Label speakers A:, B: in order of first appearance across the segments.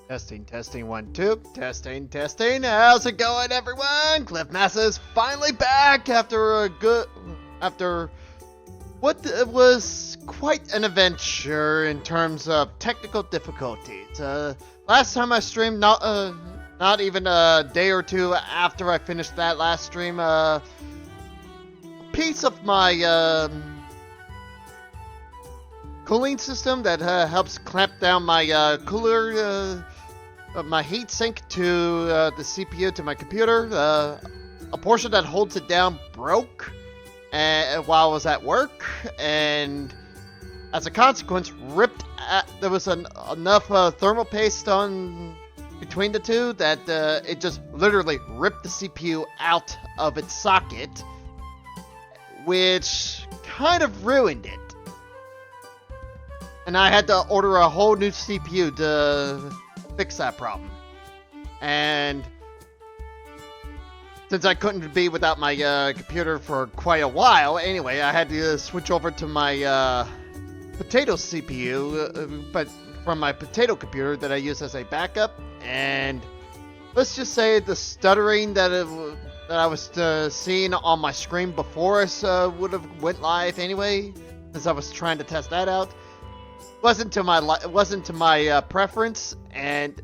A: Testing, testing, 1, 2. Testing, testing. How's it going, everyone? Cliff Mastah is finally back after what was quite an adventure in terms of technical difficulties. Last time I streamed, not even a day or two after I finished that last stream, a piece of my cooling system that helps clamp down my cooler, my heat sink to the CPU to my computer. A portion that holds it down broke while I was at work, and as a consequence, there was enough thermal paste on between the two that it just literally ripped the CPU out of its socket, which kind of ruined it. And I had to order a whole new CPU to fix that problem. And since I couldn't be without my computer for quite a while, anyway, I had to switch over to my potato CPU, but from my potato computer that I use as a backup. And let's just say the stuttering that I was seeing on my screen before I would have went live anyway, since I was trying to test that out. Wasn't to my preference, and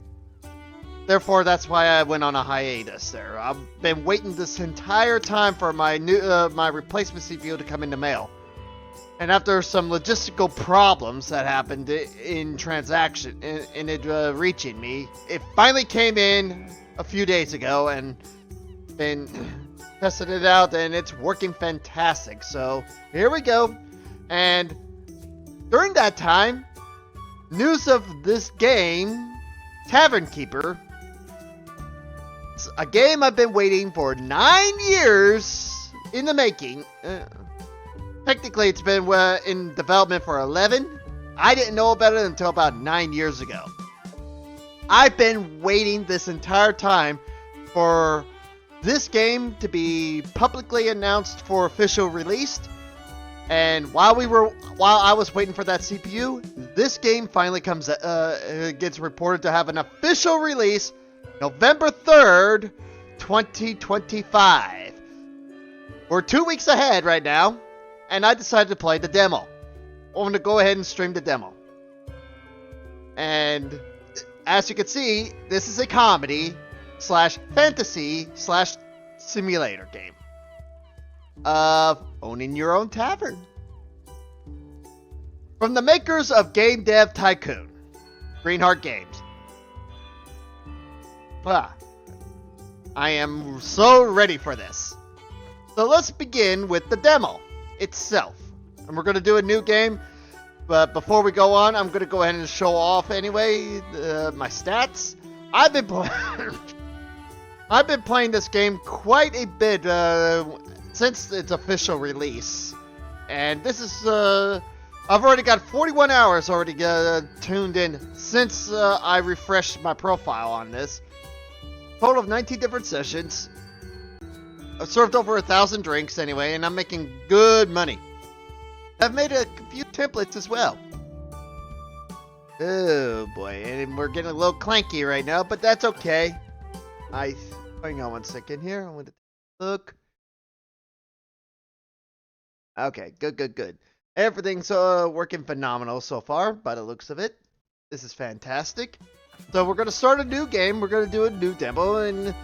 A: therefore that's why I went on a hiatus there. I've been waiting this entire time for my my replacement CPU to come in the mail, and after some logistical problems that happened in transaction in it reaching me, it finally came in a few days ago, and been testing it out, and it's working fantastic. So here we go, and during that time, news of this game, Tavern Keeper. It's a game I've been waiting for 9 years in the making. Technically, it's been in development for 11. I didn't know about it until about 9 years ago. I've been waiting this entire time for this game to be publicly announced for official release. And while I was waiting for that CPU, this game finally gets reported to have an official release November 3rd, 2025. We're 2 weeks ahead right now, and I decided to play the demo. I'm going to go ahead and stream the demo. And as you can see, this is a comedy / fantasy / simulator game of owning your own tavern. From the makers of Game Dev Tycoon, Greenheart Games. I am so ready for this. So let's begin with the demo itself. And we're going to do a new game, but before we go on, I'm going to go ahead and show off anyway my stats. I've been playing this game quite a bit since its official release, and this is I've already got 41 hours already tuned in since I refreshed my profile on this. Total of 19 different sessions. I've served over 1,000 drinks anyway, and I'm making good money. I've made a few templates as well. Oh boy, and we're getting a little clanky right now, but that's okay. Hang on one second here. I want to look. Okay, good. Everything's working phenomenal so far, by the looks of it. This is fantastic. So we're going to start a new game. We're going to do a new demo, and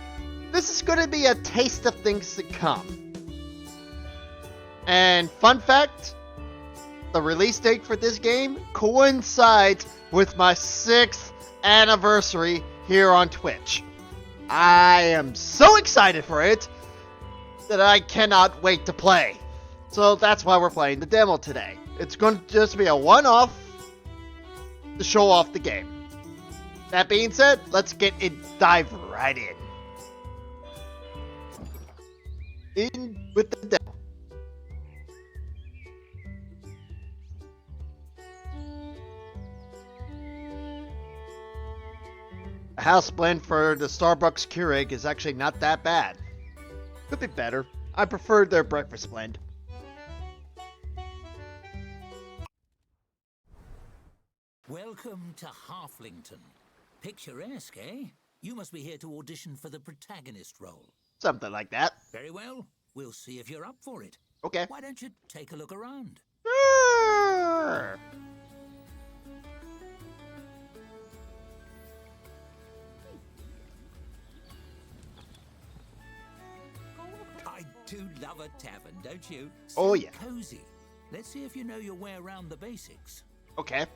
A: this is going to be a taste of things to come. And fun fact, the release date for this game coincides with my 6th anniversary here on Twitch. I am so excited for it that I cannot wait to play. So that's why we're playing the demo today. It's going to just be a one-off to show off the game. That being said, let's dive right in with the demo. A house blend for the Starbucks Keurig is actually not that bad. Could be better. I preferred their breakfast blend.
B: Welcome to Halflington, Picturesque, eh? You must be here to audition for the protagonist role.
A: Something like that.
B: Very well. We'll see if you're up for it.
A: Okay.
B: Why don't you take a look around?
A: Sure.
B: I do love a tavern, don't you?
A: Oh,
B: So
A: yeah.
B: cozy. Let's see if you know your way around the basics.
A: Okay.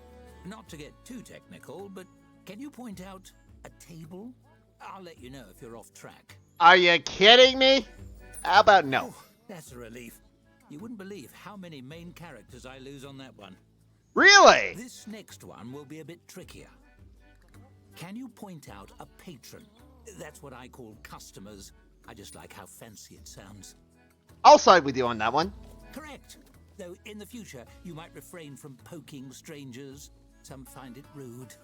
B: Not to get too technical, but can you point out a table? I'll let you know if you're off track.
A: Are you kidding me? How about no?
B: Oh, that's a relief. You wouldn't believe how many main characters I lose on that one.
A: Really?
B: This next one will be a bit trickier. Can you point out a patron? That's what I call customers. I just like how fancy it sounds.
A: I'll side with you on that one.
B: Correct. Though in the future, you might refrain from poking strangers. Some find it rude.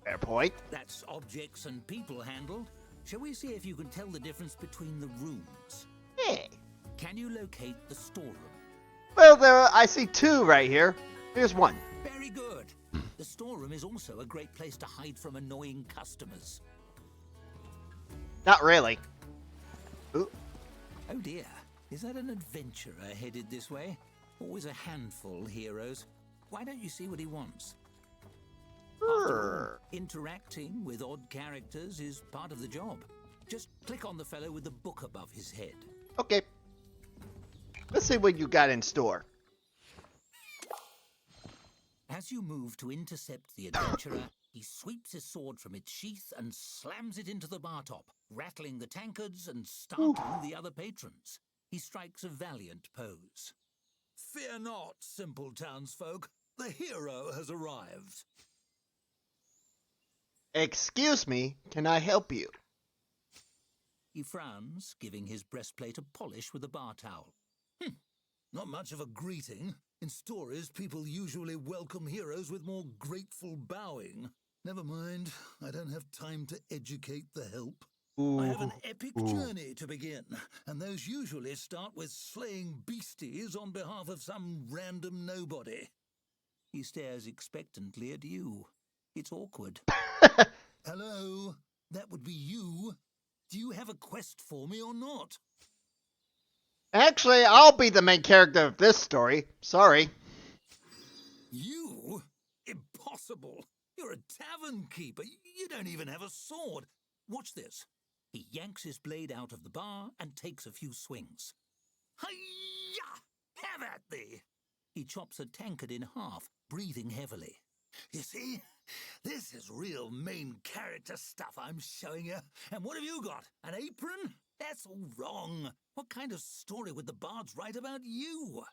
A: Fair point.
B: That's objects and people handled. Shall we see if you can tell the difference between the rooms?
A: Hey.
B: Can you locate the storeroom?
A: Well, I see two right here. Here's one.
B: Very good. The storeroom is also a great place to hide from annoying customers.
A: Not really. Ooh.
B: Oh dear, is that an adventurer headed this way? Always a handful, heroes. Why don't you see what he wants? After all, interacting with odd characters is part of the job. Just click on the fellow with the book above his head.
A: Okay. Let's see what you got in store.
B: As you move to intercept the adventurer, he sweeps his sword from its sheath and slams it into the bar top, rattling the tankards and startling the other patrons. He strikes a valiant pose. Fear not, simple townsfolk. The hero has arrived.
A: Excuse me, can I help you?
B: He frowns, giving his breastplate a polish with a bar towel. Not much of a greeting. In stories, people usually welcome heroes with more grateful bowing. Never mind, I don't have time to educate the help. I have an epic journey to begin, and those usually start with slaying beasties on behalf of some random nobody. He stares expectantly at you. It's awkward. Hello, that would be you. Do you have a quest for me or not?
A: Actually, I'll be the main character of this story. Sorry.
B: You? Impossible. You're a tavern keeper. You don't even have a sword. Watch this. He yanks his blade out of the bar and takes a few swings. Hi-ya! Have at thee! He chops a tankard in half, breathing heavily. You see? This is real main character stuff I'm showing you. And what have you got? An apron? That's all wrong. What kind of story would the bards write about you?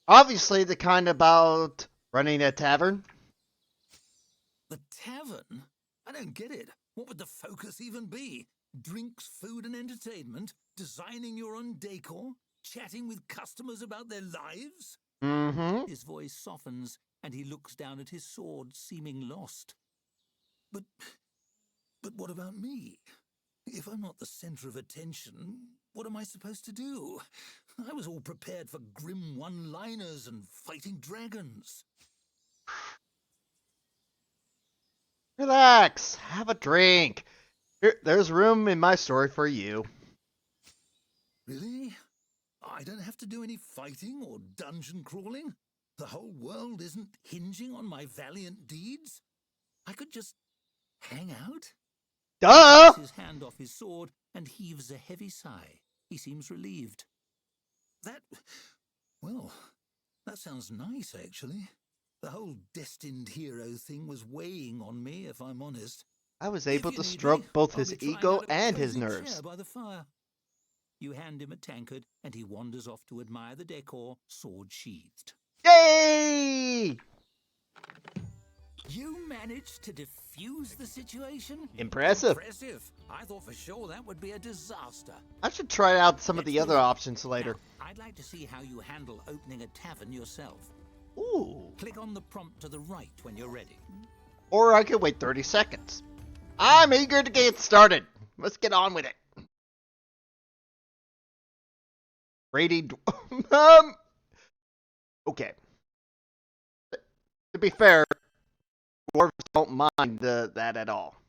A: Obviously, the kind about running a tavern.
B: The tavern? I don't get it. What would the focus even be? Drinks, food and entertainment? Designing your own decor? Chatting with customers about their lives?
A: Mm-hmm.
B: His voice softens and he looks down at his sword, seeming lost. But what about me? If I'm not the center of attention, what am I supposed to do? I was all prepared for grim one-liners and fighting dragons.
A: Relax. Have a drink. There's room in my story for you.
B: Really? I don't have to do any fighting or dungeon crawling? The whole world isn't hinging on my valiant deeds? I could just hang out?
A: Duh!
B: He takes his hand off his sword and heaves a heavy sigh. He seems relieved. That sounds nice, actually. The whole destined hero thing was weighing on me, if I'm honest.
A: I was able to stroke both
B: I'll
A: his
B: be trying
A: ego
B: out a
A: and his
B: cozy
A: nerves.
B: chair by the fire. You hand him a tankard, and he wanders off to admire the decor, sword sheathed.
A: Yay!
B: You managed to defuse the situation?
A: Impressive.
B: Impressive. I thought for sure that would be a disaster.
A: I should try out some of the
B: Let's
A: other
B: move on.
A: options later.
B: Now, I'd like to see how you handle opening a tavern yourself.
A: Ooh.
B: Click on the prompt to the right when you're ready.
A: Or I could wait 30 seconds. I'm eager to get started. Let's get on with it. Brady. Okay. To be fair, dwarves don't mind that at all.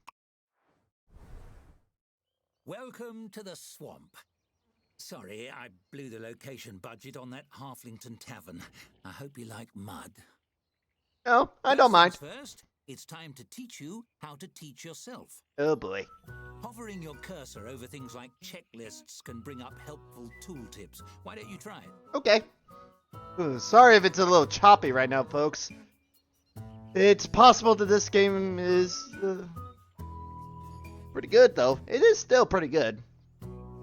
B: Welcome to the swamp. Sorry, I blew the location budget on that Halflington tavern. I hope you like mud.
A: No, I don't mind.
B: First, it's time to teach you how to teach yourself.
A: Oh boy.
B: Hovering your cursor over things like checklists can bring up helpful tooltips. Why don't you try it?
A: Okay. Ooh, sorry if it's a little choppy right now, folks. It's possible that this game is pretty good, though. It is still pretty good.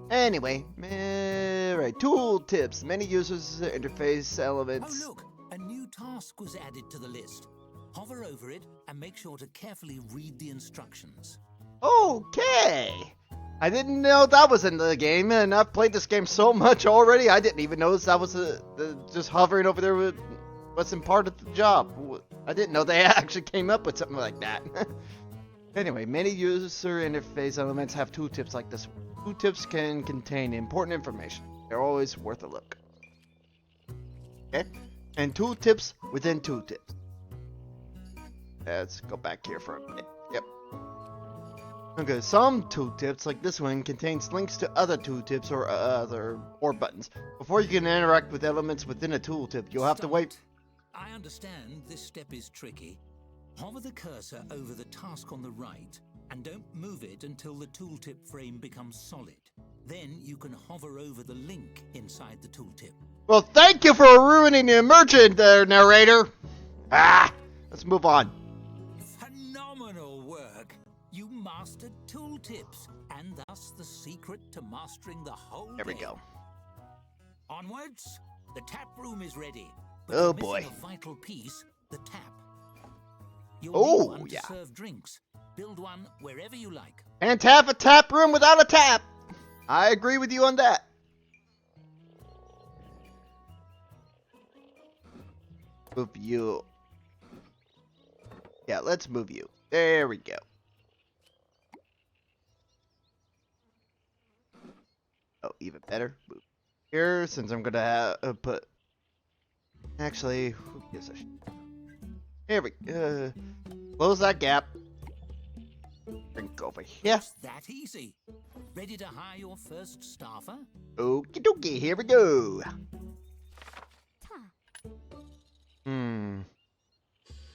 A: Anyway, right, tool tips, many users, interface elements.
B: Oh look, a new task was added to the list. Hover over it and make sure to carefully read the instructions.
A: Okay. I didn't know that was in the game, and I've played this game so much already, I didn't even notice that was just hovering over there wasn't part of the job. I didn't know they actually came up with something like that. Anyway, many user interface elements have tooltips like this one. Tooltips can contain important information. They're always worth a look. Okay? And tooltips within tooltips. Let's go back here for a minute. Yep. Okay, some tooltips, like this one, contains links to other tooltips or buttons. Before you can interact with elements within a tooltip, you'll have to wait.
B: I understand this step is tricky. Hover the cursor over the task on the right, and don't move it until the tooltip frame becomes solid. Then you can hover over the link inside the tooltip.
A: Well, thank you for ruining the immersion there, narrator. Let's move on.
B: Phenomenal work. You mastered tooltips, and thus the secret to mastering the whole
A: There we
B: game.
A: go.
B: Onwards, the tap room is ready.
A: Oh
B: You're
A: boy.
B: missing a vital piece, the tap. You'll
A: Oh,
B: need one
A: yeah.
B: to serve drinks. Build one wherever you like.
A: Can't have a tap room without a tap. I agree with you on that. Move you. Yeah, let's move you. There we go. Oh, even better. Move here, since I'm gonna have put. Actually, who gives a shit? Here we go. Close that gap. Drink over here.
B: It's that easy. Ready to hire your first staffer?
A: Okie dokie, here we go.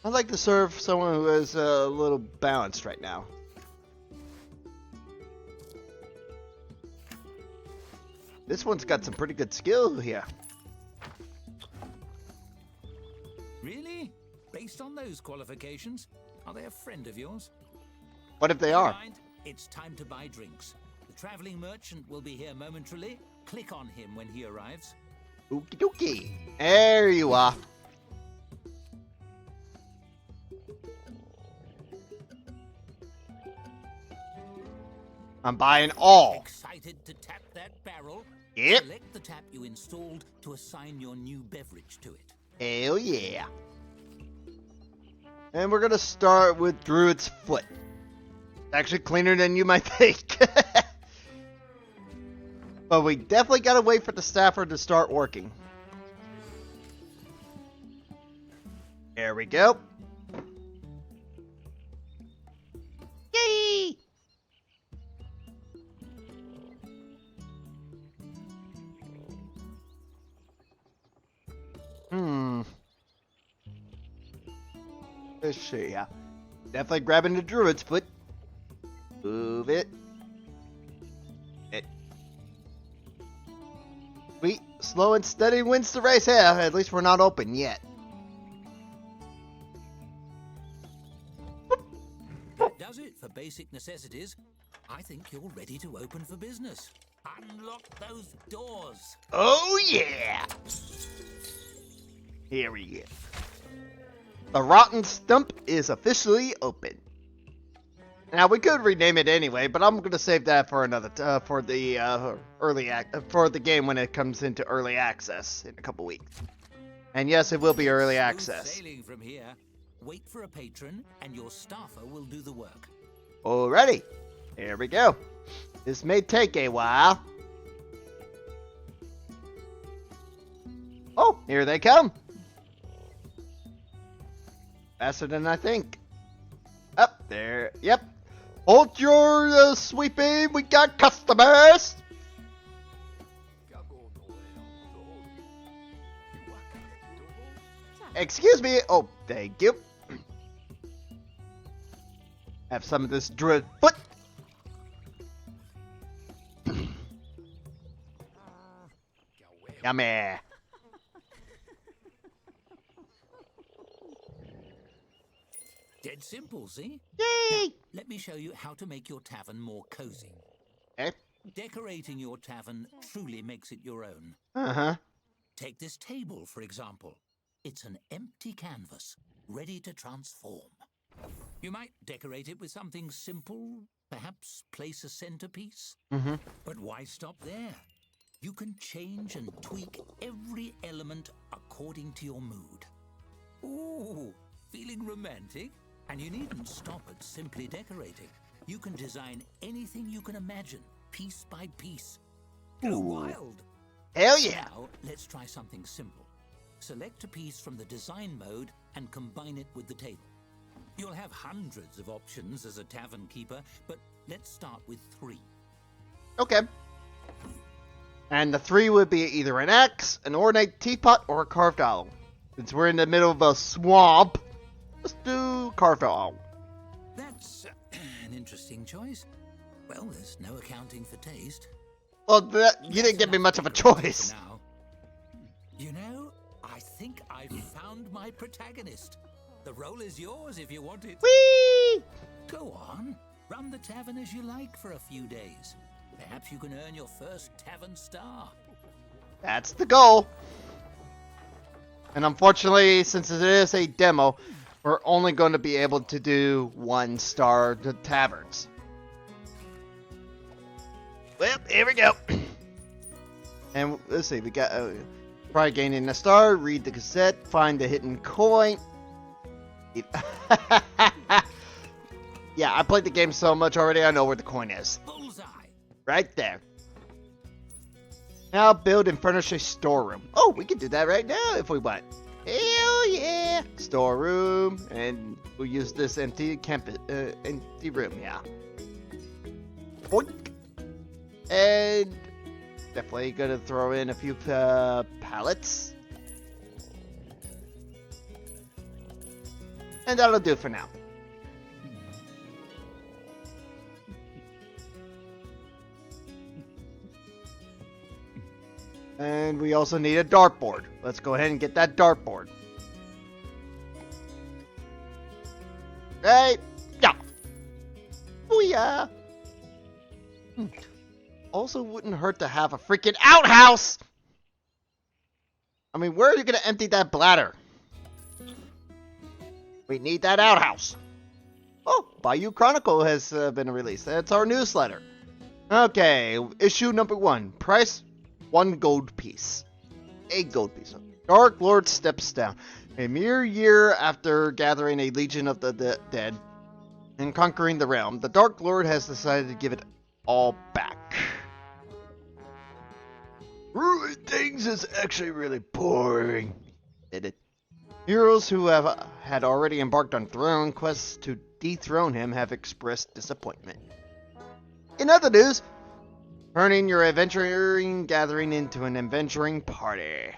A: I'd like to serve someone who is a little balanced right now. This one's got some pretty good skill here.
B: Really? Based on those qualifications, are they a friend of yours?
A: What if they
B: Never
A: are?
B: mind. It's time to buy drinks. The traveling merchant will be here momentarily. Click on him when he arrives.
A: Okie dokie. There you are. I'm buying all.
B: Excited to tap that barrel?
A: Yep.
B: Select the tap you installed to assign your new beverage to it.
A: Hell yeah. And we're gonna start with Druid's Foot. Actually cleaner than you might think. But we definitely gotta wait for the staffer to start working. There we go. Yay! Let's see, yeah. Definitely grabbing the Druid's Foot. Move it. Sweet. Slow and steady wins the race. Yeah, at least we're not open yet.
B: That does it for basic necessities. I think you're ready to open for business. Unlock those doors.
A: Oh, yeah. Here we go. The Rotten Stump is officially open. Now we could rename it anyway, but I'm gonna save that for another for the game when it comes into early access in a couple weeks. And yes, it will be early
B: Smooth
A: access.
B: Sailing from here. Wait for a patron, and your staffer will do the work.
A: Alrighty, here we go. This may take a while. Oh, here they come. Faster than I think. There. Yep. Hold your sweeping. We got customers. Excuse me. Oh, thank you. Have some of this druid foot. Yummy.
B: Dead simple, see?
A: Yay!
B: Now, let me show you how to make your tavern more cozy.
A: Okay.
B: Decorating your tavern truly makes it your own.
A: Uh-huh.
B: Take this table, for example. It's an empty canvas, ready to transform. You might decorate it with something simple, perhaps place a centerpiece.
A: Mm-hmm.
B: But why stop there? You can change and tweak every element according to your mood. Ooh, feeling romantic? And you needn't stop at simply decorating. You can design anything you can imagine, piece by piece. Go wild!
A: Hell yeah!
B: Now, let's try something simple. Select a piece from the design mode and combine it with the table. You'll have hundreds of options as a tavern keeper, but let's start with 3.
A: Okay. And the 3 would be either an axe, an ornate teapot, or a carved owl. Since we're in the middle of a swamp, let's do carved owl.
B: That's an interesting choice. Well, there's no accounting for taste.
A: Well, you didn't give me much of a choice.
B: Now, you know, I think I've found my protagonist. The role is yours if you want it.
A: Whee!
B: Go on, run the tavern as you like for a few days. Perhaps you can earn your first tavern star.
A: That's the goal. And unfortunately, since it is a demo, we're only going to be able to do 1-star taverns. Well, here we go. And let's see, we got probably gaining a star, read the cassette, find the hidden coin. Yeah, I played the game so much already, I know where the coin is.
B: Bullseye.
A: Right there. Now build and furnish a storeroom. Oh, we can do that right now if we want. Hell yeah! Storeroom, and we'll use this empty room, yeah. Boink. And definitely gonna throw in a few pallets. And that'll do for now. And we also need a dartboard. Let's go ahead and get that dartboard. Right? Yeah. Booyah. Also wouldn't hurt to have a freaking outhouse. I mean, where are you going to empty that bladder? We need that outhouse. Oh, Bayou Chronicle has been released. That's our newsletter. Okay, issue number 1. Price, 1 gold piece. A gold piece. Dark Lord steps down. A mere year after gathering a legion of the dead and conquering the realm, the Dark Lord has decided to give it all back. Ruin things is actually really boring. Did it? Heroes who had already embarked on throne quests to dethrone him have expressed disappointment. In other news, turning your adventuring gathering into an adventuring party.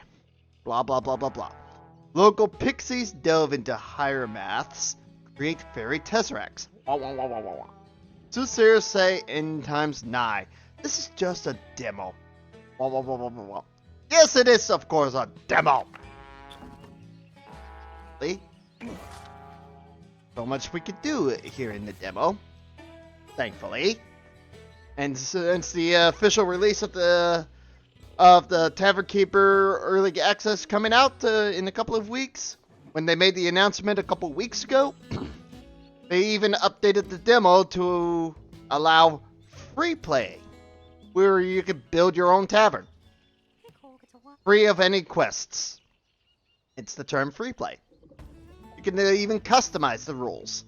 A: Blah blah blah blah blah. Local pixies delve into higher maths, create fairy tesseracts. Soothsayers say end times nigh. This is just a demo. Yes, it is, of course, a demo. So much we could do here in the demo, thankfully. And since the official release of the Tavern Keeper early access coming out in a couple of weeks, when they made the announcement a couple of weeks ago, they even updated the demo to allow free play, where you could build your own tavern, free of any quests. It's the term free play. You can even customize the rules,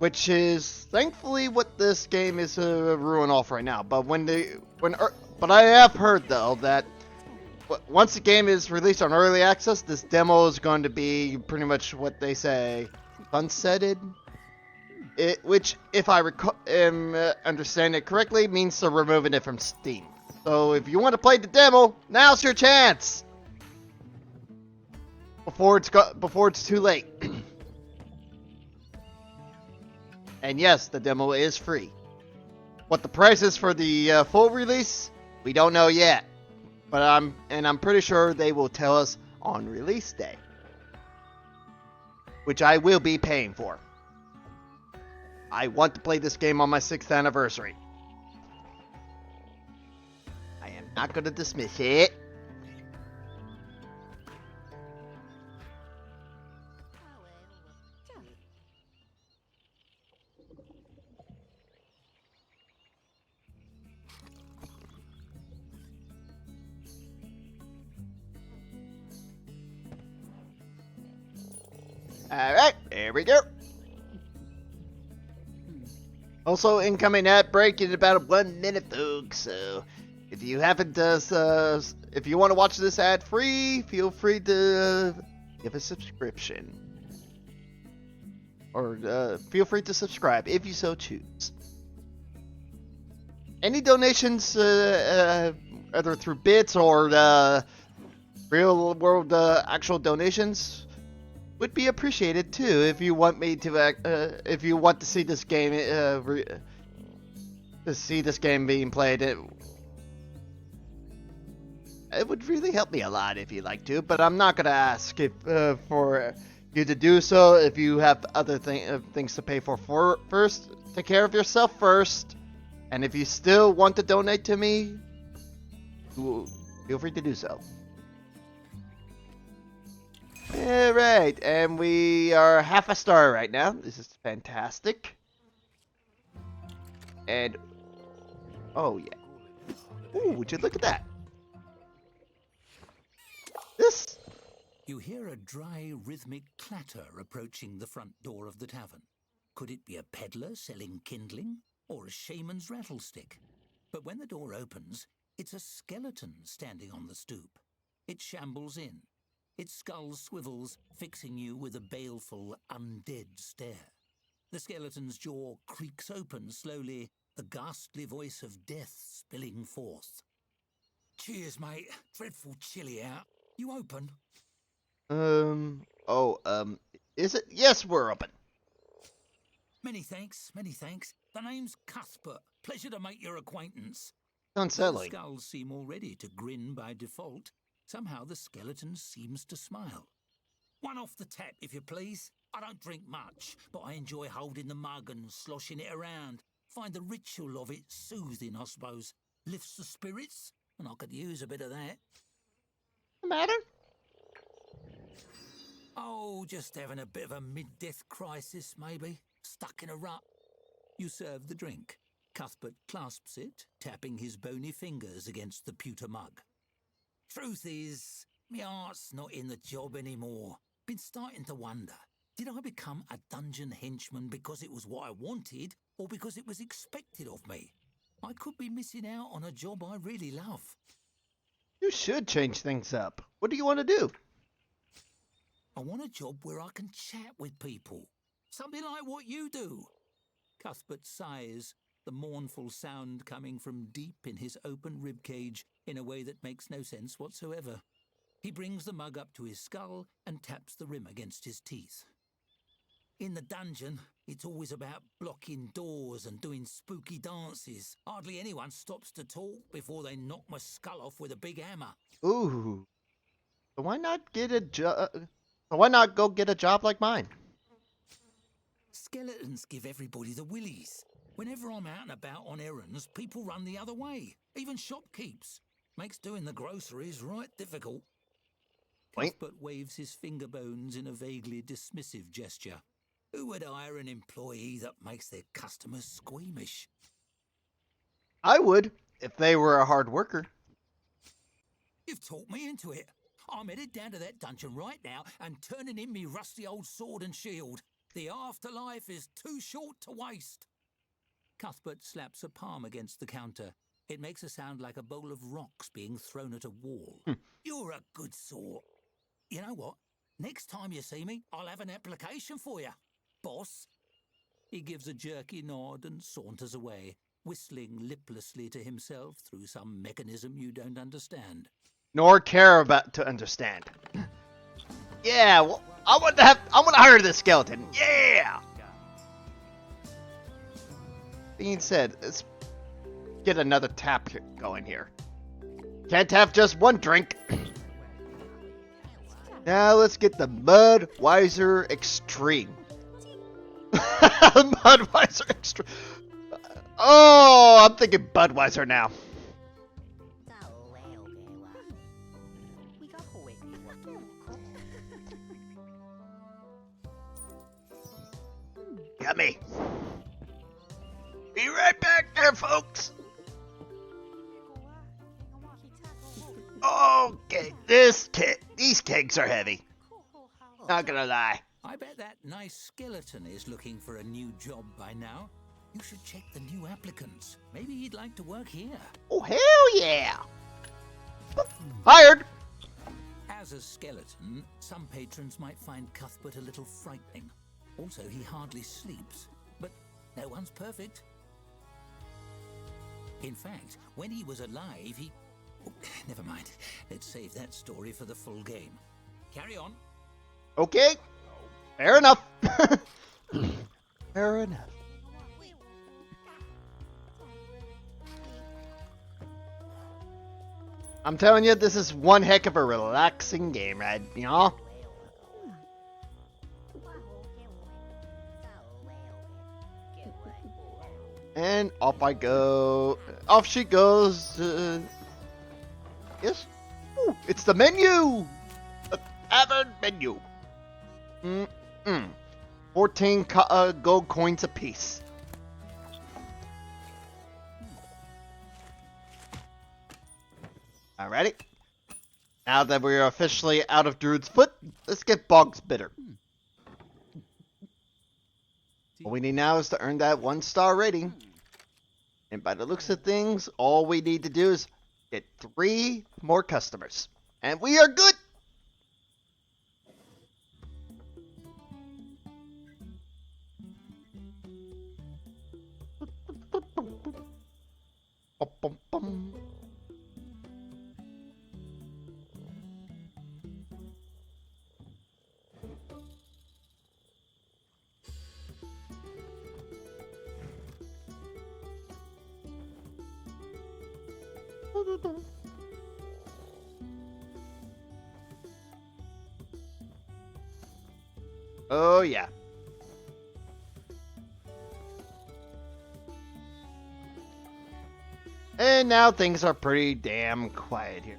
A: which is thankfully what this game is ruining off right now. But but I have heard though that once the game is released on early access, this demo is going to be pretty much what they say, sunsetted. Which, if I am understand it correctly, means they're removing it from Steam. So if you want to play the demo, now's your chance. Before it's too late. And yes, the demo is free. What the price is for the full release, we don't know yet. But I'm pretty sure they will tell us on release day, which I will be paying for. I want to play this game on my 6th anniversary. I am not going to dismiss it. Alright, there we go. Also, incoming ad break in about 1 minute, folks. So, if you haven't, if you want to watch this ad free, feel free to give a subscription, or feel free to subscribe if you so choose. Any donations, either through bits or real world actual donations, would be appreciated too. If you want me to, if you want to see this game, being played, it would really help me a lot if you'd like to. But I'm not gonna ask for you to do so. If you have other things to pay for first, take care of yourself first. And if you still want to donate to me, feel free to do so. Alright, and we are half a star right now. This is fantastic. And, oh yeah. Ooh, would you look at that? This?
B: You hear a dry, rhythmic clatter approaching the front door of the tavern. Could it be a peddler selling kindling, or a shaman's rattlestick? But when the door opens, it's a skeleton standing on the stoop. It shambles in. Its skull swivels, fixing you with a baleful, undead stare. The skeleton's jaw creaks open slowly, the ghastly voice of death spilling forth. Cheers, mate. Dreadful chilly out. You open?
A: Is it? Yes, we're open.
B: Many thanks, many thanks. The name's Cuthbert. Pleasure to make your acquaintance.
A: Unsettling.
B: The skulls seem already to grin by default. Somehow the skeleton seems to smile. One off the tap, if you please. I don't drink much, but I enjoy holding the mug and sloshing it around. Find the ritual of it soothing, I suppose. Lifts the spirits, and I could use a bit of that.
A: The matter?
B: Oh, just having a bit of a mid-death crisis, maybe. Stuck in a rut. You serve the drink. Cuthbert clasps it, tapping his bony fingers against the pewter mug. Truth is, my heart's not in the job anymore. Been starting to wonder, did I become a dungeon henchman because it was what I wanted, or because it was expected of me? I could be missing out on a job I really love.
A: You should change things up. What do you want to do?
B: I want a job where I can chat with people. Something like what you do. Cuthbert sighs, the mournful sound coming from deep in his open ribcage in a way that makes no sense whatsoever. He brings the mug up to his skull and taps the rim against his teeth. In the dungeon, it's always about blocking doors and doing spooky dances. Hardly anyone stops to talk before they knock my skull off with a big hammer.
A: Ooh. So why not get a job? Why not go get a job like mine?
B: Skeletons give everybody the willies. Whenever I'm out and about on errands, people run the other way. Even shopkeepers. Makes doing the groceries right difficult. Cuthbert waves his finger bones in a vaguely dismissive gesture. Who would hire an employee that makes their customers squeamish?
A: I would, if they were a hard worker.
B: You've talked me into it. I'm headed down to that dungeon right now and turning in me rusty old sword and shield. The afterlife is too short to waste. Cuthbert slaps a palm against the counter, It makes a sound like a bowl of rocks being thrown at a wall. You're a good sort. You know what? Next time you see me, I'll have an application for you, boss. He gives a jerky nod and saunters away, whistling liplessly to himself through some mechanism you don't understand.
A: Nor care about to understand. Yeah, well, I want to hire this skeleton. Yeah. Being said, let's get another tap going here. Can't have just one drink. Now let's get the Budweiser Extreme. Budweiser Extreme. Oh, I'm thinking Budweiser now. Yummy. Be right back there, folks. Okay, these kegs are heavy. Not gonna lie.
B: I bet that nice skeleton is looking for a new job by now. You should check the new applicants. Maybe he'd like to work here.
A: Oh, hell yeah. Hired.
B: As a skeleton, some patrons might find Cuthbert a little frightening. Also, he hardly sleeps. But no one's perfect. In fact, when he was alive, he... Oh, never mind. Let's save that story for the full game. Carry on.
A: Okay. Fair enough. Fair enough. I'm telling you, this is one heck of a relaxing game, right? You know? And off I go. Off she goes. Yes? Ooh, it's the menu! The tavern menu. 14 gold coins apiece. Alrighty. Now that we're officially out of Druid's Foot, let's get Bog's Bitter. All we need now is to earn that 1-star rating. And by the looks of things, all we need to do is get 3 more customers. And we are good! Oh, yeah. And now things are pretty damn quiet here.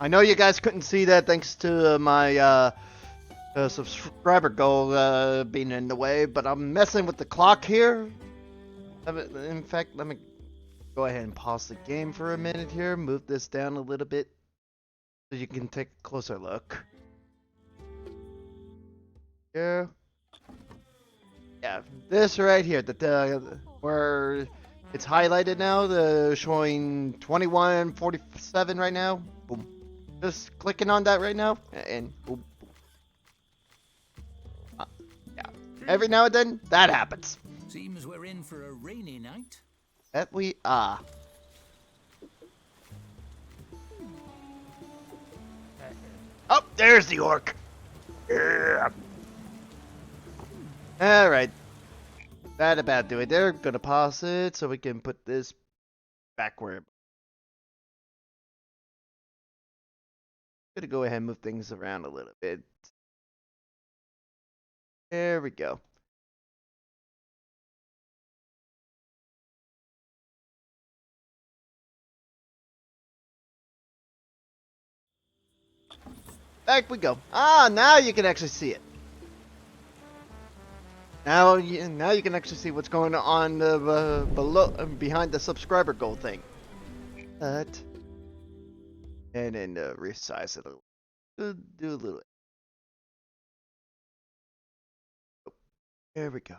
A: I know you guys couldn't see that thanks to my subscriber goal being in the way, but I'm messing with the clock here. In fact, let me go ahead and pause the game for a minute here. Move this down a little bit so you can take a closer look. Yeah. Yeah, this right here, where it's highlighted now, showing 21:47 right now. Boom. Just clicking on that right now, and boom. Yeah. Every now and then, that happens.
B: Seems we're in for a rainy night.
A: That we are. Oh, there's the orc. Yeah. Alright. That about do it. They're gonna pause it so we can put this backward. Gonna go ahead and move things around a little bit. There we go. Back we go. Ah, now you can actually see it. Now you can actually see what's going on below, behind the subscriber goal thing. And then resize it a little. Do a little. There we go.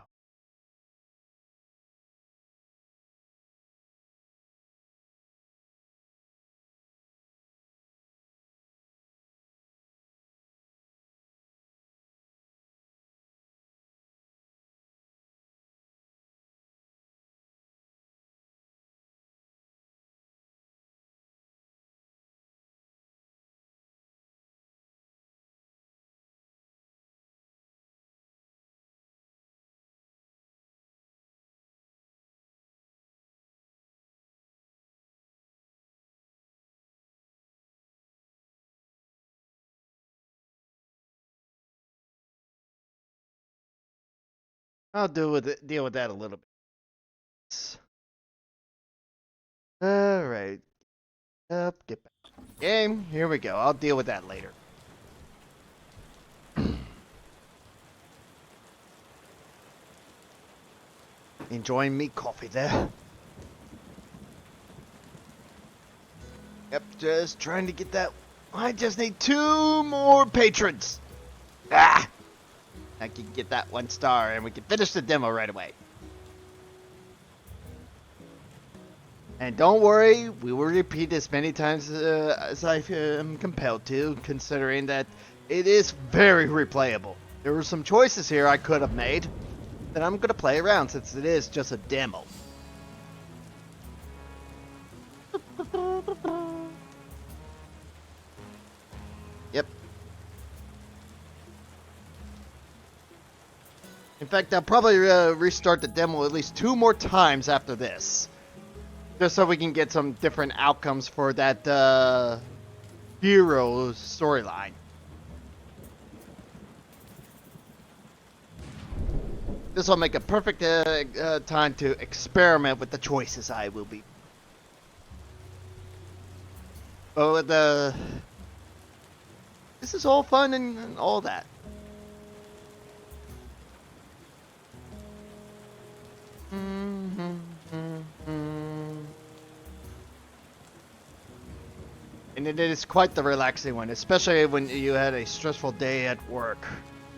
A: I'll deal with that a little bit. All right. Get back to the game. Here we go. I'll deal with that later. Enjoying me coffee there. Yep, just trying to get that. I just need 2 more patrons. Ah! I can get that 1 star and we can finish the demo right away. And don't worry, we will repeat as many times as I am compelled to, considering that it is very replayable. There were some choices here I could have made that I'm going to play around since it is just a demo. Yep. In fact, I'll probably restart the demo at least 2 more times after this. Just so we can get some different outcomes for that hero storyline. This will make a perfect time to experiment with the choices I will be. But with this is all fun and all that. And it is quite the relaxing one, especially when you had a stressful day at work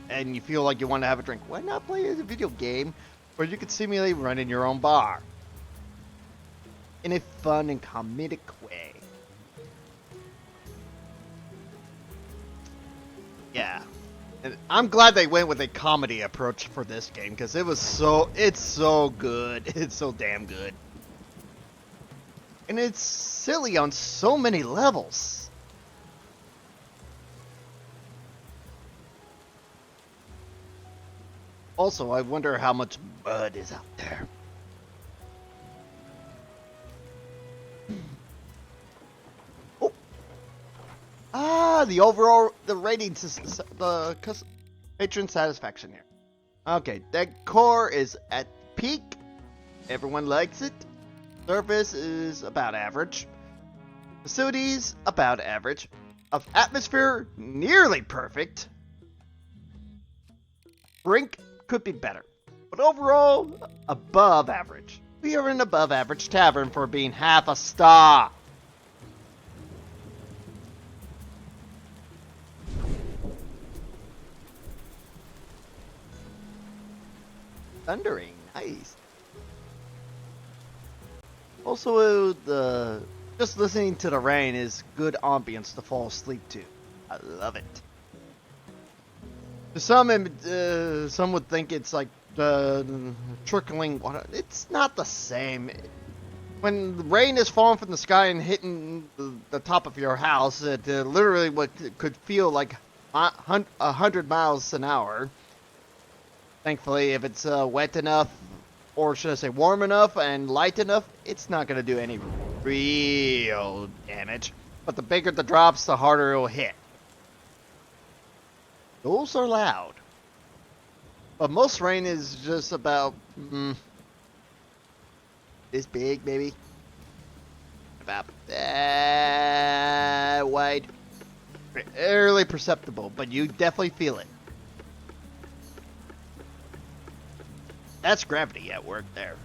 A: and you feel like you want to have a drink. Why not play a video game where you can simulate running your own bar in a fun and comedic way? Yeah. And I'm glad they went with a comedy approach for this game because it's so good. It's so damn good. And it's silly on so many levels. Also, I wonder how much mud is out there. Oh. The rating system, the patron satisfaction here. Okay, decor is at peak. Everyone likes it. Surface is about average. Facilities, about average. Of atmosphere, nearly perfect. Drink could be better. But overall, above average. We are an above average tavern for being half a star. Thundering, nice. Also, just listening to the rain is good ambience to fall asleep to. I love it. To some would think it's like trickling water. It's not the same. When the rain is falling from the sky and hitting the top of your house, it literally could feel like 100 miles an hour. Thankfully, if it's wet enough, or should I say warm enough and light enough, it's not going to do any real damage. But the bigger the drops, the harder it will hit. Those are loud. But most rain is just about this big, maybe. About that wide. Barely perceptible, but you definitely feel it. That's gravity at work there.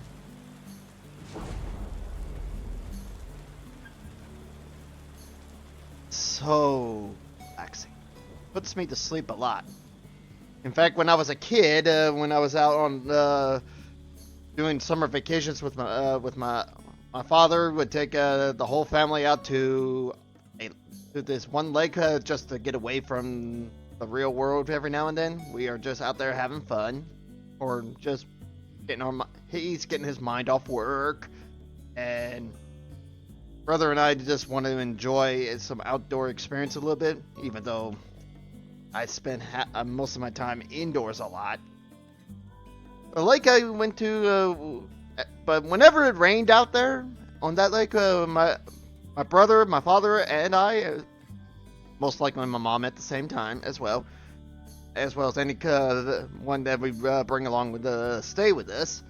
A: So relaxing. Puts me to sleep a lot. In fact, when I was a kid, when I was out on doing summer vacations with my father, would take the whole family out to this one lake just to get away from the real world every now and then. We are just out there having fun, or just he's getting his mind off work, and brother and I just want to enjoy some outdoor experience a little bit, even though I spend most of my time indoors a lot. The lake I went to, but whenever it rained out there on that lake, my brother, my father, and I, most likely my mom at the same time as well as any one that we bring along with stay with us,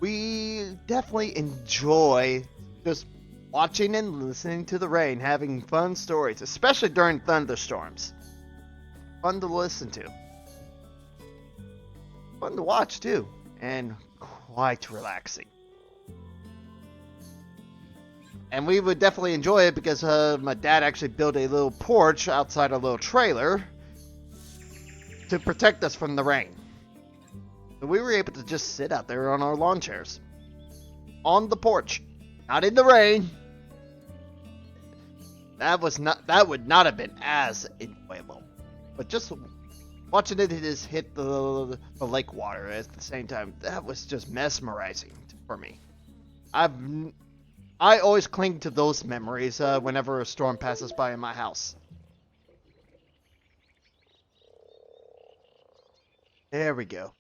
A: we definitely enjoy just watching and listening to the rain, having fun stories, especially during thunderstorms. Fun to listen to. Fun to watch too, and quite relaxing. And we would definitely enjoy it because my dad actually built a little porch outside a little trailer to protect us from the rain. So we were able to just sit out there on our lawn chairs. On the porch. Not in the rain. That would not have been as enjoyable. But just watching it just hit the lake water at the same time, that was just mesmerizing for me. I always cling to those memories whenever a storm passes by in my house. There we go.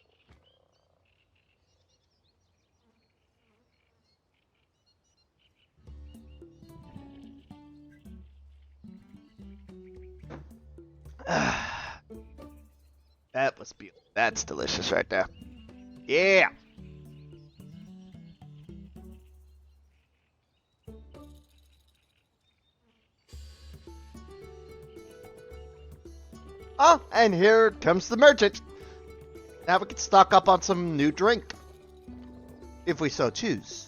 A: That was beautiful. That's delicious right there. Yeah. Oh, and here comes the merchant. Now we can stock up on some new drink, if we so choose.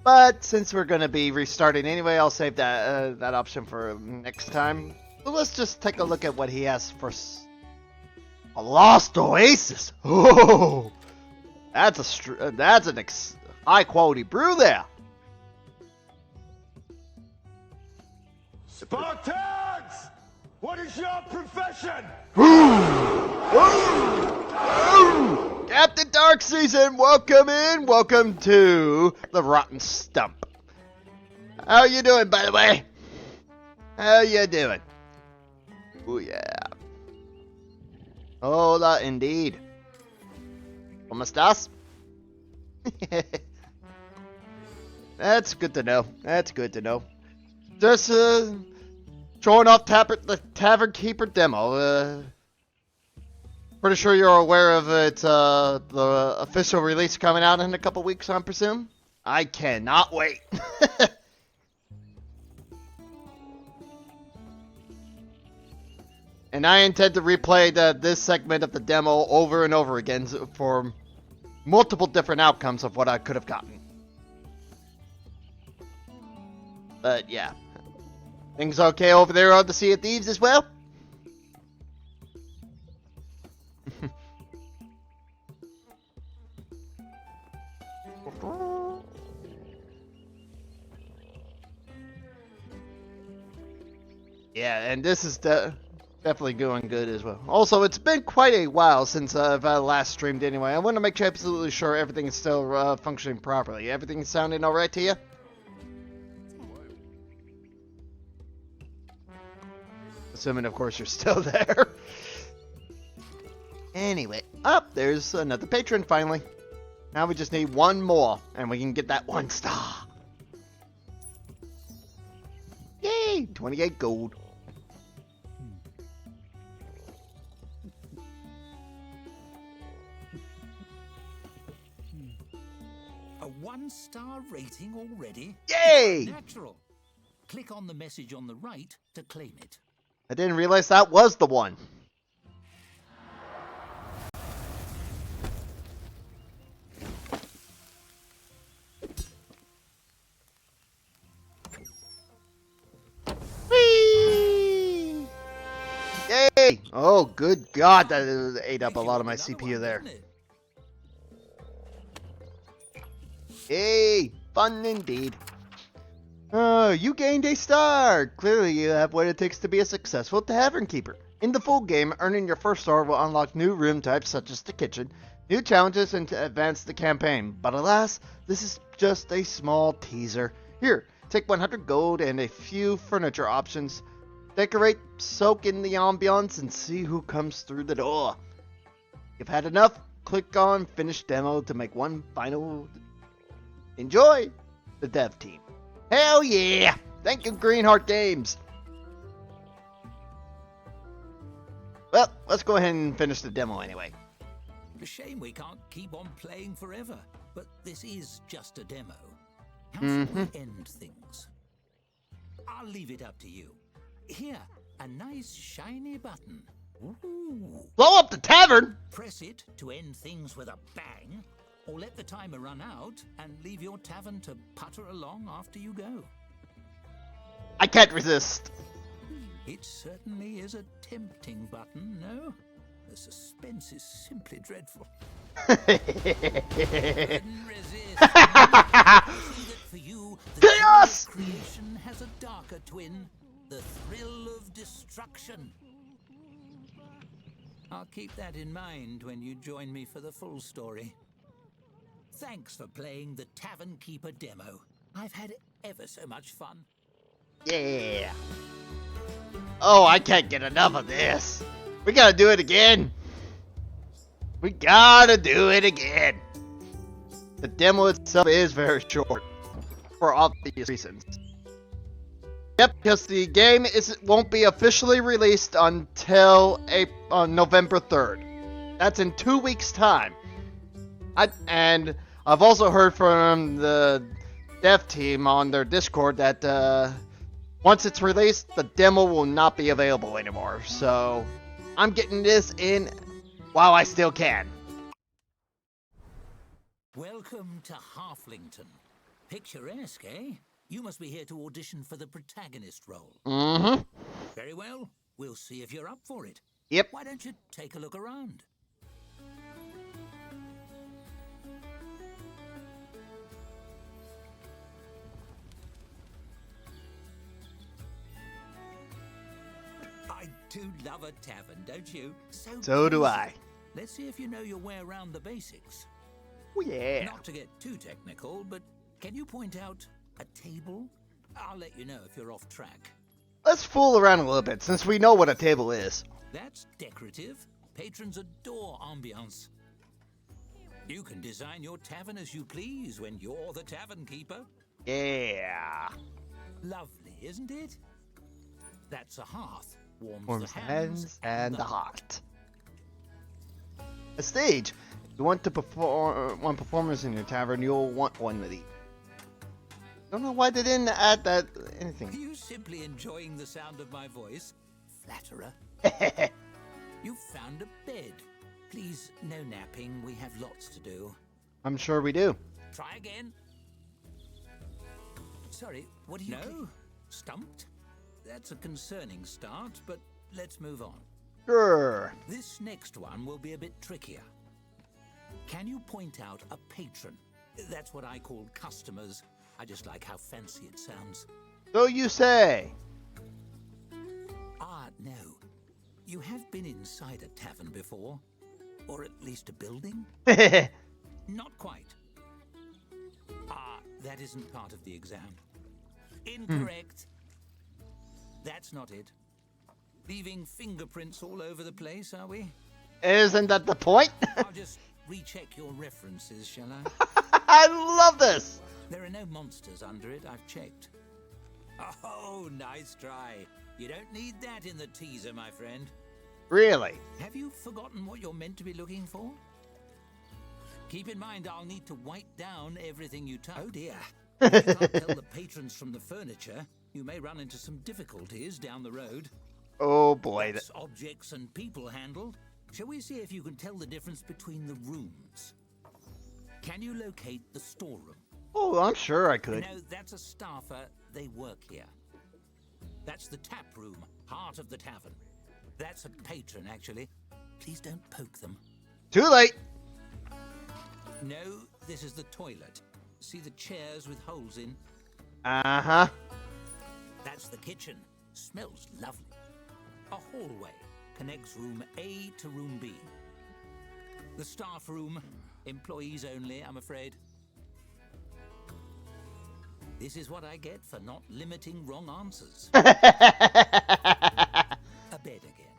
A: But since we're going to be restarting anyway, I'll save that option for next time. So let's just take a look at what he has for a Lost Oasis. Oh, that's an high quality brew there.
C: Spartans! What is your profession?
A: Captain Dark Season, welcome in. Welcome to the Rotten Stump. How you doing, by the way? How you doing? Oh yeah. Hola, indeed. ¿Cómo estás? That's good to know. That's good to know. Just showing off the Tavern Keeper demo. Pretty sure you're aware of it. The official release coming out in a couple weeks, I presume. I cannot wait. And I intend to replay this segment of the demo over and over again for multiple different outcomes of what I could have gotten. But yeah. Things okay over there on the Sea of Thieves as well? Yeah, and this is definitely going good as well. Also, it's been quite a while since I've last streamed anyway. I want to make absolutely sure everything is still functioning properly. Everything sounding alright to you? Assuming, of course, you're still there. Anyway, there's another patron finally. Now we just need one more, and we can get that 1 star. Yay! 28 gold.
B: A 1-star rating already?
A: Yay!
B: Natural. Click on the message on the right to claim it.
A: I didn't realize that was the one. Whee! Yay! Hey! Oh, good God, that ate up a lot of my CPU there. Hey! Fun indeed. You gained a star! Clearly you have what it takes to be a successful Tavern Keeper. In the full game, earning your first star will unlock new room types such as the kitchen, new challenges, and to advance the campaign. But alas, this is just a small teaser. Here, take 100 gold and a few furniture options. Decorate, soak in the ambiance, and see who comes through the door. If you've had enough, click on Finish Demo to make one final... Enjoy! The dev team. Hell yeah! Thank you, Greenheart Games! Well, let's go ahead and finish the demo anyway.
B: A shame we can't keep on playing forever, but this is just a demo. How should we end things? I'll leave it up to you. Here, a nice shiny button. Ooh.
A: Blow up the tavern!
B: Press it to end things with a bang, or let the timer run out and leave your tavern to putter along after you go.
A: I can't resist.
B: It certainly is a tempting button, no? The suspense is simply dreadful. Couldn't resist. I see that for you, the
A: Chaos!
B: thrill of creation has a darker twin, the thrill of destruction. I'll keep that in mind when you join me for the full story. Thanks for playing the Tavern Keeper demo. I've had ever so much fun.
A: Yeah. Oh, I can't get enough of this. We gotta do it again. We gotta do it again. The demo itself is very short, for obvious reasons. Yep, because the game won't be officially released until November 3rd. That's in 2 weeks' time. And I've also heard from the dev team on their Discord that once it's released, the demo will not be available anymore. So I'm getting this in while I still can.
B: Welcome to Halflington. Picturesque, eh? You must be here to audition for the protagonist role.
A: Mm-hmm.
B: Very well. We'll see if you're up for it.
A: Yep.
B: Why don't you take a look around? I do love a tavern, don't you?
A: So do
B: cozy.
A: I.
B: Let's see if you know your way around the basics.
A: Oh, yeah.
B: Not to get too technical, but can you point out a table? I'll let you know if you're off track.
A: Let's fool around a little bit since we know what a table is.
B: That's decorative. Patrons adore ambiance. You can design your tavern as you please when you're the Tavern Keeper.
A: Yeah.
B: Lovely, isn't it? That's a hearth.
A: Warms the hands and the heart. A stage. If you want to want performers in your tavern, you'll want one of these. Don't know why they didn't add that anything.
B: Are you simply enjoying the sound of my voice? Flatterer. You've found a bed. Please, no napping. We have lots to do.
A: I'm sure we do.
B: Try again. Sorry, what do you... No? Stumped? That's a concerning start, but let's move on.
A: Sure.
B: This next one will be a bit trickier. Can you point out a patron? That's what I call customers. I just like how fancy it sounds.
A: So you say.
B: Ah, no. You have been inside a tavern before? Or at least a building? Not quite. Ah, that isn't part of the exam. Incorrect. That's not it. Leaving fingerprints all over the place, are we?
A: Isn't that the point?
B: I'll just recheck your references, shall I?
A: I love this.
B: There are no monsters under it, I've checked. Oh, nice try. You don't need that in the teaser, my friend.
A: Really?
B: Have you forgotten what you're meant to be looking for? Keep in mind I'll need to wipe down everything you touch. Oh dear. If you can't tell the patrons from the furniture, you may run into some difficulties down the road.
A: Oh boy.
B: That's objects and people handled. Shall we see if you can tell the difference between the rooms? Can you locate the storeroom?
A: Oh, I'm sure I could.
B: No, that's a staffer. They work here. That's the tap room, heart of the tavern. That's a patron, actually. Please don't poke them.
A: Too late.
B: No, this is the toilet. See the chairs with holes in?
A: Uh-huh.
B: That's the kitchen. Smells lovely. A hallway connects room A to room B. The staff room, employees only, I'm afraid. This is what I get for not limiting wrong answers. A bed again.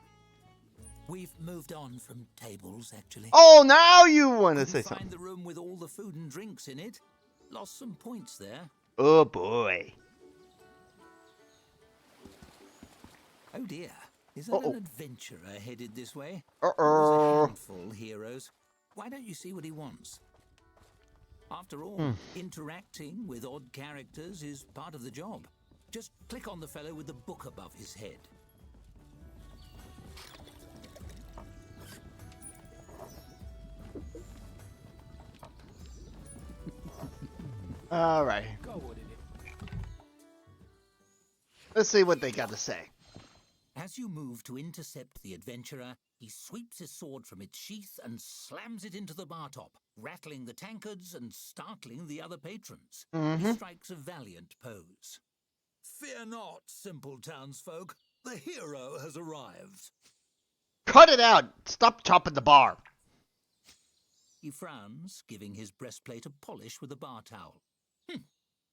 B: We've moved on from tables, actually.
A: Oh, now you want to say
B: Couldn't
A: something.
B: find the room with all the food and drinks in it. Lost some points there.
A: Oh, boy.
B: Oh dear. Is that an adventurer headed this way?
A: Uh-oh.
B: There's a handful, heroes. Why don't you see what he wants? After all, interacting with odd characters is part of the job. Just click on the fellow with the book above his head.
A: All right. Let's see what they got to say.
B: As you move to intercept the adventurer, he sweeps his sword from its sheath and slams it into the bar top, rattling the tankards and startling the other patrons. He strikes a valiant pose. Fear not, simple townsfolk. The hero has arrived.
A: Cut it out. Stop chopping the bar.
B: He frowns, giving his breastplate a polish with a bar towel.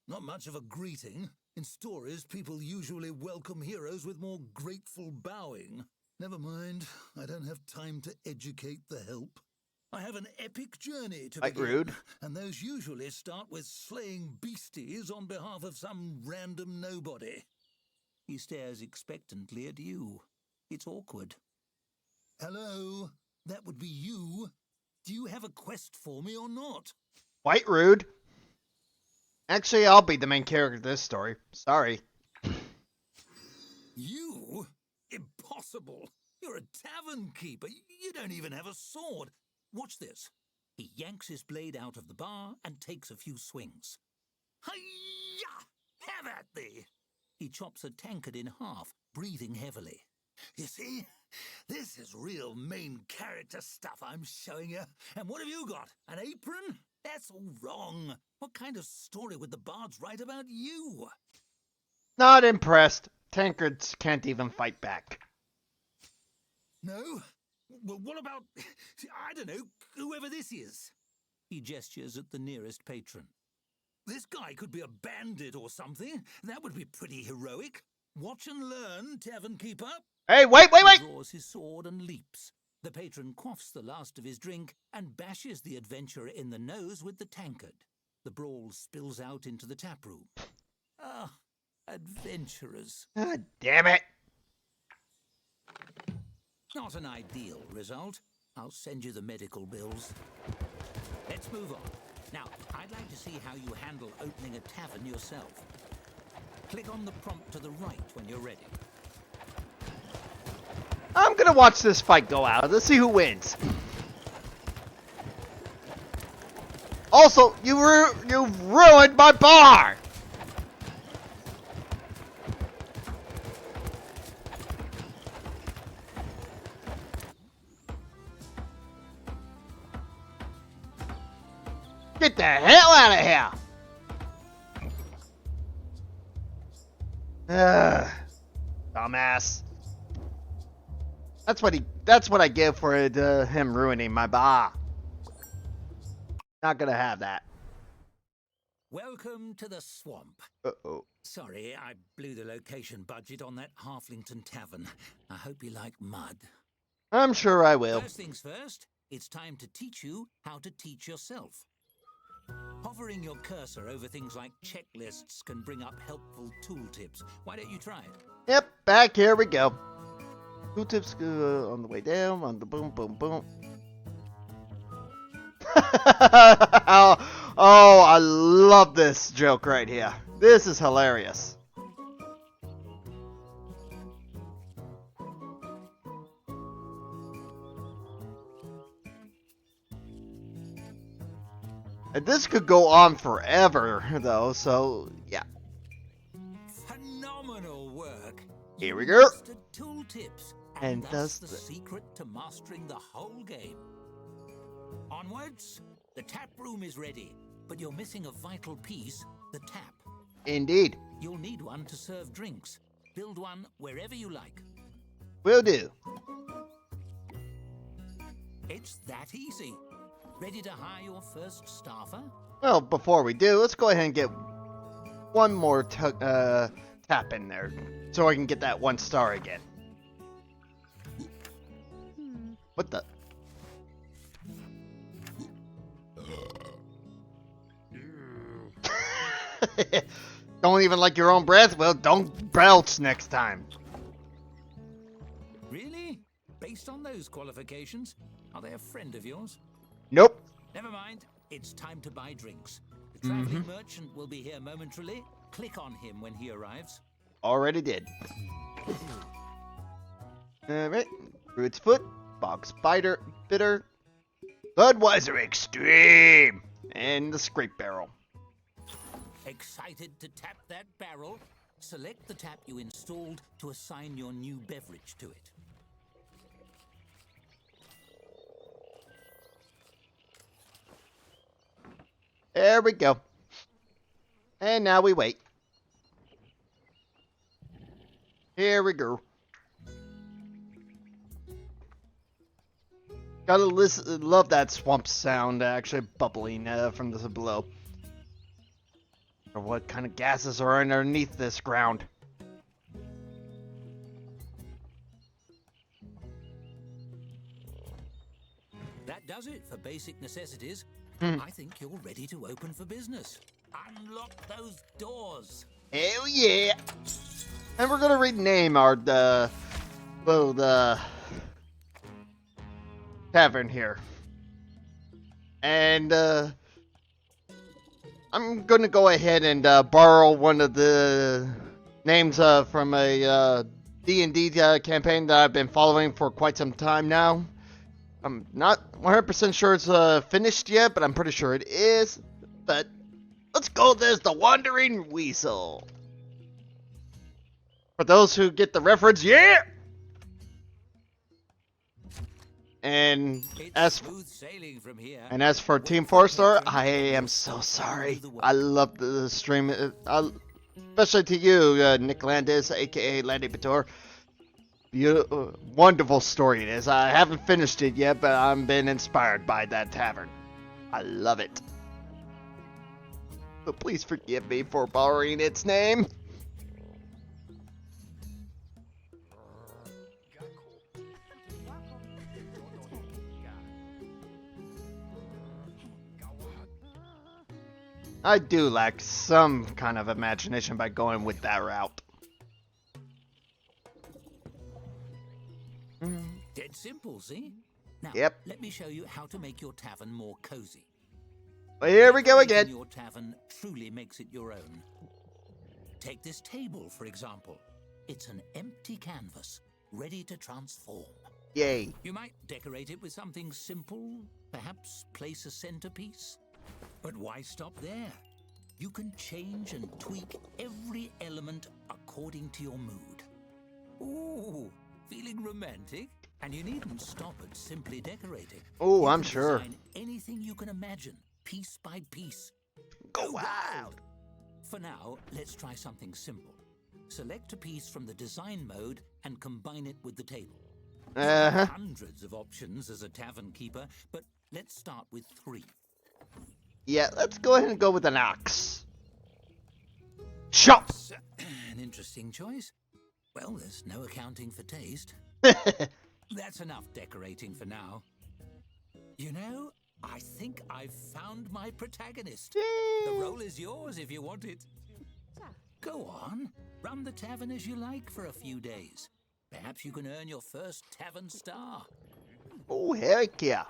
B: Not much of a greeting. In stories, people usually welcome heroes with more grateful bowing. Never mind, I don't have time to educate the help. I have an epic journey to begin,
A: rude.
B: and those usually start with slaying beasties on behalf of some random nobody. He stares expectantly at you. It's awkward. Hello, that would be you. Do you have a quest for me or not?
A: Quite rude. Actually, I'll be the main character of this story. Sorry.
B: You? Impossible. You're a tavern keeper. You don't even have a sword. Watch this. He yanks his blade out of the bar and takes a few swings. Hi-ya! Have at thee! He chops a tankard in half, breathing heavily. You see? This is real main character stuff I'm showing you. And what have you got? An apron? That's all wrong. What kind of story would the bards write about you?
A: Not impressed. Tankards can't even fight back.
B: No? Well, what about, I don't know, whoever this is? He gestures at the nearest patron. This guy could be a bandit or something. That would be pretty heroic. Watch and learn, Tavern Keeper.
A: Hey, wait!
B: He draws his sword and leaps. The patron quaffs the last of his drink and bashes the adventurer in the nose with the tankard. The brawl spills out into the tap room. Ah, adventurers.
A: God damn it.
B: Not an ideal result. I'll send you the medical bills. Let's move on. Now, I'd like to see how you handle opening a tavern yourself. Click on the prompt to the right when you're ready.
A: I'm gonna watch this fight go out. Let's see who wins. Also, you ruined my bar! Get the hell out of here! Dumbass. That's what I give for it, him ruining my bar. Not gonna have that.
B: Welcome to the swamp.
A: Uh-oh.
B: Sorry, I blew the location budget on that Halflington tavern. I hope you like mud.
A: I'm sure I will.
B: First things first, it's time to teach you how to teach yourself. Hovering your cursor over things like checklists can bring up helpful tooltips. Why don't you try it?
A: Yep, back here we go. Tooltips on the way down, on the boom, boom, boom. Oh, I love this joke right here. This is hilarious. And this could go on forever, though, so yeah.
B: Phenomenal work.
A: Here
B: You
A: we go.
B: mastered tooltips And
A: thus
B: the secret to mastering the whole game. Onwards, the tap room is ready, but you're missing a vital piece, the tap.
A: Indeed.
B: You'll need one to serve drinks. Build one wherever you like.
A: Will do.
B: It's that easy. Ready to hire your first staffer?
A: Well, before we do, let's go ahead and get one more tap in there so I can get that 1 star again. What the? Don't even like your own breath? Well, don't belch next time.
B: Really? Based on those qualifications, are they a friend of yours?
A: Nope.
B: Never mind. It's time to buy drinks. The traveling merchant will be here momentarily. Click on him when he arrives.
A: Already did. Alright. Druid's Foot, Bog Spider, Bitter, Budweiser Extreme, and the Scrape Barrel.
B: Excited to tap that barrel? Select the tap you installed to assign your new beverage to it.
A: There we go. And now we wait. Here we go. Gotta love that swamp sound actually bubbling from this below. Or what kind of gases are underneath this ground?
B: That does it for basic necessities. I think you're ready to open for business. Unlock those doors.
A: Hell yeah! And we're gonna rename our the tavern here. And I'm gonna go ahead and borrow one of the names from a D&D campaign that I've been following for quite some time now. I'm not 100% sure it's finished yet, but I'm pretty sure it is. But let's call this the Wandering Weasel. For those who get the reference, yeah! And as
B: smooth sailing from here.
A: And as for Team 4-Star, I am so sorry. I love the stream, especially to you, Nick Landis, aka Landy Pator. Wonderful story it is. I haven't finished it yet, but I've been inspired by that tavern. I love it. But please forgive me for borrowing its name. I do lack some kind of imagination by going with that route.
B: Dead simple, see? Now,
A: Yep.
B: let me show you how to make your tavern more cozy.
A: Well, here we go
B: Decorating
A: again.
B: Your tavern truly makes it your own. Take this table, for example. It's an empty canvas, ready to transform.
A: Yay.
B: You might decorate it with something simple, perhaps place a centerpiece. But why stop there? You can change and tweak every element according to your mood. Ooh, feeling romantic? And you needn't stop at simply decorating.
A: Oh,
B: You
A: I'm
B: can
A: sure.
B: design anything you can imagine, piece by piece.
A: Go wild.
B: For now, let's try something simple. Select a piece from the design mode and combine it with the table.
A: Uh-huh.
B: Hundreds of options as a tavern keeper, but let's start with 3.
A: Yeah, let's go ahead and go with an ox. Shop!
B: That's an interesting choice. Well, there's no accounting for taste. That's enough decorating for now. You know, I think I've found my protagonist. The role is yours if you want it. Go on, run the tavern as you like for a few days. Perhaps you can earn your first tavern star.
A: Oh, heck yeah.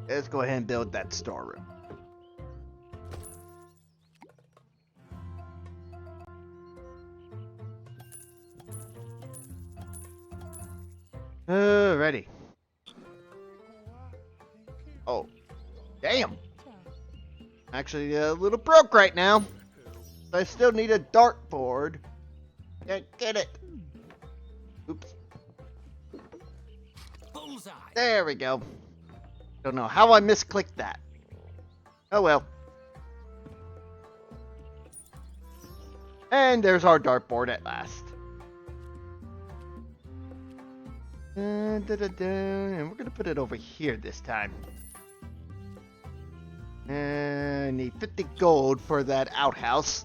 A: Let's go ahead and build that storeroom. Ready. Oh, damn. Actually, a little broke right now. I still need a dartboard Get it. Oops.
B: Bullseye!
A: There we go. Don't know how I misclicked that. Oh well. And there's our dartboard at last. And we're gonna put it over here this time. And need 50 gold for that outhouse.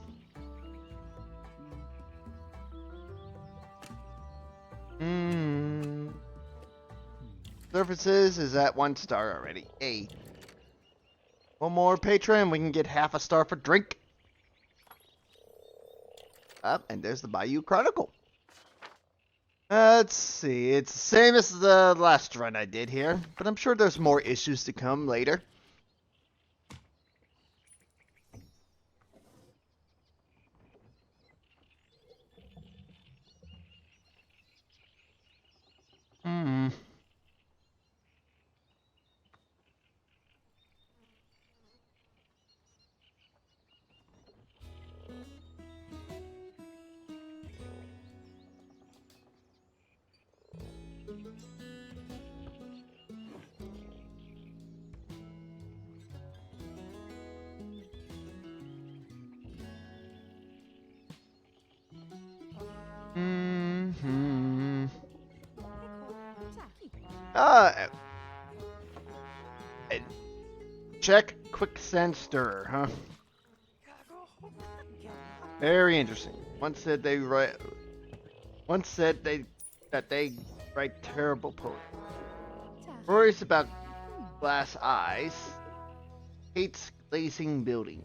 A: Surfaces is at 1 star already. Hey. One more patron, we can get half a star for drink. And there's the Bayou Chronicle. Let's see, it's the same as the last run I did here, but I'm sure there's more issues to come later. Check quicksand stirrer, huh? Very interesting. Once said they write terrible poetry. Worries about glass eyes. Hates glazing building.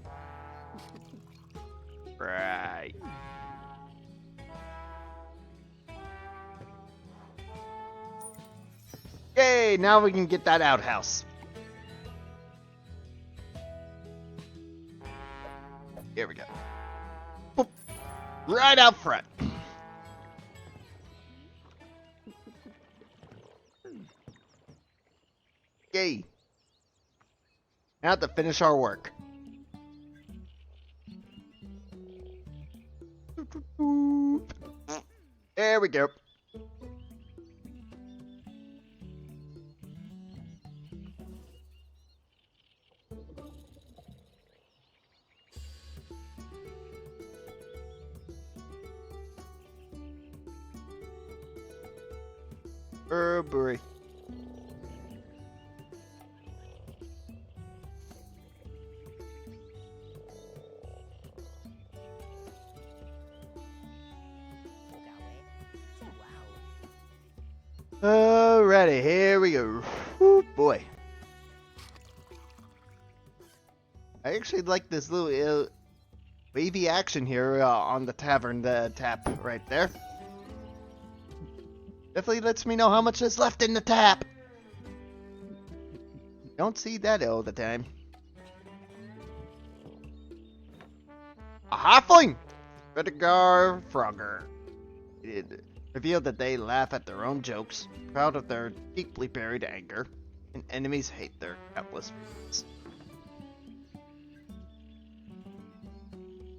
A: Right. Yay! Now we can get that outhouse. Here we go. Boop. Right out front. Yay. Now to finish our work. There we go. Oh boy. Alrighty, here we go. Woo, boy. I actually like this little wavy action here on the tavern tap right there. Definitely lets me know how much is left in the tap. Don't see that all the time. A halfling! Redgar Frogger. It revealed that they laugh at their own jokes, proud of their deeply buried anger, and enemies hate their helpless friends.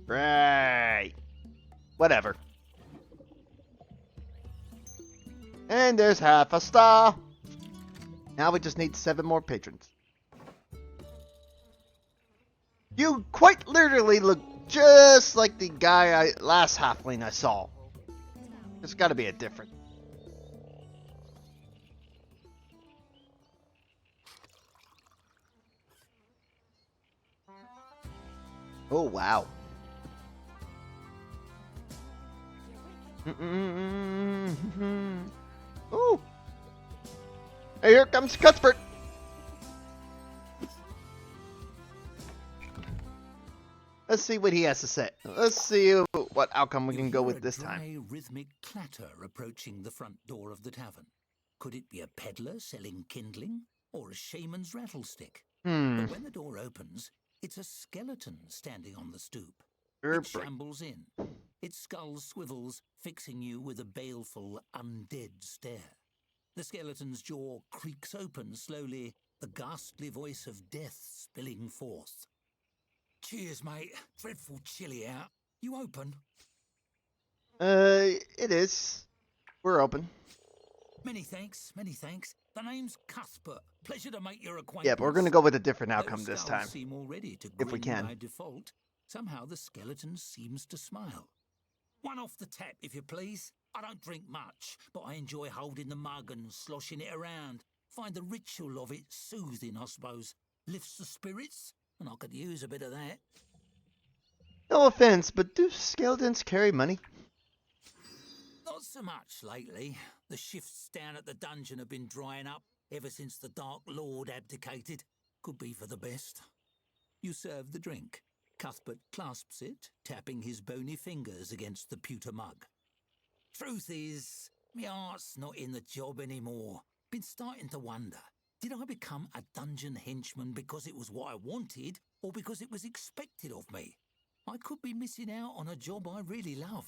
A: Right. Whatever. And there's half a star. Now we just need 7 more patrons. You quite literally look just like the guy last halfling I saw. There's got to be a difference. Oh wow. Ooh. Hey, here comes Cuthbert. Let's see what he has to say. Let's see what outcome we can go with this time.
B: A rhythmic clatter approaching the front door of the tavern. Could it be a peddler selling kindling or a shaman's rattlestick? But when the door opens, it's a skeleton standing on the stoop. It shambles in. Its skull swivels, fixing you with a baleful, undead stare. The skeleton's jaw creaks open slowly, the ghastly voice of death spilling forth. Cheers, mate. Dreadful chilly out. You open?
A: It is. We're open.
B: Many thanks, many thanks. The name's Cuthbert. Pleasure to make your acquaintance.
A: Yeah, but we're gonna go with a different outcome
B: Those
A: this
B: skulls
A: time.
B: seem all ready to
A: If we
B: grin
A: can.
B: by default. Somehow the skeleton seems to smile. One off the tap, if you please. I don't drink much, but I enjoy holding the mug and sloshing it around. Find the ritual of it soothing, I suppose. Lifts the spirits, and I could use a bit of that.
A: No offense, but do skeletons carry money?
B: Not so much lately. The shifts down at the dungeon have been drying up ever since the Dark Lord abdicated. Could be for the best. You serve the drink. Cuthbert clasps it, tapping his bony fingers against the pewter mug. Truth is, my heart's not in the job anymore. Been starting to wonder, did I become a dungeon henchman because it was what I wanted, or because it was expected of me? I could be missing out on a job I really love.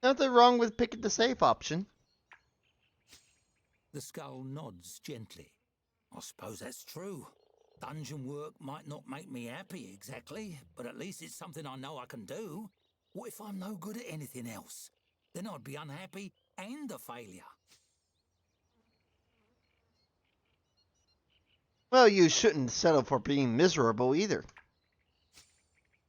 A: Nothing wrong with picking the safe option.
B: The skull nods gently. I suppose that's true. Dungeon work might not make me happy exactly, but at least it's something I know I can do. What if I'm no good at anything else? Then I'd be unhappy and a failure.
A: Well, you shouldn't settle for being miserable either.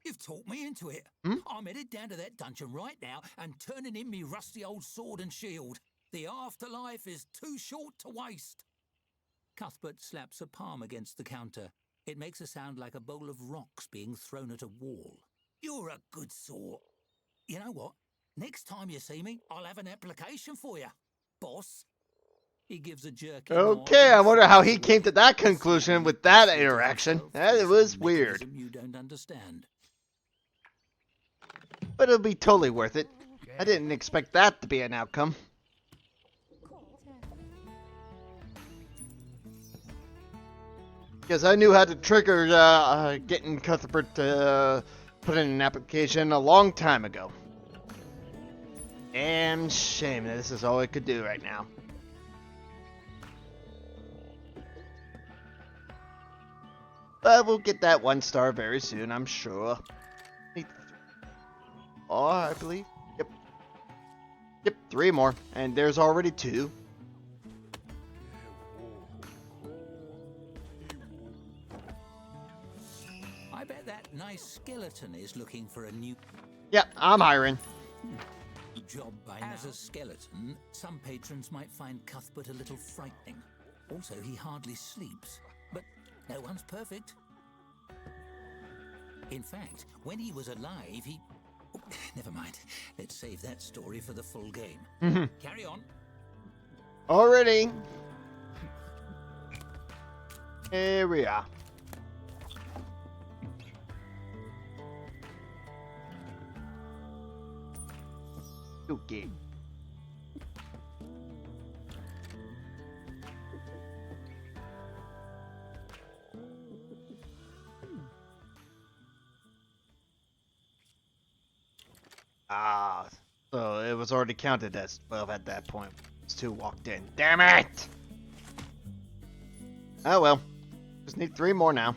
B: You've talked me into it. I'm headed down to that dungeon right now and turning in me rusty old sword and shield. The afterlife is too short to waste. Cuthbert slaps a palm against the counter. It makes a sound like a bowl of rocks being thrown at a wall. You're a good sort. You know what? Next time you see me, I'll have an application for you, boss. He gives a jerky nod.
A: Okay, I wonder how he came to that conclusion with that interaction. That was weird.
B: You don't understand.
A: But it'll be totally worth it. I didn't expect that to be an outcome. Because I knew how to trigger getting Cuthbert to put in an application a long time ago. Damn shame that this is all I could do right now. But we'll get that 1 star very soon, I'm sure. Oh, I believe. Yep. Yep, 3 more. And there's already 2.
B: I bet that nice skeleton is looking for a new
A: Yep, I'm hiring.
B: job by now. As a skeleton, some patrons might find Cuthbert a little frightening. Also, he hardly sleeps. But no one's perfect. In fact, when he was alive, he... Oh, never mind. Let's save that story for the full game. Carry on.
A: Already. Here we are. Okay. Ah, so it was already counted as 12 at that point. It's 2 walked in. Damn it! Oh well. Just need 3 more now.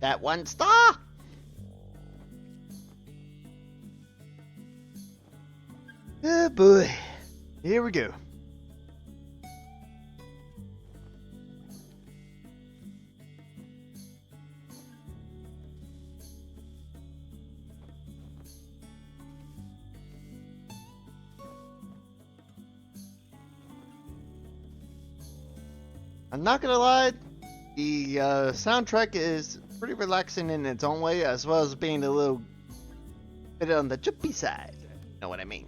A: That 1 star! Oh boy. Here we go. I'm not gonna lie, the soundtrack is pretty relaxing in its own way, as well as being a little bit on the jumpy side. Know what I mean?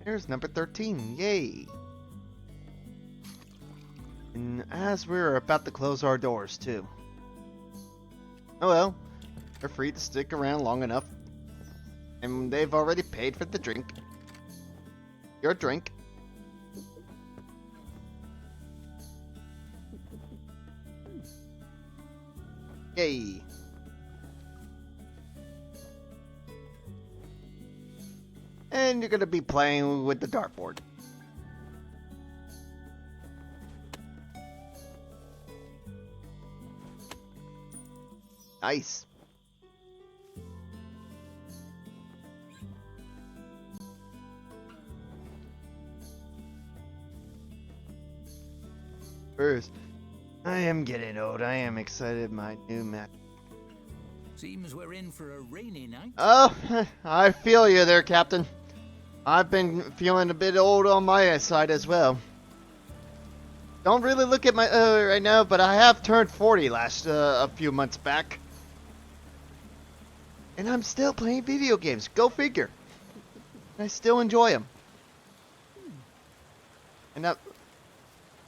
A: Here's number 13. Yay! And as we're about to close our doors, too. Oh well, they're free to stick around long enough. And they've already paid for the drink. Your drink. Yay! And you're gonna be playing with the dartboard. Nice. First, I am getting old. I am excited my new map.
B: Seems we're in for a rainy night.
A: Oh, I feel you there, Captain. I've been feeling a bit old on my side as well. Don't really look at my right now, but I have turned 40 a few months back. And I'm still playing video games. Go figure. I still enjoy them. And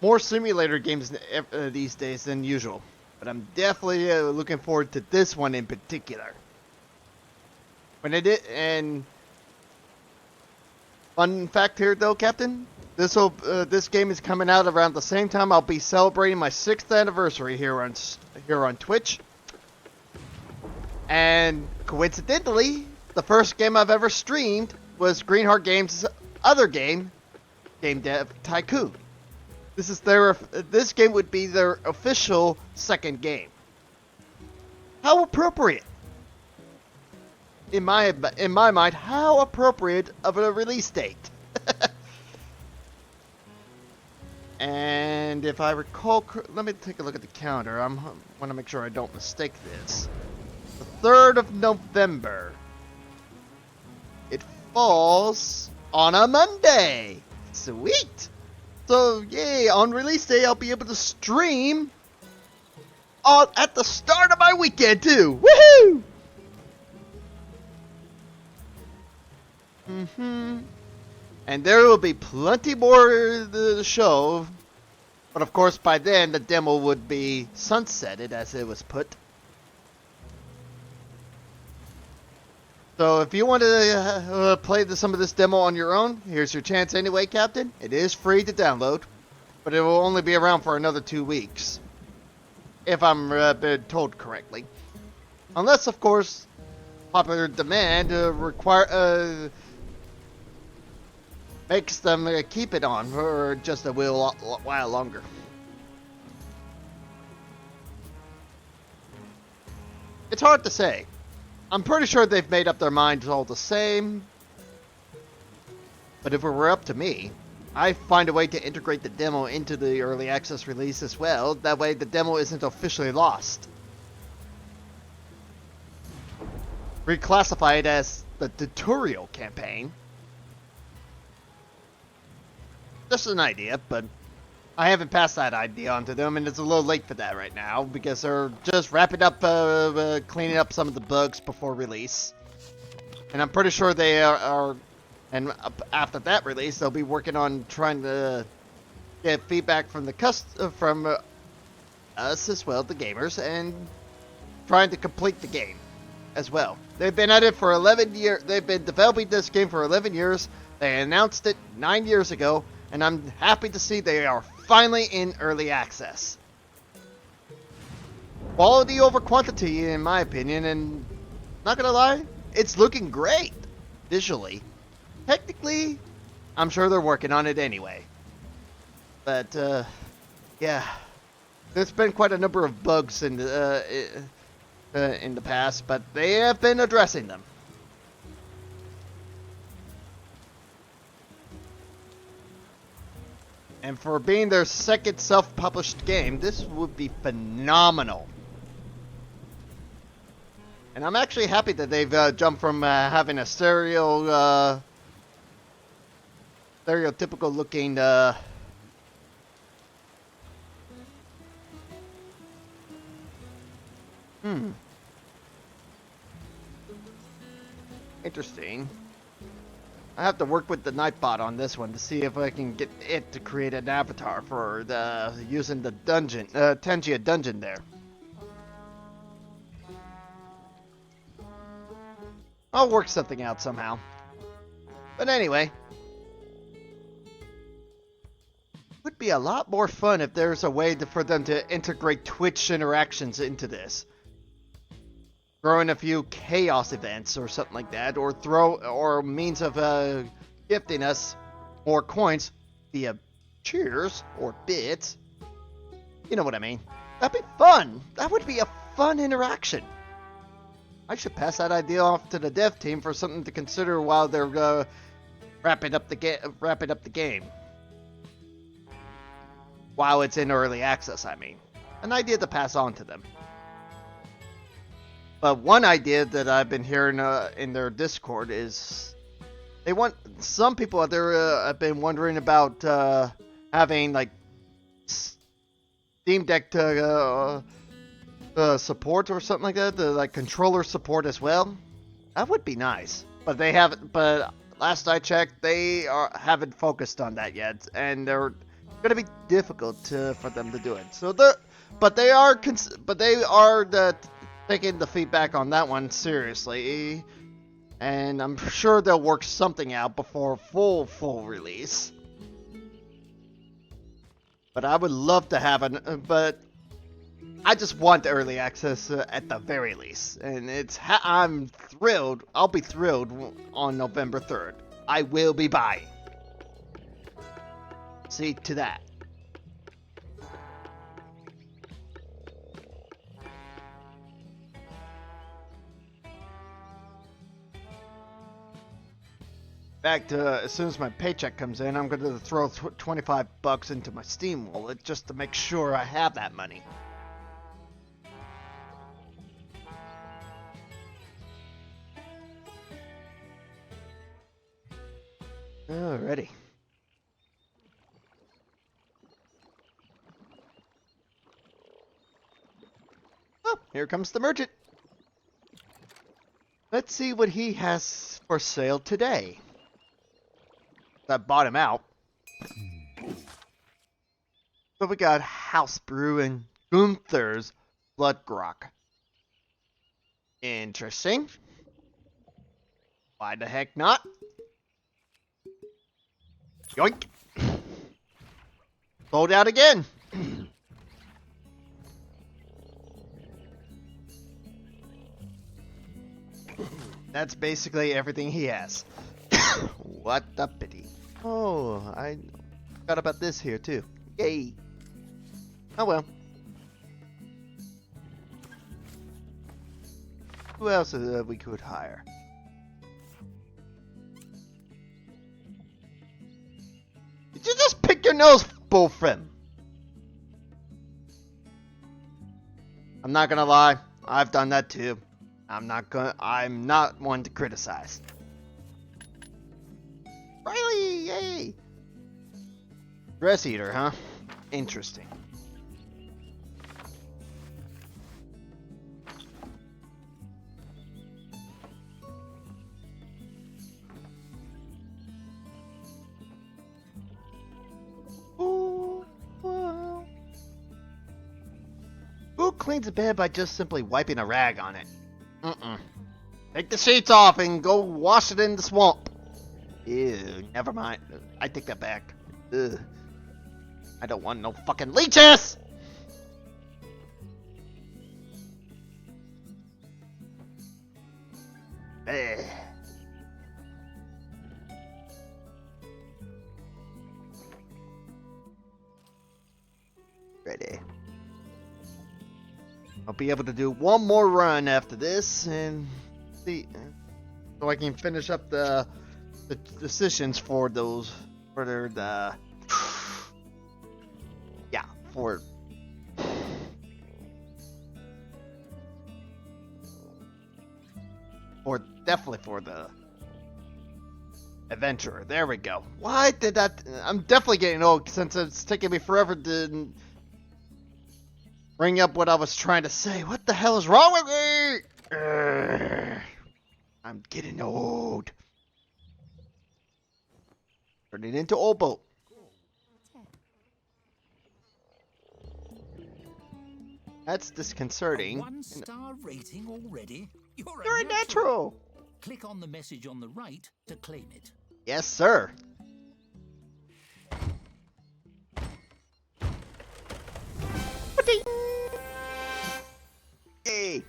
A: more simulator games these days than usual. But I'm definitely looking forward to this one in particular. When I did, and fun fact here though, Captain, this game is coming out around the same time I'll be celebrating my 6th anniversary here on Twitch. And coincidentally, the first game I've ever streamed was Greenheart Games' other game, Game Dev Tycoon. This game would be their official second game. How appropriate! In my mind, how appropriate of a release date. And if I recall, let me take a look at the calendar. I want to make sure I don't mistake this. The 3rd of November. It falls on a Monday. Sweet. So, yay, on release day, I'll be able to stream at the start of my weekend, too. Woohoo! And there will be plenty more to show. But, of course, by then, the demo would be sunsetted, as it was put. So if you want to play some of this demo on your own, here's your chance anyway, Captain. It is free to download, but it will only be around for another 2 weeks, if I'm been told correctly. Unless, of course, popular demand makes them keep it on for just a while longer. It's hard to say. I'm pretty sure they've made up their minds all the same. But if it were up to me, I'd find a way to integrate the demo into the early access release as well. That way the demo isn't officially lost. Reclassify it as the tutorial campaign. Just an idea, but I haven't passed that idea on to them, and it's a little late for that right now, because they're just wrapping up, cleaning up some of the bugs before release. And I'm pretty sure they are and after that release, they'll be working on trying to get feedback from from us as well, the gamers, and trying to complete the game as well. They've been at it for 11 years. They've been developing this game for 11 years. They announced it 9 years ago. And I'm happy to see they are finally in early access. Quality over quantity, in my opinion, and not gonna lie, it's looking great visually. Technically, I'm sure they're working on it anyway. But yeah, there's been quite a number of bugs in the past, but they have been addressing them. And for being their second self-published game, this would be phenomenal. And I'm actually happy that they've jumped from having a stereotypical looking Interesting. I have to work with the Nightbot on this one to see if I can get it to create an avatar for using the dungeon, Tangia dungeon there. I'll work something out somehow. But anyway, it would be a lot more fun if there's a way for them to integrate Twitch interactions into this. Throw in a few chaos events or something like that, or means of gifting us more coins via cheers or bits. You know what I mean? That'd be fun. That would be a fun interaction. I should pass that idea off to the dev team for something to consider while they're wrapping up the game. While it's in early access, I mean. An idea to pass on to them. But one idea that I've been hearing in their Discord is some people out there have been wondering about having like Steam Deck support or something like that, like controller support as well. That would be nice. But last I checked, they haven't focused on that yet, and they're gonna be difficult for them to do it. So they are taking the feedback on that one seriously, and I'm sure they'll work something out before full release. But I would love to have but I just want early access at the very least, and I'm thrilled. I'll be thrilled on November 3rd. I will be buying. See to that. Back to as soon as my paycheck comes in, I'm going to throw $25 into my Steam wallet just to make sure I have that money. Alrighty. Oh, here comes the merchant. Let's see what he has for sale today. I bought him out. So we got House Brew and Gunther's Blood Grog. Interesting. Why the heck not? Yoink! Sold out again! That's basically everything he has. What a pity. Oh, I forgot about this here too. Yay! Oh well. Who else we could hire? Did you just pick your nose, Bullfrim? I'm not gonna lie, I've done that too. I'm not one to criticize. Riley, yay! Dress eater, huh? Interesting. Who cleans a bed by just simply wiping a rag on it? Take the sheets off and go wash it in the swamp. Ew, never mind. I take that back. Ugh. I don't want no fucking leeches! Eh. Ready. I'll be able to do one more run after this and see, so I can finish up the decisions for those for definitely for the adventurer. There we go. Why did that? I'm definitely getting old since it's taking me forever to bring up what I was trying to say. What the hell is wrong with me? Urgh. I'm getting old. Turning into old boat. That's disconcerting.
B: A 1-star rating already?
A: You're a natural.
B: Click on the message on the right to claim it.
A: Yes, sir. Yay.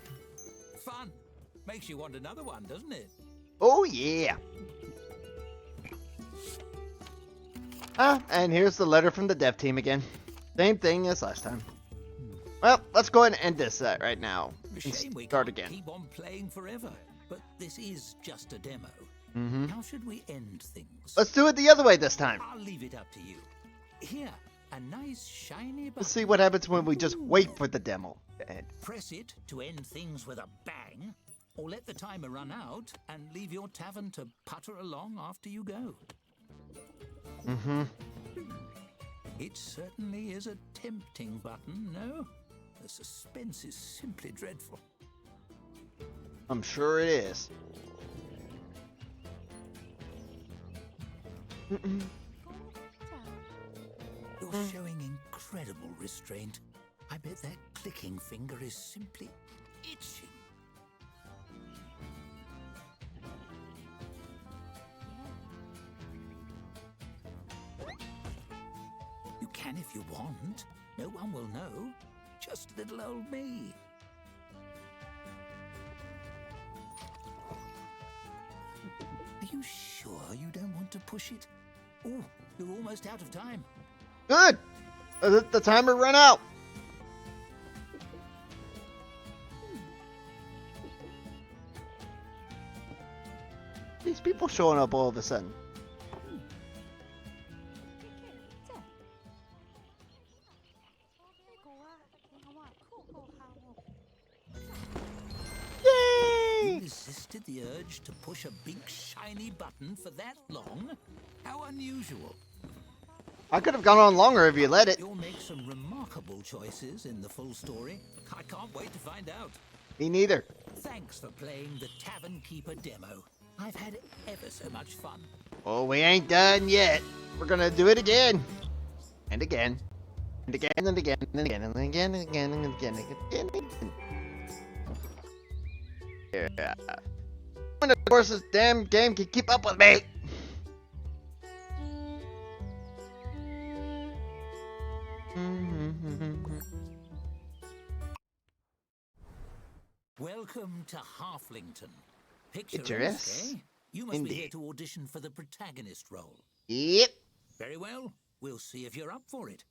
B: Fun. Makes you want another one, doesn't it?
A: Oh, yeah. And here's the letter from the dev team again. Same thing as last time. Well, let's go ahead and end this right now.
B: Shame we
A: start
B: can't
A: again.
B: keep on playing forever, but this is just a demo.
A: Mm-hmm.
B: How should we end things?
A: Let's do it the other way this time.
B: I'll leave it up to you. Here, a nice shiny button.
A: Let's see what happens when we just wait for the demo to end.
B: Press it to end things with a bang, or let the timer run out and leave your tavern to putter along after you go.
A: Mm-hmm.
B: It certainly is a tempting button, no? The suspense is simply dreadful.
A: I'm sure it is. Mm-mm.
B: You're showing incredible restraint. I bet that clicking finger is simply itching. You can if you want. No one will know. Just little old me. Are you sure you don't want to push it? Oh, you're almost out of time.
A: Good. The timer ran out. These people showing up all of a sudden.
B: You
A: Yay!
B: resisted the urge to push a big shiny button for that long? How unusual.
A: I could have gone on longer if you let it.
B: You'll make some remarkable choices in the full story. I can't wait to find out.
A: Me neither.
B: Thanks for playing the Tavern Keeper demo. I've had ever so much fun.
A: Oh, we ain't done yet. We're gonna do it again. And again. And again and again and again and again and again and again and again and again. Yeah. And of course this damn game can keep up with me.
B: Welcome to Halflington. Picturesque,
A: Picturesque.
B: eh? You must be here
A: Indeed.
B: to audition for the protagonist role.
A: Yep.
B: Very well. We'll see if you're up for it.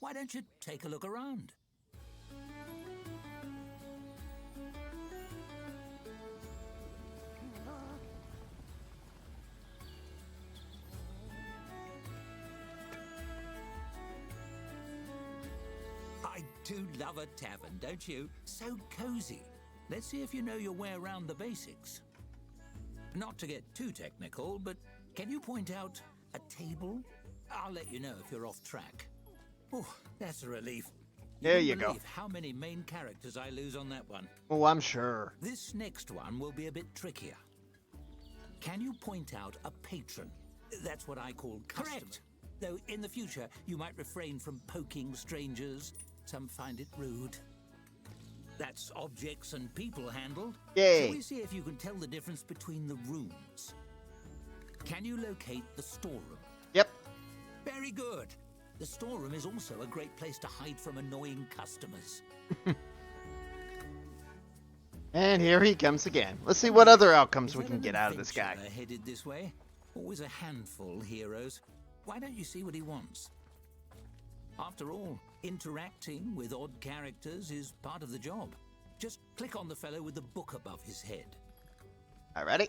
B: Why don't you take a look around? I do love a tavern, don't you? So cozy. Let's see if you know your way around the basics. Not to get too technical, but can you point out a table? I'll let you know if you're off track. Oh, that's a relief.
A: There
B: wouldn't
A: you go.
B: believe how many main characters I lose on that one.
A: Oh, I'm sure.
B: This next one will be a bit trickier. Can you point out a patron? That's what I call custom. Correct. Though in the future, you might refrain from poking strangers. Some find it rude. That's objects and people handled.
A: Yay.
B: Shall we see if you can tell the difference between the rooms? Can you locate the storeroom?
A: Yep.
B: Very good. The storeroom is also a great place to hide from annoying customers.
A: And here he comes again. Let's see what other outcomes
B: Is
A: we
B: that
A: can
B: an
A: get out of this guy.
B: adventurer headed this way? Always a handful, heroes. Why don't you see what he wants? After all, interacting with odd characters is part of the job. Just click on the fellow with the book above his head.
A: Alrighty.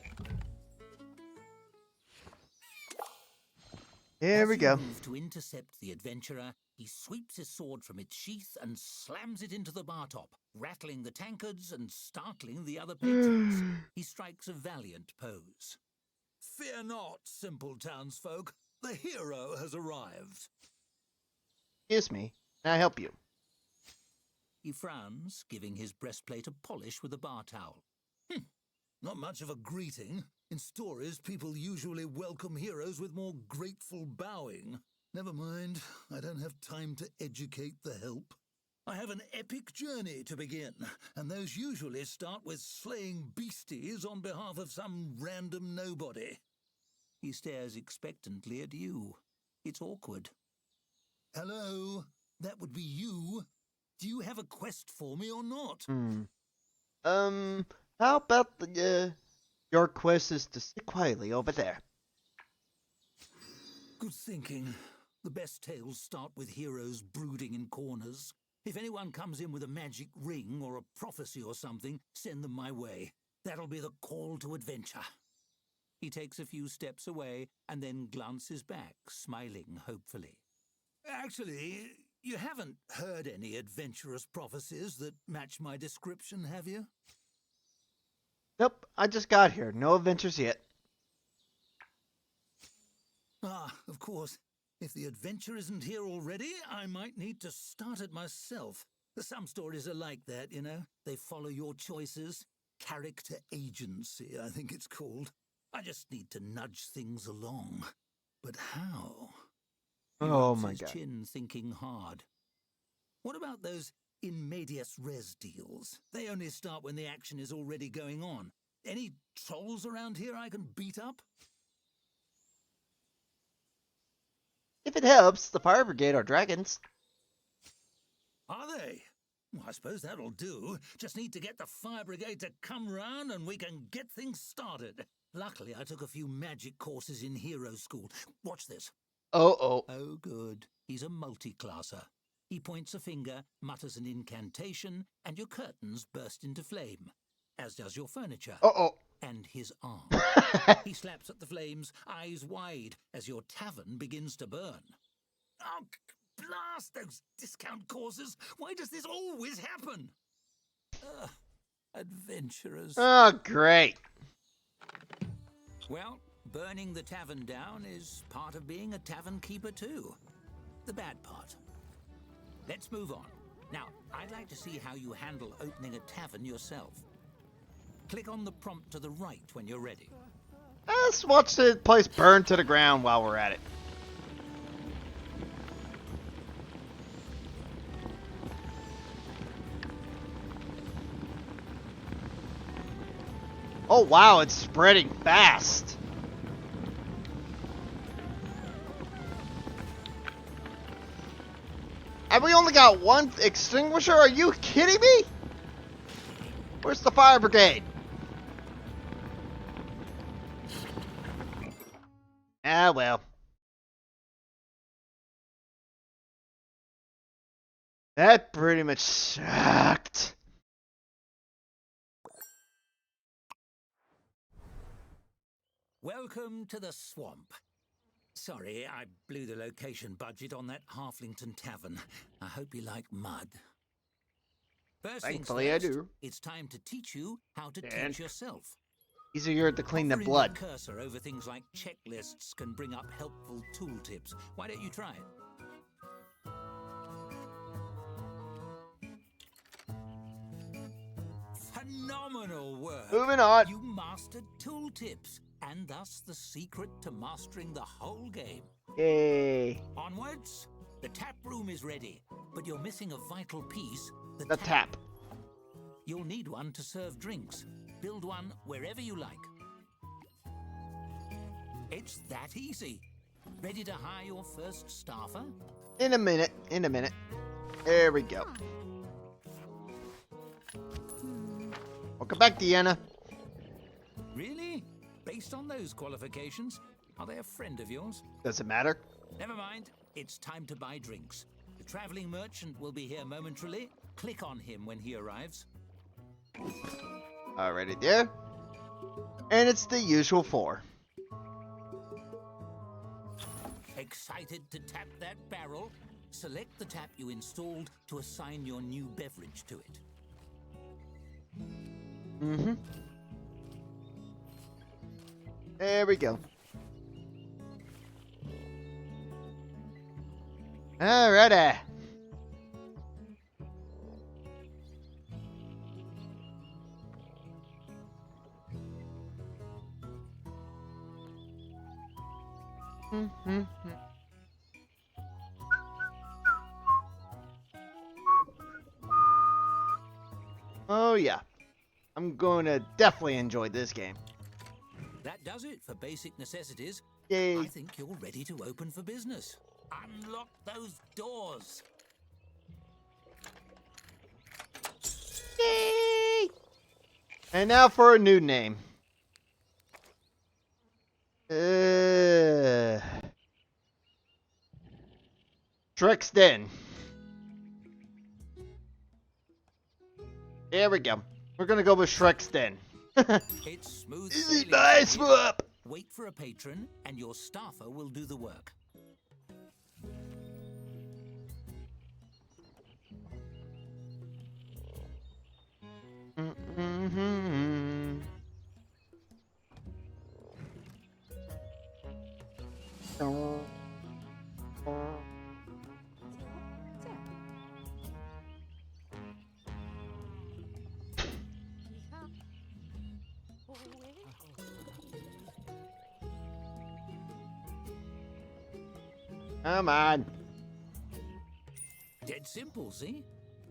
A: Here we
B: As you
A: go.
B: move to intercept the adventurer, he sweeps his sword from its sheath and slams it into the bar top, rattling the tankards and startling the other patrons. He strikes a valiant pose. Fear not, simple townsfolk. The hero has arrived.
A: Excuse me. Can I help you?
B: He frowns, giving his breastplate a polish with a bar towel. Not much of a greeting. In stories, people usually welcome heroes with more grateful bowing. Never mind, I don't have time to educate the help. I have an epic journey to begin, and those usually start with slaying beasties on behalf of some random nobody. He stares expectantly at you. It's awkward. Hello, that would be you. Do you have a quest for me or not?
A: How about your quest is to sit quietly over there.
B: Good thinking. The best tales start with heroes brooding in corners. If anyone comes in with a magic ring or a prophecy or something, send them my way. That'll be the call to adventure. He takes a few steps away and then glances back, smiling hopefully. Actually, you haven't heard any adventurous prophecies that match my description, have you?
A: Nope, I just got here. No adventures yet.
B: Ah, of course. If the adventure isn't here already, I might need to start it myself. Some stories are like that, you know. They follow your choices. Character agency, I think it's called. I just need to nudge things along. But how? He
A: Oh
B: rubs
A: my
B: his
A: god.
B: chin, thinking hard. What about those in medias res deals? They only start when the action is already going on. Any trolls around here I can beat up?
A: If it helps, the fire brigade are dragons.
B: Are they? Well, I suppose that'll do. Just need to get the fire brigade to come round and we can get things started. Luckily, I took a few magic courses in hero school. Watch this.
A: Oh.
B: Oh, good. He's a multi-classer. He points a finger, mutters an incantation, and your curtains burst into flame. As does your furniture.
A: Uh-oh.
B: And his arm. He slaps at the flames, eyes wide, as your tavern begins to burn. Oh, blast those discount courses! Why does this always happen? Adventurers.
A: Oh, great.
B: Well, burning the tavern down is part of being a tavern keeper too. The bad part. Let's move on. Now, I'd like to see how you handle opening a tavern yourself. Click on the prompt to the right when you're ready.
A: Let's watch the place burn to the ground while we're at it. Oh wow, it's spreading fast. And we only got one extinguisher? Are you kidding me? Where's the fire brigade? Ah, well. That pretty much sucked.
B: Welcome to the swamp. Sorry, I blew the location budget on that Halflington tavern. I hope you like mud. First
A: Thankfully, I
B: things first,
A: do.
B: it's time to teach you how to
A: And
B: teach yourself.
A: easier to clean the
B: Hovering
A: blood.
B: your cursor over things like checklists can bring up helpful tooltips. Why don't you try it? Phenomenal work!
A: Moving on.
B: You mastered tooltips, and thus the secret to mastering the whole game.
A: Yay.
B: Onwards! The tap room is ready, but you're missing a vital piece,
A: The tap.
B: You'll need one to serve drinks. Build one wherever you like. It's that easy. Ready to hire your first staffer?
A: In a minute. There we go. Welcome back, Deanna.
B: Really? Based on those qualifications? Are they a friend of yours?
A: Does it matter?
B: Never mind. It's time to buy drinks. The traveling merchant will be here momentarily. Click on him when he arrives.
A: Already there. And it's the usual 4.
B: Excited to tap that barrel? Select the tap you installed to assign your new beverage to it.
A: Mm-hmm. There we go. Alrighty. Oh yeah. I'm going to definitely enjoy this game.
B: That does it for basic necessities.
A: Yay.
B: I think you're ready to open for business. Unlock those doors.
A: Yay! And now for a new name. Trixton. There we go. We're gonna go with Shrek's Den.
B: It's smooth
A: This is
B: sailing
A: my
B: for you.
A: swamp.
B: Wait for a patron, and your staffer will do the work.
A: Mm-hmm. Come on.
B: Dead simple, see?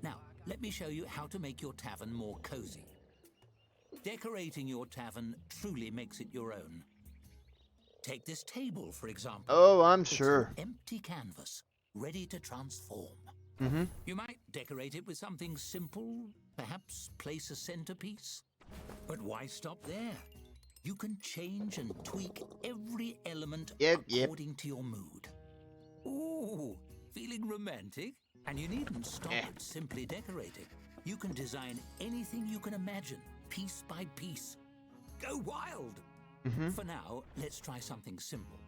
B: Now, let me show you how to make your tavern more cozy. Decorating your tavern truly makes it your own. Take this table, for example.
A: Oh, I'm
B: It's
A: sure.
B: an empty canvas, ready to transform.
A: Mm-hmm.
B: You might decorate it with something simple, perhaps place a centerpiece. But why stop there? You can change and tweak every element
A: Yep.
B: according to your mood. Ooh, feeling romantic? And you needn't stop at simply decorating. You can design anything you can imagine, piece by piece. Go wild! For now, let's try something simple.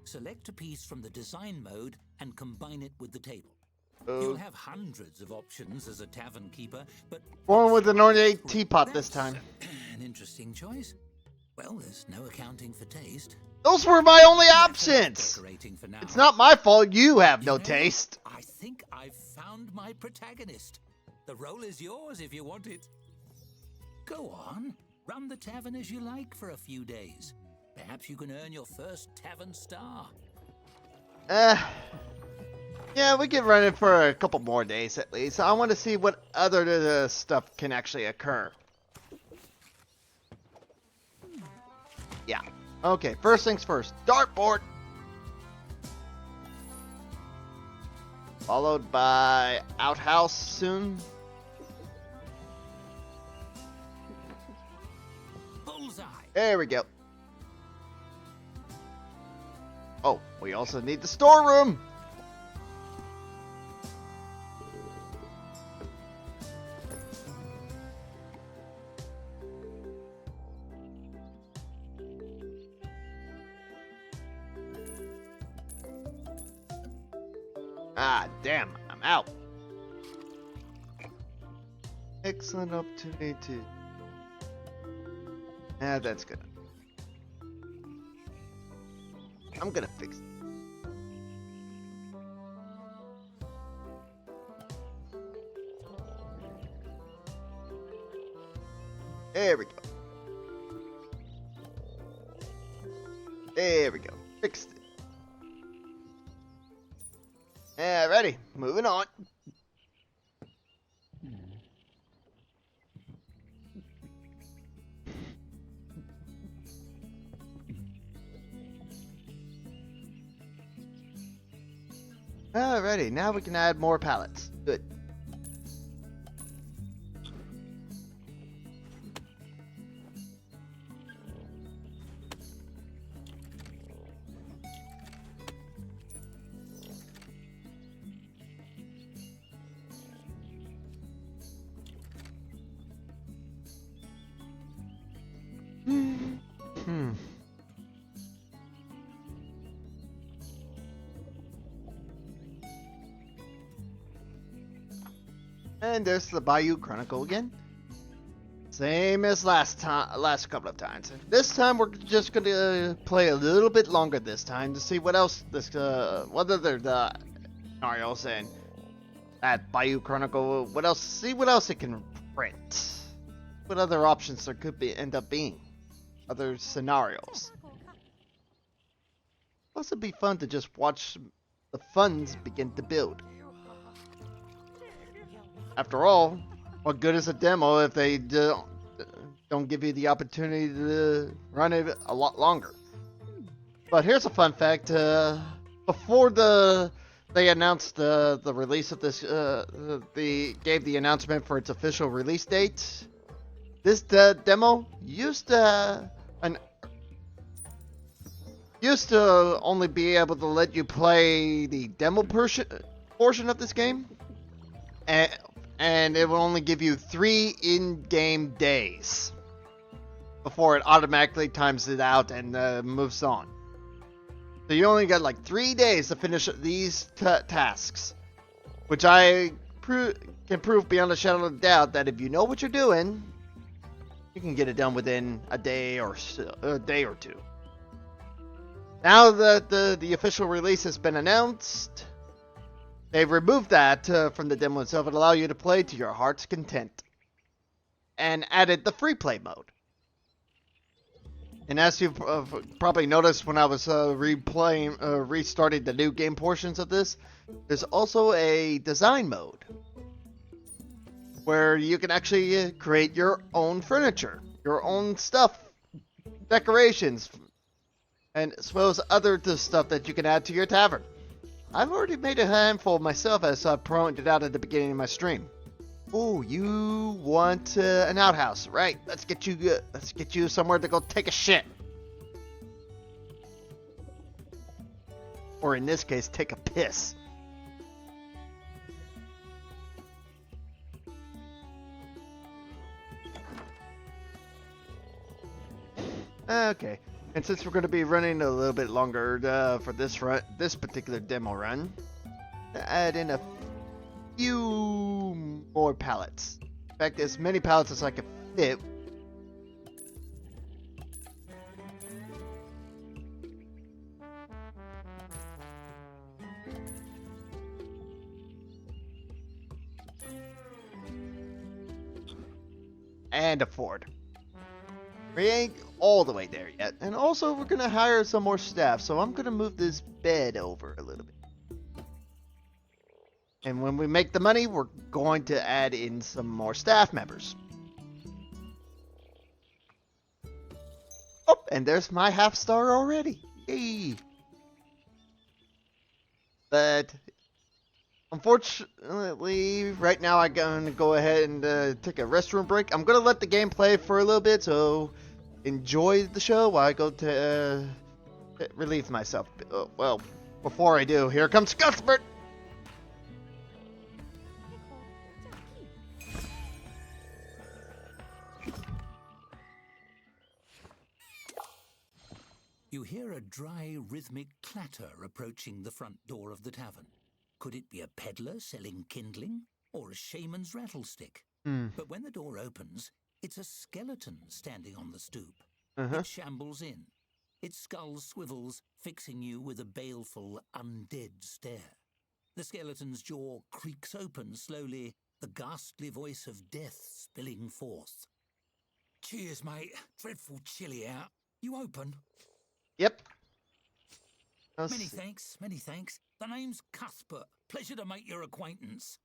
B: Select a piece from the design mode and combine it with the table. You'll have hundreds of options as a tavern keeper, but...
A: Born with an ornate teapot this time.
B: An interesting choice. Well, there's no accounting for taste.
A: Those were my only options.
B: Decorating for now.
A: It's not my fault you have no
B: You know,
A: taste.
B: I think I've found my protagonist. The role is yours if you want it. Go on, run the tavern as you like for a few days. Perhaps you can earn your first tavern star.
A: Yeah, we can run it for a couple more days at least. I want to see what other stuff can actually occur. Yeah. Okay, first things first. Dartboard. Followed by outhouse soon.
B: Bullseye.
A: There we go. Oh, we also need the storeroom. Ah, damn, I'm out. Excellent opportunity to... Ah, that's good. I'm gonna fix it. There we go. There we go. Fixed it. Alrighty, moving on. Alrighty, now we can add more pallets. Good. And there's the Bayou Chronicle again. Same as last couple of times. This time we're just gonna play a little bit longer this time to see what else what other scenarios and at Bayou Chronicle, what else it can print. What other options there could end up being. Other scenarios. Plus it'd be fun to just watch the funds begin to build. After all, what good is a demo if they don't give you the opportunity to run it a lot longer? But here's a fun fact: before they announced the release of this, they gave the announcement for its official release date. This demo used to only be able to let you play the demo portion of this game, and and it will only give you 3 in-game days before it automatically times it out and moves on. So you only got like 3 days to finish these tasks, which I can prove beyond a shadow of a doubt that if you know what you're doing, you can get it done within a day or two. Now that the official release has been announced, they've removed that from the demo itself and allow you to play to your heart's content, and added the free play mode. And as you've probably noticed when I was restarting the new game portions of this, there's also a design mode where you can actually create your own furniture, your own stuff, decorations, and as well as other stuff that you can add to your tavern. I've already made a handful myself, as I pointed out at the beginning of my stream. Oh, you want an outhouse, right? Let's get you somewhere to go take a shit, or in this case, take a piss. Okay, and since we're going to be running a little bit longer for this particular demo run, add in a few more pallets. In fact, as many pallets as I can fit. And afford. We ain't all the way there yet. And also, we're going to hire some more staff, so I'm going to move this bed over a little bit. And when we make the money, we're going to add in some more staff members. Oh, and there's my half star already. Yay! But unfortunately, right now I'm going to go ahead and take a restroom break. I'm going to let the game play for a little bit, so enjoy the show while I go to relieve myself. Well, before I do, here comes Cuthbert!
B: You hear a dry, rhythmic clatter approaching the front door of the tavern. Could it be a peddler selling kindling, or a shaman's rattlestick? But when the door opens, it's a skeleton standing on the stoop. It shambles in. Its skull swivels, fixing you with a baleful, undead stare. The skeleton's jaw creaks open slowly, the ghastly voice of death spilling forth. "Cheers, mate. Dreadful chilly out. You open?"
A: Yep.
B: Many thanks. The name's Cuthbert. Pleasure to make your acquaintance.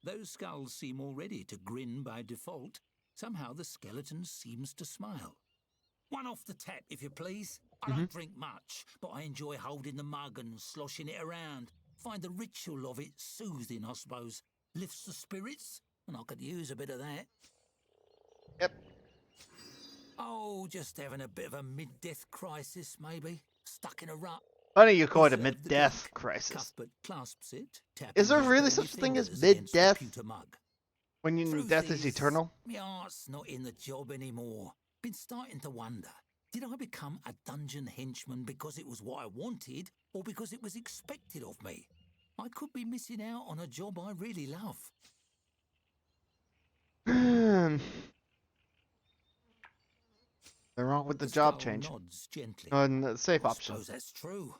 B: Those skulls seem already to grin by default. Somehow the skeleton seems to smile. "One off the tap, if you please. I don't drink much, but I enjoy holding the mug and sloshing it around. Find the ritual of it soothing, I suppose. Lifts the spirits, and I could use a bit of that."
A: Yep.
B: "Oh, just having a bit of a mid-death crisis, maybe. Stuck in a rut."
A: Funny you call it a mid-death crisis.
B: Cuthbert clasps it.
A: Is there really such a thing as mid-death? When death is eternal?
B: My heart's not in the job anymore. Been starting to wonder. Did I become a dungeon henchman because it was what I wanted, or because it was expected of me? I could be missing out on a job I really love.
A: They're wrong with the job change.
B: Nods gently.
A: On safe
B: I
A: option.
B: suppose that's true.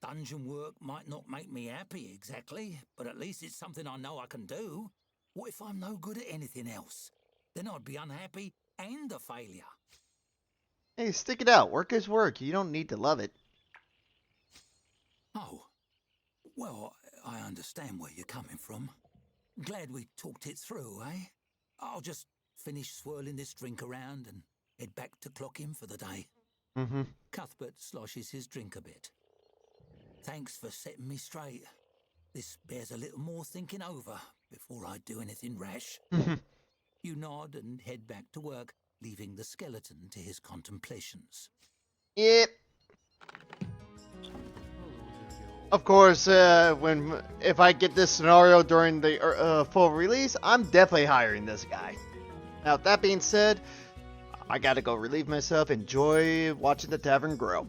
B: Dungeon work might not make me happy exactly, but at least it's something I know I can do. What if I'm no good at anything else? Then I'd be unhappy and a failure.
A: Hey, stick it out. Work is work. You don't need to love it.
B: Oh, well, I understand where you're coming from. Glad we talked it through, eh? I'll just finish swirling this drink around and head back to clock in for the day. Cuthbert sloshes his drink a bit. Thanks for setting me straight. This bears a little more thinking over before I do anything rash. You nod and head back to work, leaving the skeleton to his contemplations.
A: Yep. Of course, if I get this scenario during the full release, I'm definitely hiring this guy. Now, with that being said, I gotta go relieve myself, enjoy watching the tavern grow.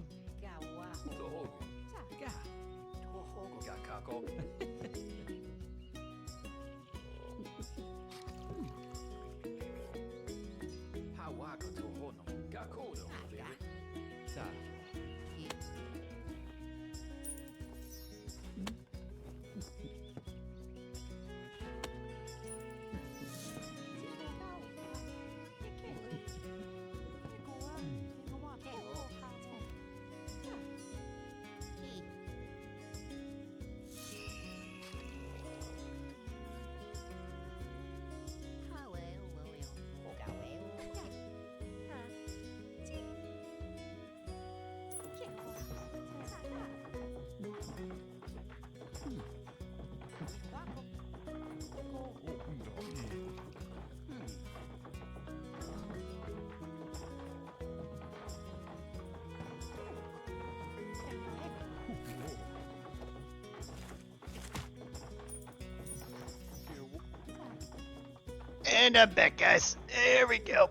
A: And I'm back, guys. There we go.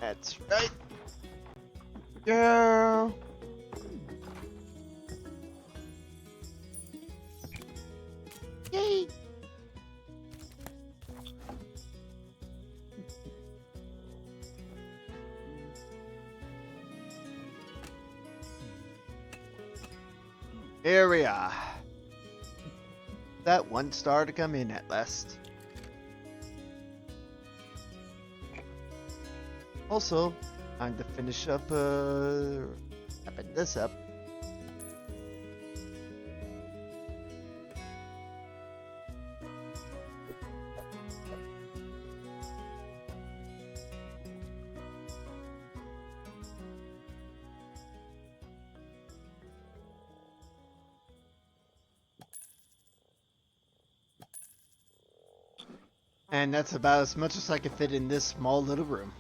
A: That's right. Girl. Yay. Here we are. That one star to come in at last. Also, time to finish up wrapping this up. And that's about as much as I can fit in this small little room.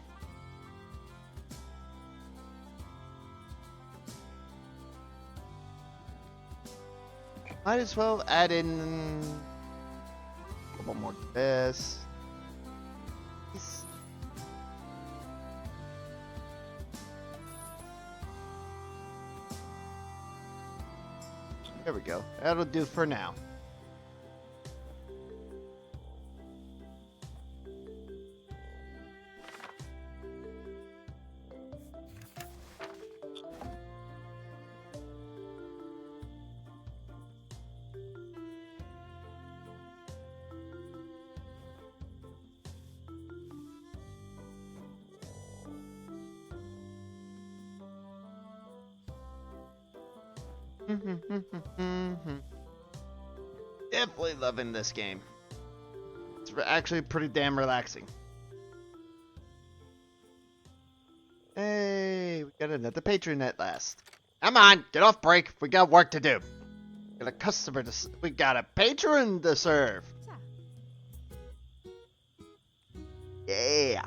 A: Might as well add in a couple more to this. There we go. That'll do for now. Definitely loving this game. It's actually pretty damn relaxing. Hey, we got another patron at last. Come on, get off break. We got work to do. We got a customer to. We got a patron to serve. Yeah.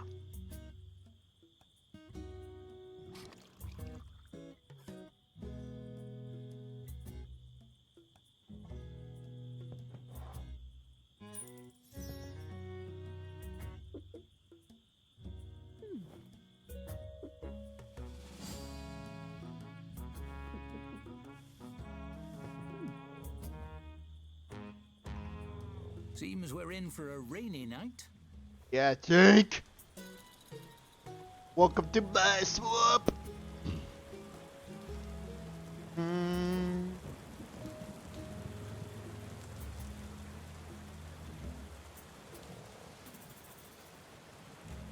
B: Seems we're in for a rainy night.
A: Yeah, Jake. Welcome to my swamp.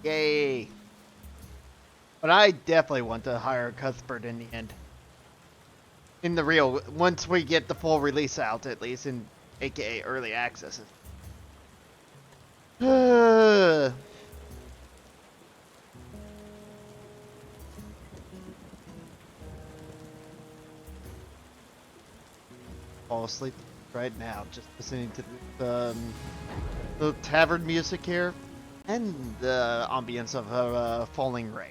A: Yay. But I definitely want to hire Cuthbert in the end. In the real, once we get the full release out, at least, in aka early access. Fall asleep right now, just listening to the tavern music here, and the ambience of falling rain.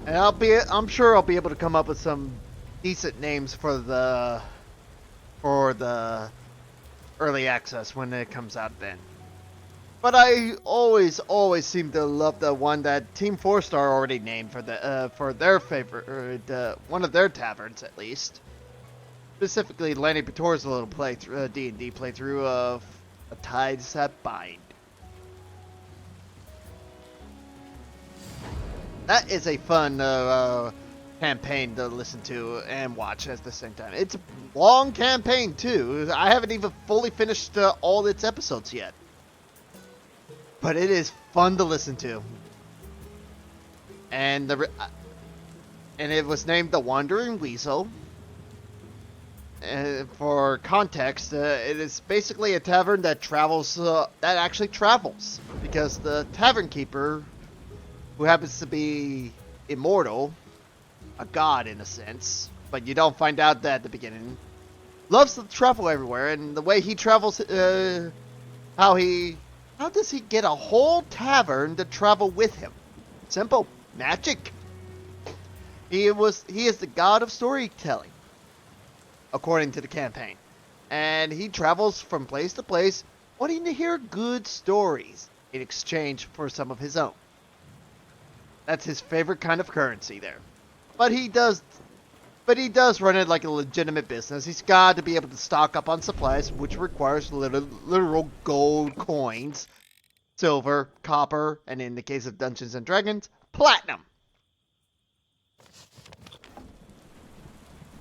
A: And I'm sure I'll be able to come up with some decent names for the early access when it comes out then. But I always seem to love the one that Team 4-Star already named for their favorite, one of their taverns at least. Specifically, Lanny Pator's little playthrough, D&D playthrough of A Tides That Bind. That is a fun campaign to listen to and watch at the same time. It's a long campaign too. I haven't even fully finished all its episodes yet. But it is fun to listen to. And it was named The Wandering Weasel. For context, it is basically a tavern that actually travels. Because the Tavern Keeper, who happens to be immortal, a god in a sense, but you don't find out that at the beginning, loves to travel everywhere, and the way he travels, how does he get a whole tavern to travel with him? Simple. Magic. He is the god of storytelling, according to the campaign. And he travels from place to place, wanting to hear good stories in exchange for some of his own. That's his favorite kind of currency there. But he does run it like a legitimate business. He's got to be able to stock up on supplies, which requires literal gold coins, silver, copper, and in the case of Dungeons and Dragons, platinum.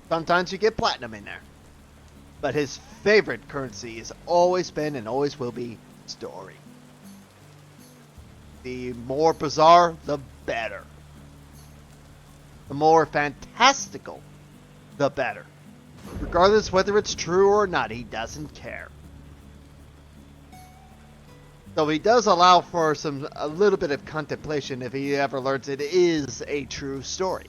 A: Sometimes you get platinum in there. But his favorite currency has always been and always will be story. The more bizarre, the better. The more fantastical, the better. Regardless whether it's true or not, he doesn't care. So he does allow for a little bit of contemplation if he ever learns it is a true story.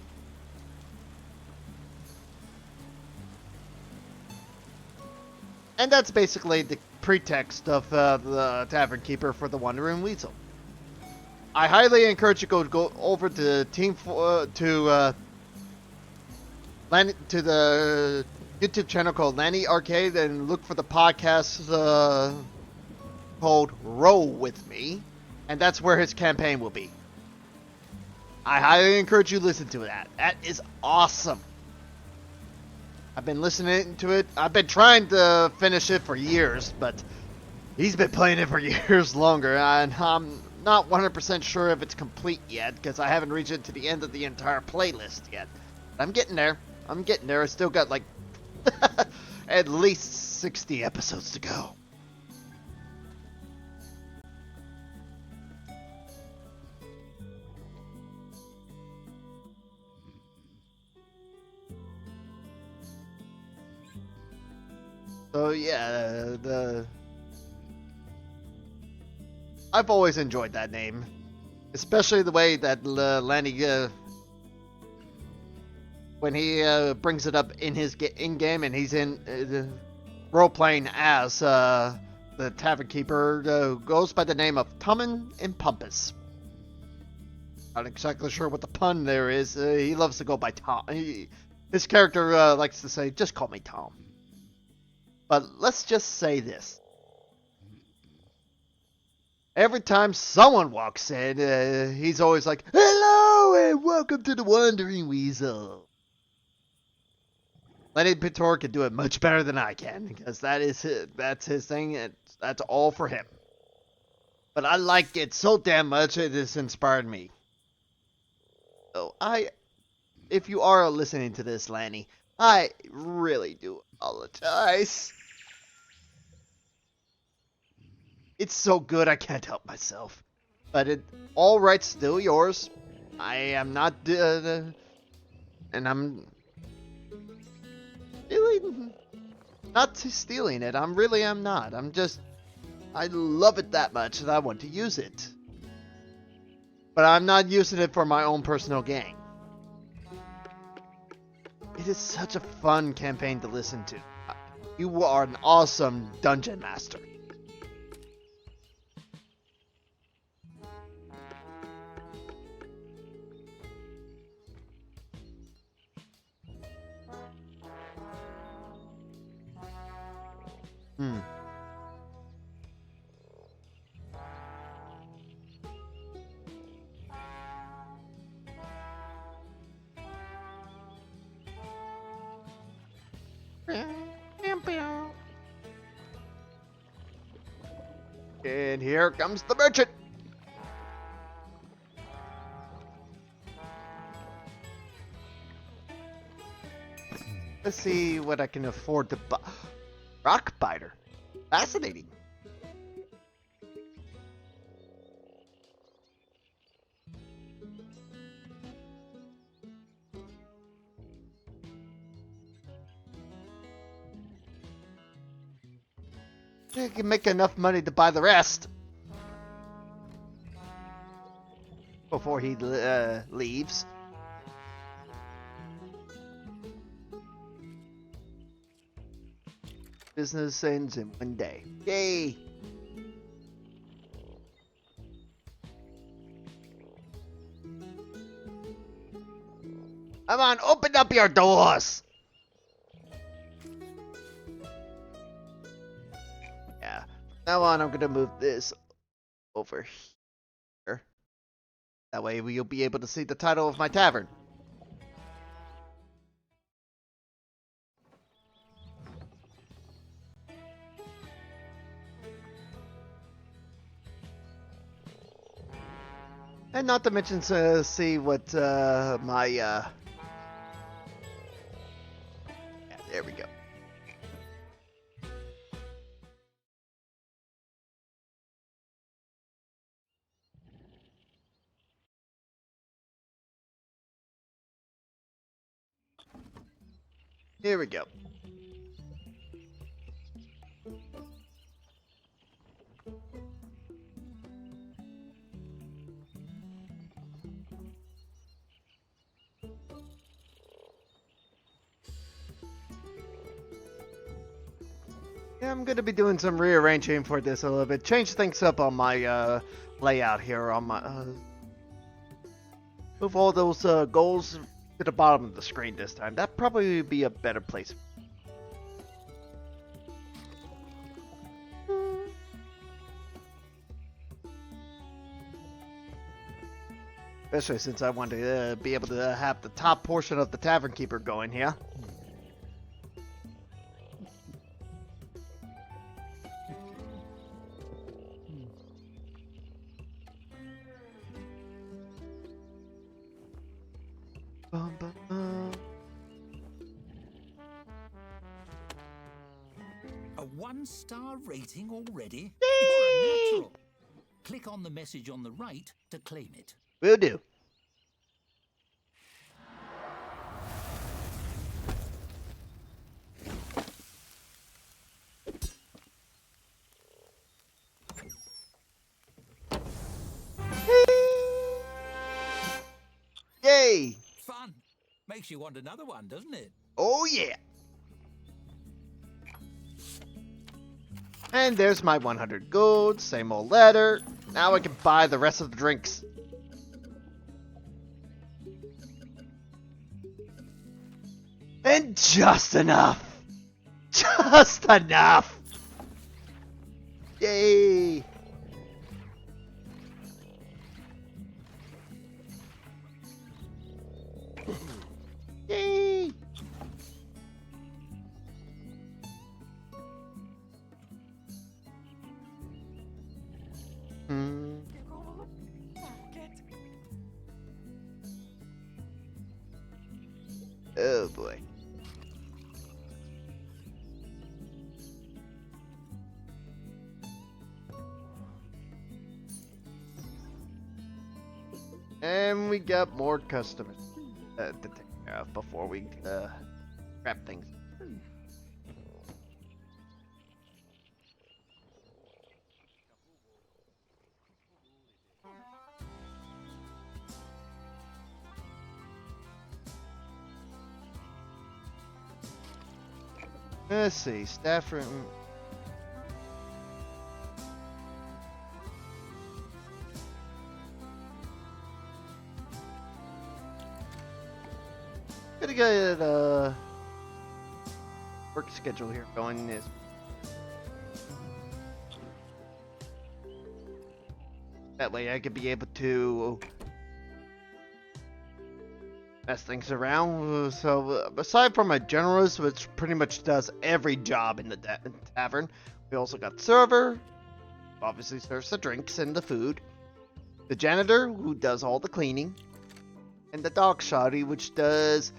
A: And that's basically the pretext of the Tavern Keeper for the Wandering Weasel. I highly encourage you to go over to the YouTube channel called Lanny Arcade and look for the podcast called Roll With Me, and that's where his campaign will be. I highly encourage you to listen to that. That is awesome. I've been listening to it. I've been trying to finish it for years, but he's been playing it for years longer, and I'm not 100% sure if it's complete yet, because I haven't reached it to the end of the entire playlist yet. But I'm getting there. I still got like at least 60 episodes to go. So yeah, I've always enjoyed that name, especially the way that Lanny, when he brings it up in his in-game and he's in role-playing as the Tavern Keeper, goes by the name of Tummin and Pumpus. Not exactly sure what the pun there is. He loves to go by Tom. His character likes to say, "Just call me Tom." But let's just say this. Every time someone walks in, he's always like, "Hello and welcome to the Wandering Weasel." Lenny Pitor can do it much better than I can, because that's his thing, and that's all for him. But I like it so damn much, it has inspired me. So if you are listening to this, Lanny, I really do apologize. It's so good I can't help myself. But all rights still yours. I am not, and I'm really not stealing it. I'm not. I love it that much that I want to use it. But I'm not using it for my own personal gain. It is such a fun campaign to listen to. You are an awesome dungeon master. Hmm. And here comes the merchant. Let's see what I can afford to buy. Rock biter. Fascinating. I can make enough money to buy the rest before he leaves. Business ends in one day. Yay! Come on, open up your doors! Yeah. From now on, I'm gonna move this over here. That way you'll be able to see the title of my tavern. And not to mention see what my yeah, there we go. Here we go. Yeah, I'm gonna be doing some rearranging for this a little bit. Change things up on my layout here. On my move all those goals to the bottom of the screen this time. That probably would be a better place. Especially since I want to be able to have the top portion of the Tavern Keeper going here. Bum, bum, bum.
B: A 1-star rating already? You're a natural. Click on the message on the right to claim it.
A: Will do. Yay!
B: Fun. Makes you want another one, doesn't it?
A: Oh yeah! And there's my 100 gold, same old letter. Now I can buy the rest of the drinks. And just enough! Just enough! Yay! Yay! Hmm. Oh boy. And we got more customers to take care of before we wrap things. Let's see, staff room. Gonna get work schedule here going is That way I could be able to mess things around. So aside from my generalist, which pretty much does every job in the tavern, we also got server, obviously serves the drinks and the food, the janitor, who does all the cleaning, and the dog shoddy, which does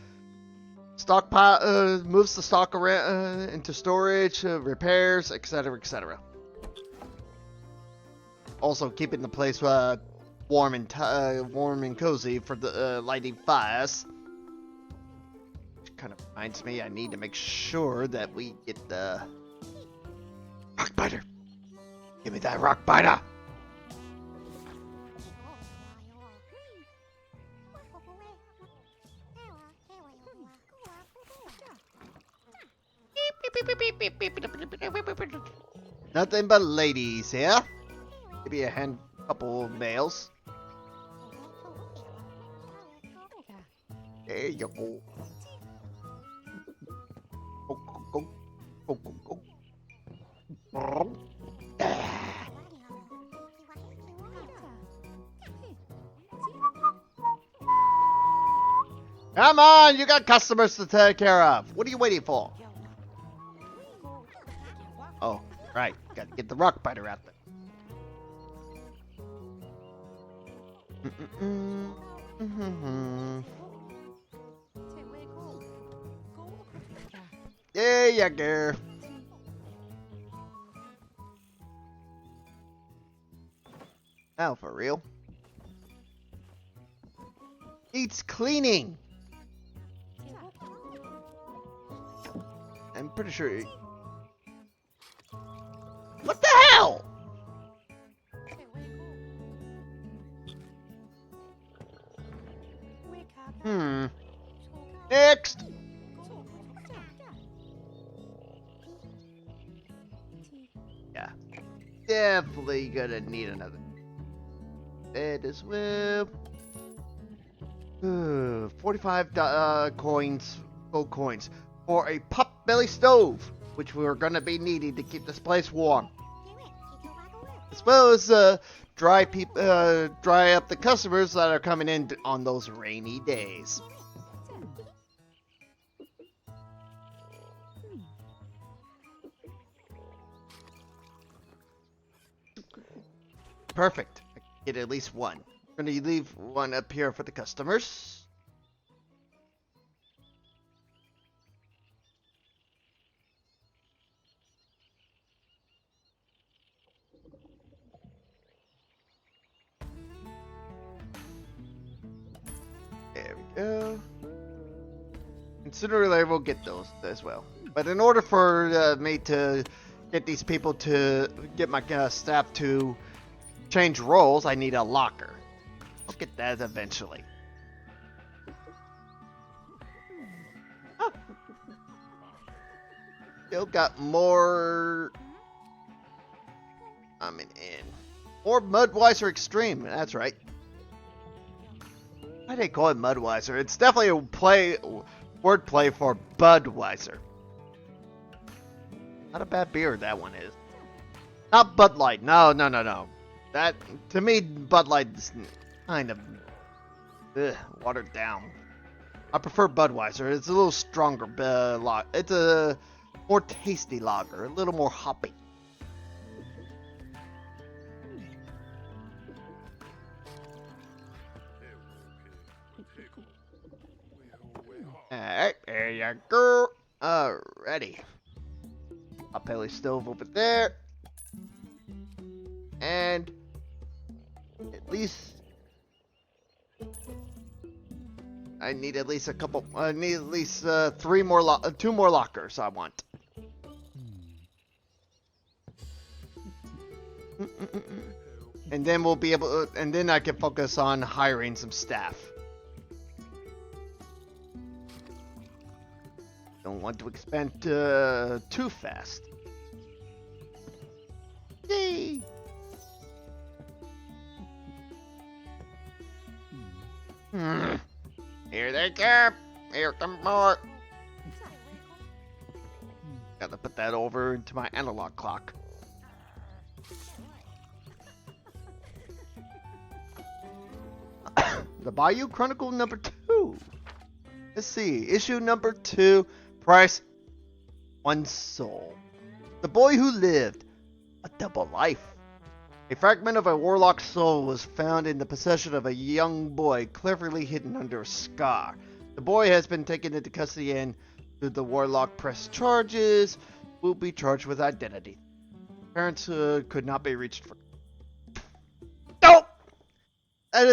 A: stockpile, moves the stock around into storage, repairs, etc., etc. Also keeping the place warm and cozy for the lighting fires. Which kind of reminds me, I need to make sure that we get the rock biter. Give me that rock biter. Nothing but ladies here. Maybe a couple of males. There you go. Go, go, go, go, go, go. Come on, you got customers to take care of. What are you waiting for? Oh, right. Gotta get the rock biter out there. There you go. Now for real. It's cleaning. I'm pretty sure. What the hell? Next. Yeah. Definitely gonna need another bed as well. 45 coins, gold coins, for a pot-belly stove, which we're gonna be needing to keep this place warm. As well as dry up the customers that are coming in on those rainy days. Perfect. I can get at least one. We're gonna leave one up here for the customers. There we go. And sooner or later we'll get those as well. But in order for me to get these people to get my staff to change roles, I need a locker. I'll get that eventually. Oh. Still got more coming in. More Mudweiser Extreme, that's right. Why do they call it Mudweiser? It's definitely a wordplay for Budweiser. Not a bad beer, that one is. Not Bud Light. No. That, to me, Bud Light is kind of watered down. I prefer Budweiser. It's a little stronger. It's a more tasty lager, a little more hoppy. Alright, there you go. Alrighty. I'll put the stove over there. And at least I need at least a couple. I need at least two more lockers. I want. And then we'll be able. And then I can focus on hiring some staff. Don't want to expand too fast. Yay! Here they come. Here come more. Gotta put that over into my analog clock. The Bayou Chronicle number 2. Let's see. Issue number 2. Price 1 soul. The Boy Who Lived. A Double Life. A fragment of a warlock's soul was found in the possession of a young boy, cleverly hidden under a scar. The boy has been taken into custody and, should the warlock press charges, will be charged with identity. Parents could not be reached for. Nope! That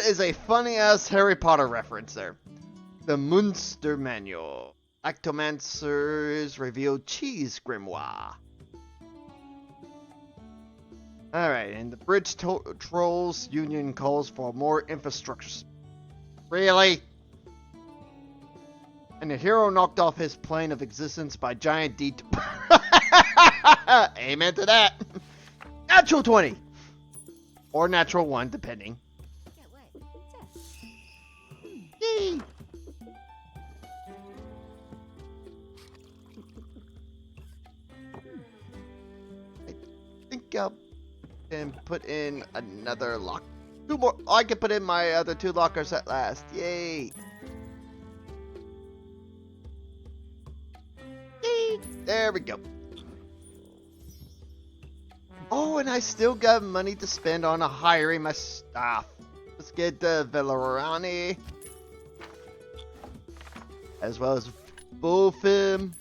A: is a funny ass Harry Potter reference there. The Munster Manual. Actomancer's revealed cheese grimoire. Alright, and the Bridge Trolls Union calls for more infrastructure. Really? And the hero knocked off his plane of existence by giant Amen to that. Natural 20. Or natural 1, depending. Yay. I think I'll put in another lock. 2 more. Oh, I can put in my other 2 lockers at last. Yay. Yay. There we go. Oh, and I still got money to spend on hiring my staff. Let's get Velarani. As well as Bullfim.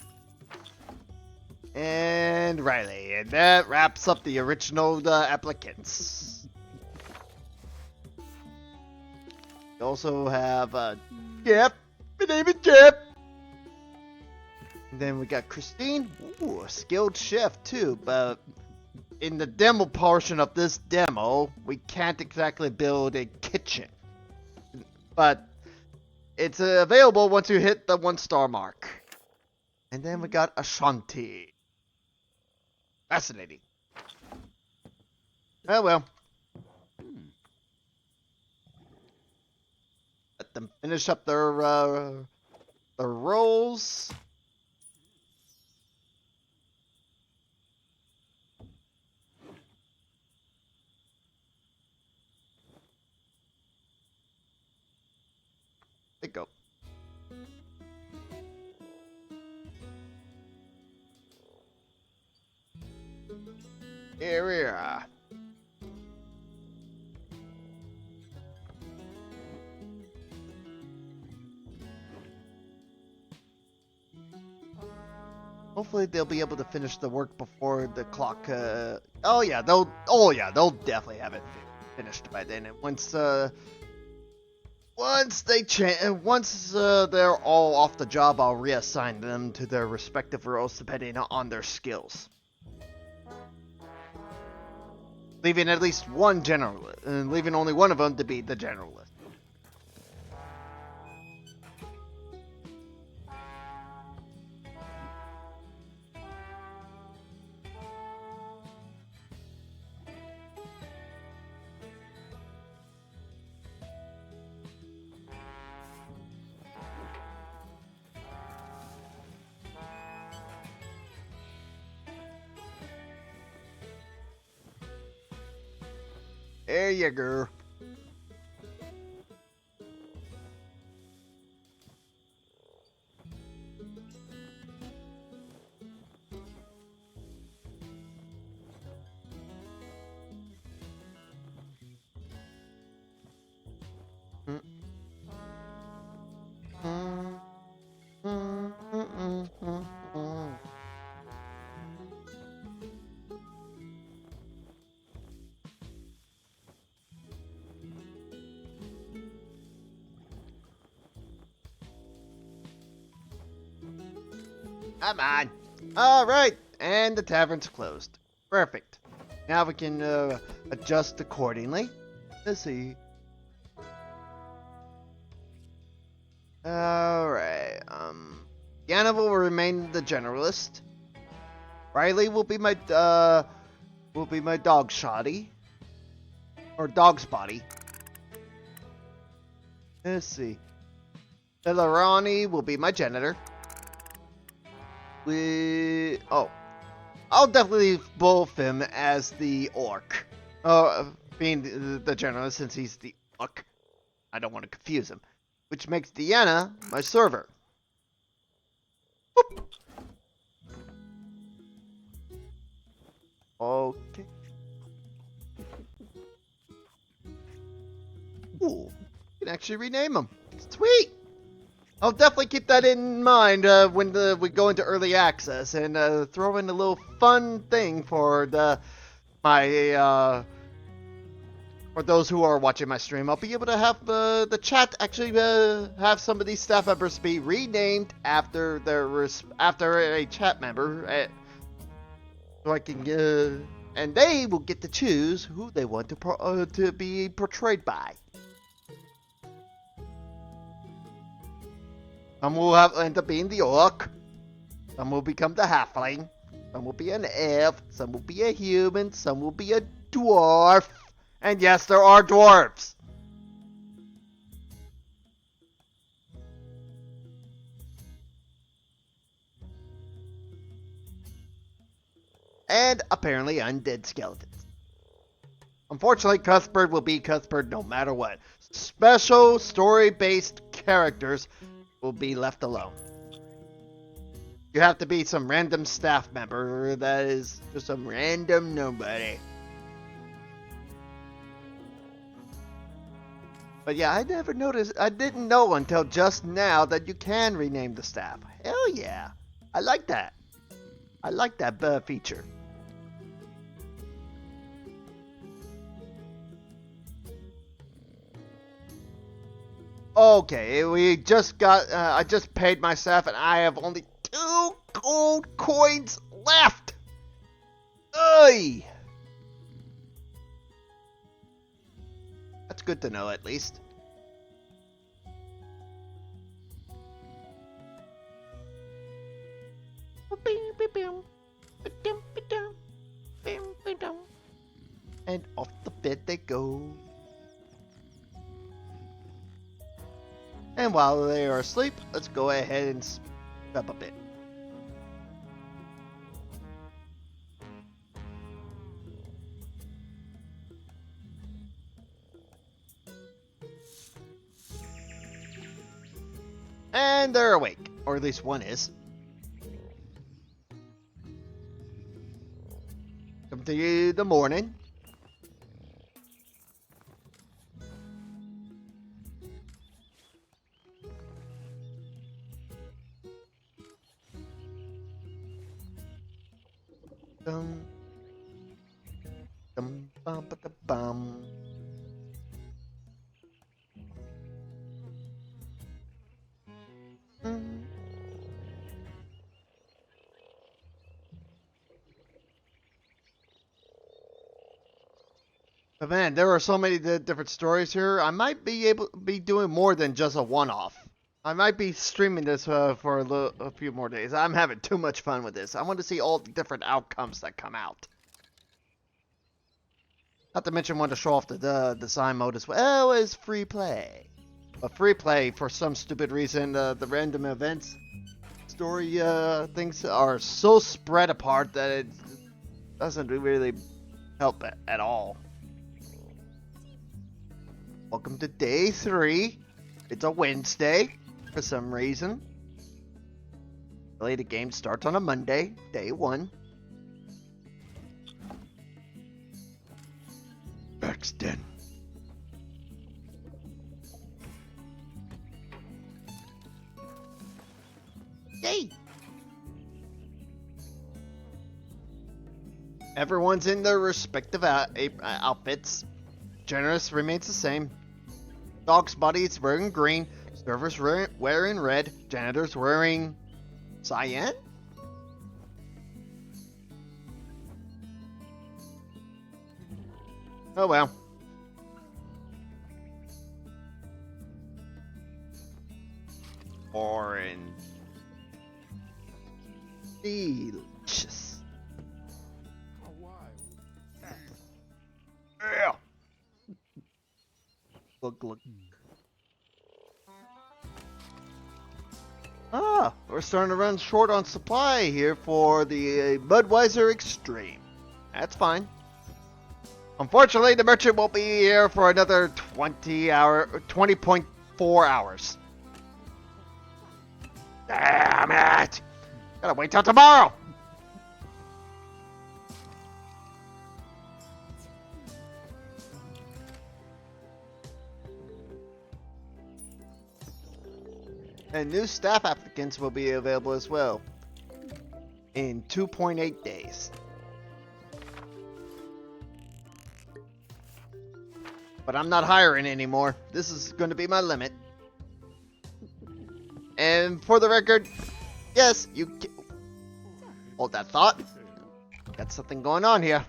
A: And Riley. And that wraps up the original applicants. We also have Jeff. My name is Jeff. And then we got Christine. Ooh, a skilled chef too, but in the demo portion of this demo, we can't exactly build a kitchen. But it's available once you hit the 1-star mark. And then we got Ashanti. Fascinating. Oh well. Let them finish up their rolls. There you go. Here we are. Hopefully they'll be able to finish the work before the clock. Oh yeah, they'll definitely have it finished by then. And once they're all off the job, I'll reassign them to their respective roles depending on their skills. Leaving at least one generalist, and leaving only one of them to be the generalist. There you go. Come on. Alright, and the tavern's closed. Perfect. Now we can adjust accordingly. Let's see. Alright, Yana will remain the generalist. Riley will be my dog shoddy. Or dog's body. Let's see. Velarani will be my janitor. I'll definitely leave Bullfim as the orc. Being the generalist since he's the orc. I don't want to confuse them. Which makes Deanna my server. Boop. Okay. Ooh, you can actually rename them. Sweet! I'll definitely keep that in mind when we go into early access and throw in a little fun thing for for those who are watching my stream. I'll be able to have the chat actually have some of these staff members be renamed after a chat member, so I can and they will get to choose who they want to be portrayed by. Some will end up being the orc. Some will become the halfling. Some will be an elf. Some will be a human. Some will be a dwarf. And yes, there are dwarves. And apparently undead skeletons. Unfortunately, Cuthbert will be Cuthbert no matter what. Special story-based characters will be left alone. You have to be some random staff member that is just some random nobody. But yeah, I never noticed, I didn't know until just now that you can rename the staff. Hell yeah. I like that. I like that feature. Okay, we just got, I just paid my staff and I have only 2 gold coins left! Oy! That's good to know at least. And off the bed they go. And while they are asleep, let's go ahead and step a bit. And they're awake, or at least one is. Come to the morning. Dum dum bum ba da bum. But man, there are so many different stories here. I might be able to be doing more than just a one-off. I might be streaming this for a few more days. I'm having too much fun with this. I want to see all the different outcomes that come out. Not to mention, want to show off the design mode as well as free play. But free play, for some stupid reason, the random events story things are so spread apart that it doesn't really help at all. Welcome to day 3. It's a Wednesday for some reason. Really, the game starts on a Monday, day 1. Extend. Yay! Everyone's in their respective outfits. Generous remains the same. Dog's body is wearing green. Servers wearing red. Janitors wearing cyan? Oh well. Orange. Delicious. Yeah. Look. Ah, we're starting to run short on supply here for the Budweiser Extreme. That's fine. Unfortunately, the merchant won't be here for another 20.4 hours. Damn it! Gotta wait till tomorrow! And new staff applicants will be available as well in 2.8 days. But I'm not hiring anymore. This is going to be my limit. And for the record, yes, you can... Hold that thought. Got something going on here.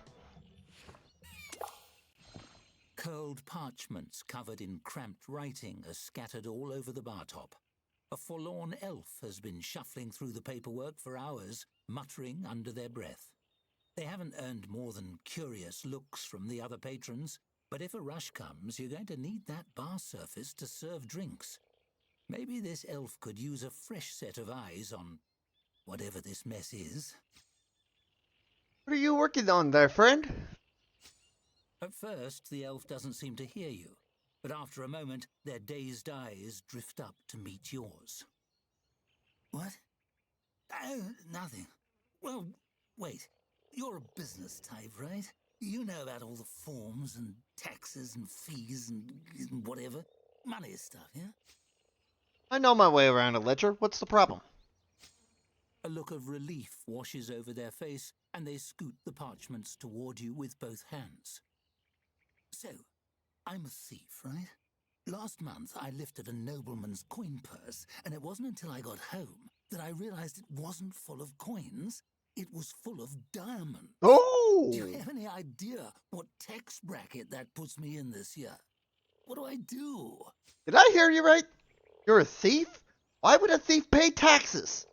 B: Curled parchments covered in cramped writing are scattered all over the bar top. A forlorn elf has been shuffling through the paperwork for hours, muttering under their breath. They haven't earned more than curious looks from the other patrons, but if a rush comes, you're going to need that bar surface to serve drinks. Maybe this elf could use a fresh set of eyes on whatever this mess is.
A: What are you working on there, friend?
B: At first, the elf doesn't seem to hear you, but after a moment, their dazed eyes drift up to meet yours. What? Oh, nothing. Well, wait. You're a business type, right? You know about all the forms and taxes and fees and whatever. Money stuff, yeah?
A: I know my way around a ledger. What's the problem?
B: A look of relief washes over their face, and they scoot the parchments toward you with both hands. So, I'm a thief, right? Last month, I lifted a nobleman's coin purse, and it wasn't until I got home that I realized it wasn't full of coins. It was full of diamonds.
A: Oh!
B: Do you have any idea what tax bracket that puts me in this year? What do I do?
A: Did I hear you right? You're a thief? Why would a thief pay taxes?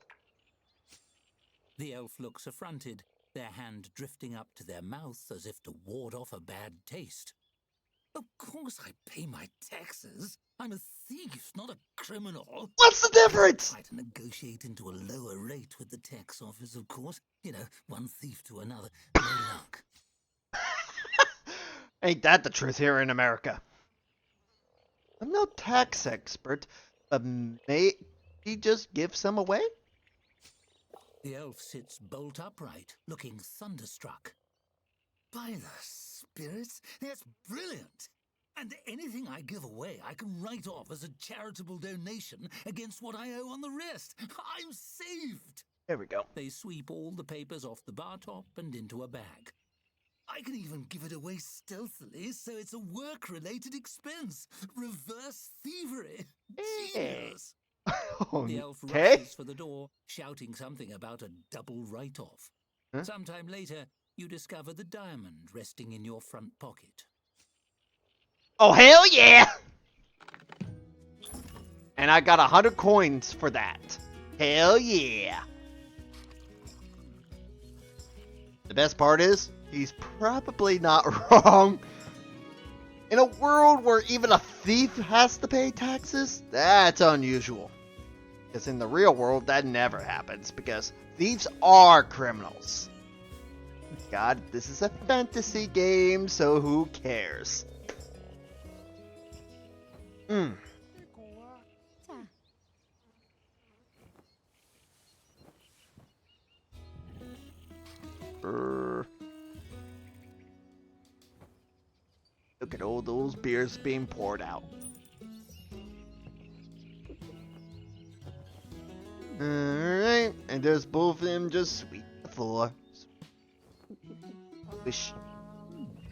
B: The elf looks affronted, their hand drifting up to their mouth as if to ward off a bad taste. Of course I pay my taxes. I'm a thief, not a criminal.
A: What's the difference?
B: I try to negotiate into a lower rate with the tax office, of course. You know, one thief to another. No luck.
A: Ain't that the truth here in America? I'm no tax expert, but maybe just give some away?
B: The elf sits bolt upright, looking thunderstruck. By the spirits, that's brilliant! And anything I give away, I can write off as a charitable donation against what I owe on the rest. I'm saved!
A: There we go.
B: They sweep all the papers off the bar top and into a bag. I can even give it away stealthily, so it's a work-related expense. Reverse thievery. Genius! The elf rushes for the door, shouting something about a double write-off.
A: Huh?
B: Sometime later, you discover the diamond resting in your front pocket.
A: Oh, hell yeah! And I got 100 coins for that. Hell yeah! The best part is, he's probably not wrong. In a world where even a thief has to pay taxes, that's unusual. Because in the real world, that never happens, because thieves are criminals. God, this is a fantasy game, so who cares? Look at all those beers being poured out. Alright, and there's both of them just sweep the floor. Wish.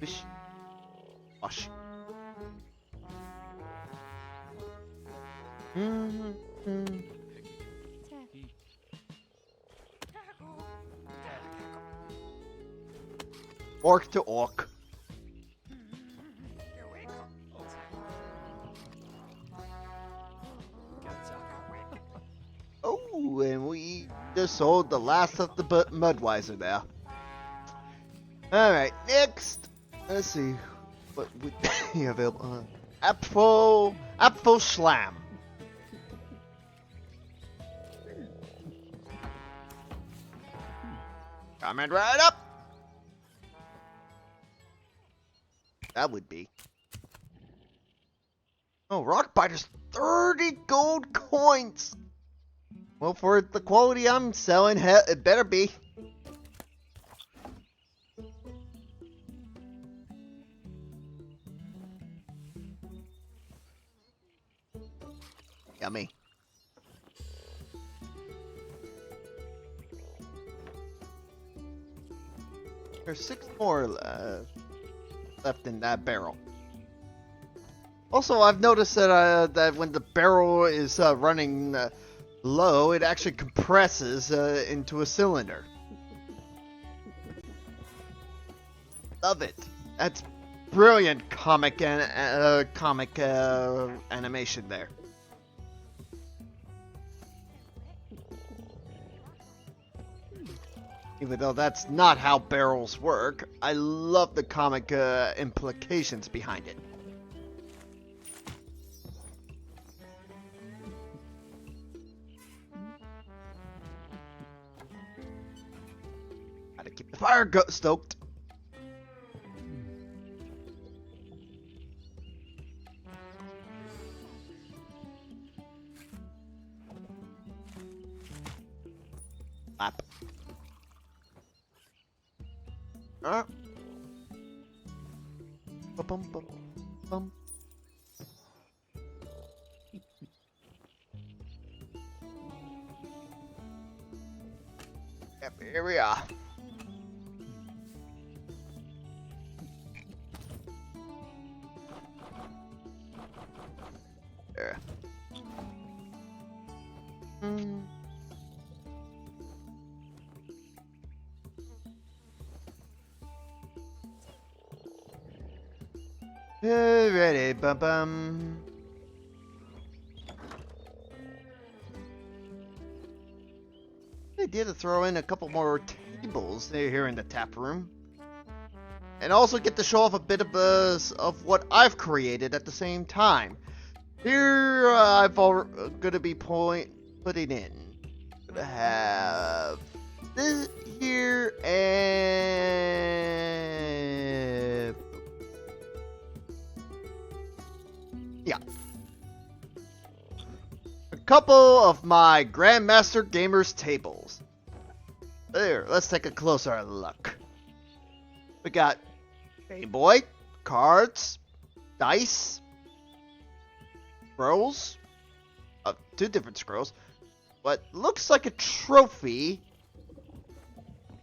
A: Wish. Wash. Orc to orc. Oh, and we just sold the last of the Mudweiser there. Alright, next. Let's see what would be available. Apfel Schlam. Coming right up. That would be. Oh, rock biters, 30 gold coins. Well, for the quality I'm selling, it better be. Yummy. There's 6 more left in that barrel. Also, I've noticed that that when the barrel is running low, it actually compresses into a cylinder. Love it. That's brilliant comic animation there. Even though that's not how barrels work, I love the comic implications behind it. Gotta keep the fire stoked. Lap. Bum, bum, bum. Yep, here we are. There. Ready, bum bum. Idea to throw in a couple more tables here in the tap room, and also get to show off a bit of what I've created at the same time. Here, I've gonna be putting in. Gonna have this here and. Yeah. A couple of my Grandmaster Gamers tables. There, let's take a closer look. We got Game Boy, cards, dice, scrolls, 2 different scrolls, what looks like a trophy,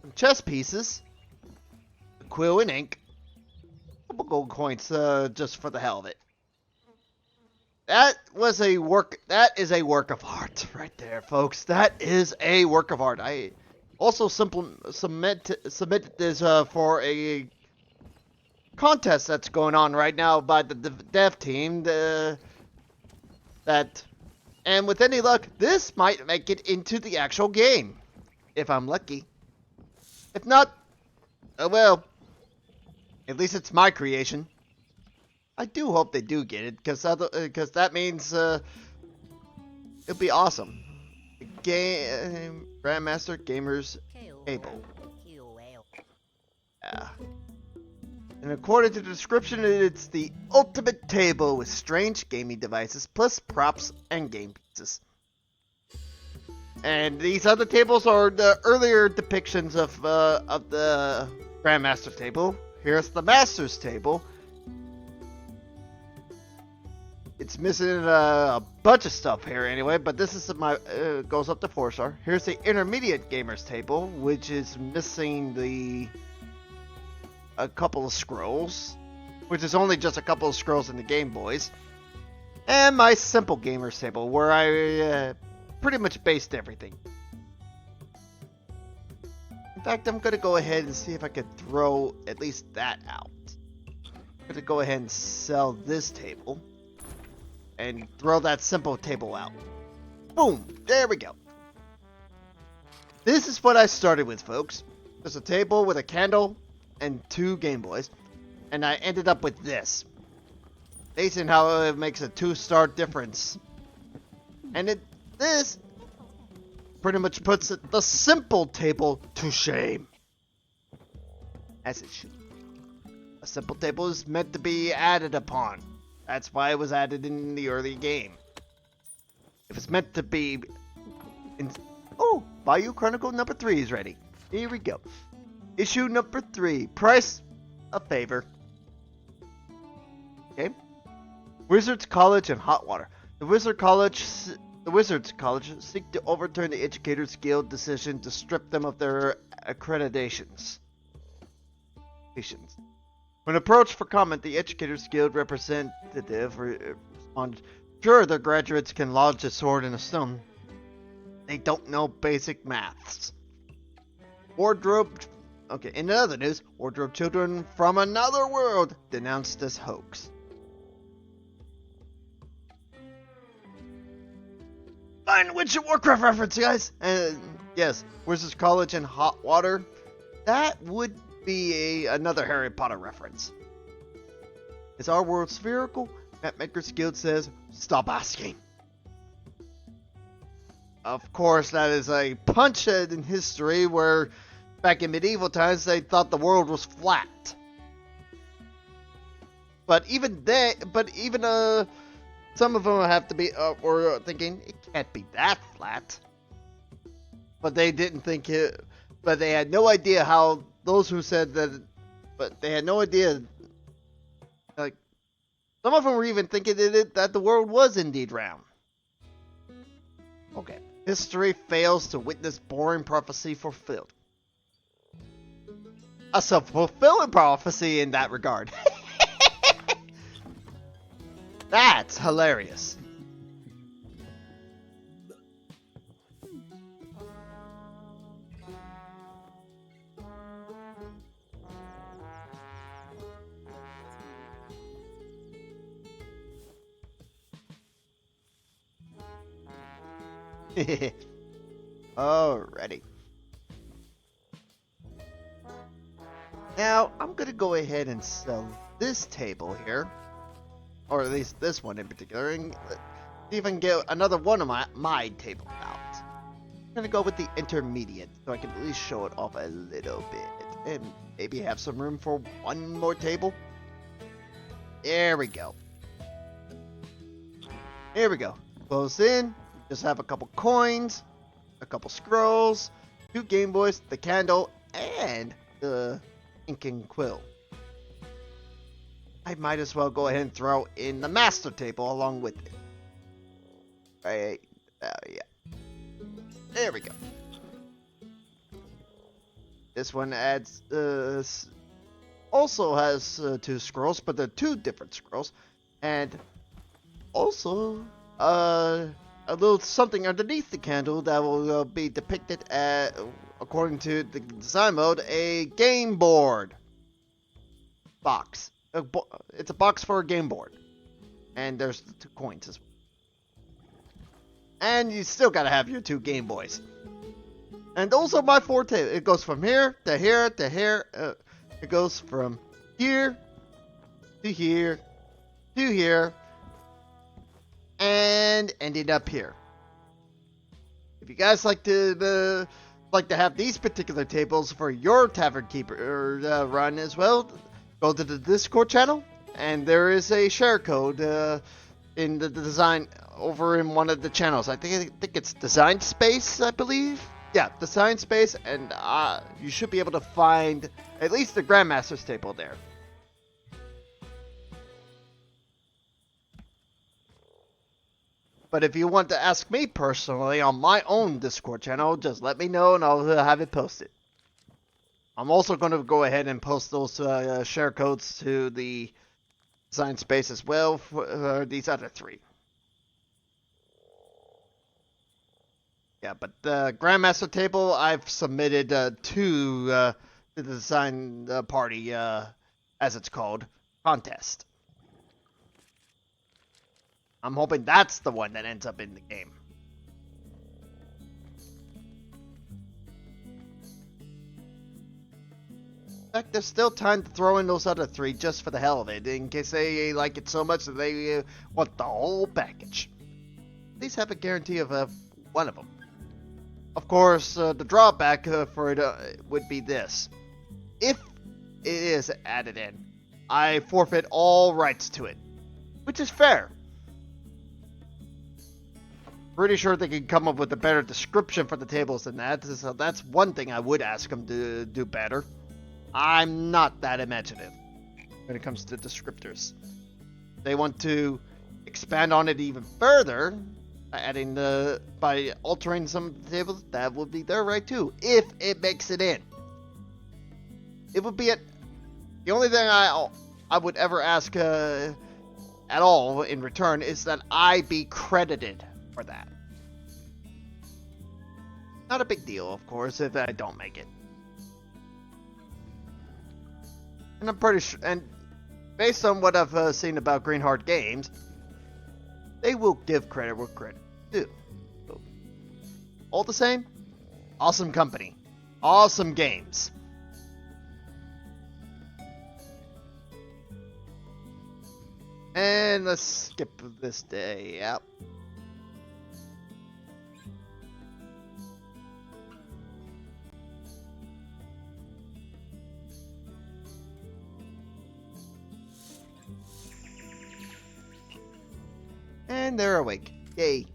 A: some chess pieces, a quill and ink, a couple gold coins just for the hell of it. That is a work of art right there, folks. That is a work of art. I also submitted this for a contest that's going on right now by the dev team. And with any luck, this might make it into the actual game, if I'm lucky. If not, well, at least it's my creation. I do hope they do get it, because that means it'll be awesome. Grandmaster Gamers Table. Yeah. And according to the description, it's the ultimate table with strange gaming devices, plus props and game pieces. And these other tables are the earlier depictions of the Grandmaster table. Here's the Master's table. It's missing a bunch of stuff here anyway, but this is my goes up to 4-star. Here's the Intermediate Gamers table, which is missing a couple of scrolls, which is only just a couple of scrolls in the Game Boys. And my Simple Gamers table, where I pretty much based everything. In fact, I'm going to go ahead and see if I can throw at least that out. I'm going to go ahead and sell this table. And throw that simple table out. Boom! There we go. This is what I started with, folks. There's a table with a candle and 2 Game Boys. And I ended up with this. Based on how it makes a 2-star difference. And this pretty much puts the simple table to shame. As it should. A simple table is meant to be added upon. That's why it was added in the early game. If it's meant to be... Oh, Bayou Chronicle number 3 is ready. Here we go. Issue number 3. Price a favor. Okay. Wizards College and Hot Water. The Wizards College seek to overturn the Educators Guild decision to strip them of their accreditations. When approached for comment, the Educators Guild representative responded, "Sure, their graduates can lodge a sword in a stone. They don't know basic maths." In other news, Wardrobe Children from Another World denounced as hoax. Fine Witcher Warcraft reference, guys! Yes, Wizards College and Hot Water. That would be another Harry Potter reference. Is our world spherical? Mapmakers Guild says, stop asking. Of course, that is a punch in history where back in medieval times they thought the world was flat. But even some of them have to be or thinking it can't be that flat. But they didn't think it. But they had no idea how those who said that. But they had no idea. Like some of them were even thinking that the world was indeed round. Okay. History fails to witness boring prophecy fulfilled. A self-fulfilling prophecy in that regard. That's hilarious. Alrighty. Now, I'm gonna go ahead and sell this table here. Or at least this one in particular. And see if I can get another one of my tables out. I'm gonna go with the intermediate, so I can at least show it off a little bit. And maybe have some room for one more table. There we go. Here we go. Close in. Just have a couple coins, a couple scrolls, 2 Game Boys, the candle, and the ink and quill. I might as well go ahead and throw in the master table along with it. Right, yeah. There we go. This one adds, also has 2 scrolls, but they're 2 different scrolls. And also, a little something underneath the candle that will be depicted as, according to the design mode, a game board box. It's a box for a game board. And there's the 2 coins as well. And you still gotta have your 2 Game Boys. And those are my 4 tables. It goes from here to here to here. It goes from here to here to here. And ended up here. If you guys like to have these particular tables for your Tavern Keeper run as well, go to the Discord channel, and there is a share code in the design over in one of the channels. I think it's Design Space, I believe. Yeah, Design Space, and you should be able to find at least the Grandmaster's table there. But if you want to ask me personally on my own Discord channel, just let me know and I'll have it posted. I'm also going to go ahead and post those share codes to the Design Space as well for these other 3. Yeah, but the Grandmaster table I've submitted to the Design Party, as it's called, contest. I'm hoping that's the one that ends up in the game. In fact, there's still time to throw in those other 3 just for the hell of it, in case they like it so much that they want the whole package. At least have a guarantee of one of them. Of course, the drawback for it would be this. If it is added in, I forfeit all rights to it, which is fair. Pretty sure they can come up with a better description for the tables than that, so that's one thing I would ask them to do better. I'm not that imaginative when it comes to descriptors. They want to expand on it even further, by altering some of the tables. That would be their right too, if it makes it in. It would be the only thing I would ever ask at all in return is that I be credited for that. Not a big deal, of course, if I don't make it. And I'm pretty sure, and based on what I've seen about Greenheart Games, they will give credit where credit due. So, all the same, awesome company, awesome games. And let's skip this day out. And they're awake. Yay.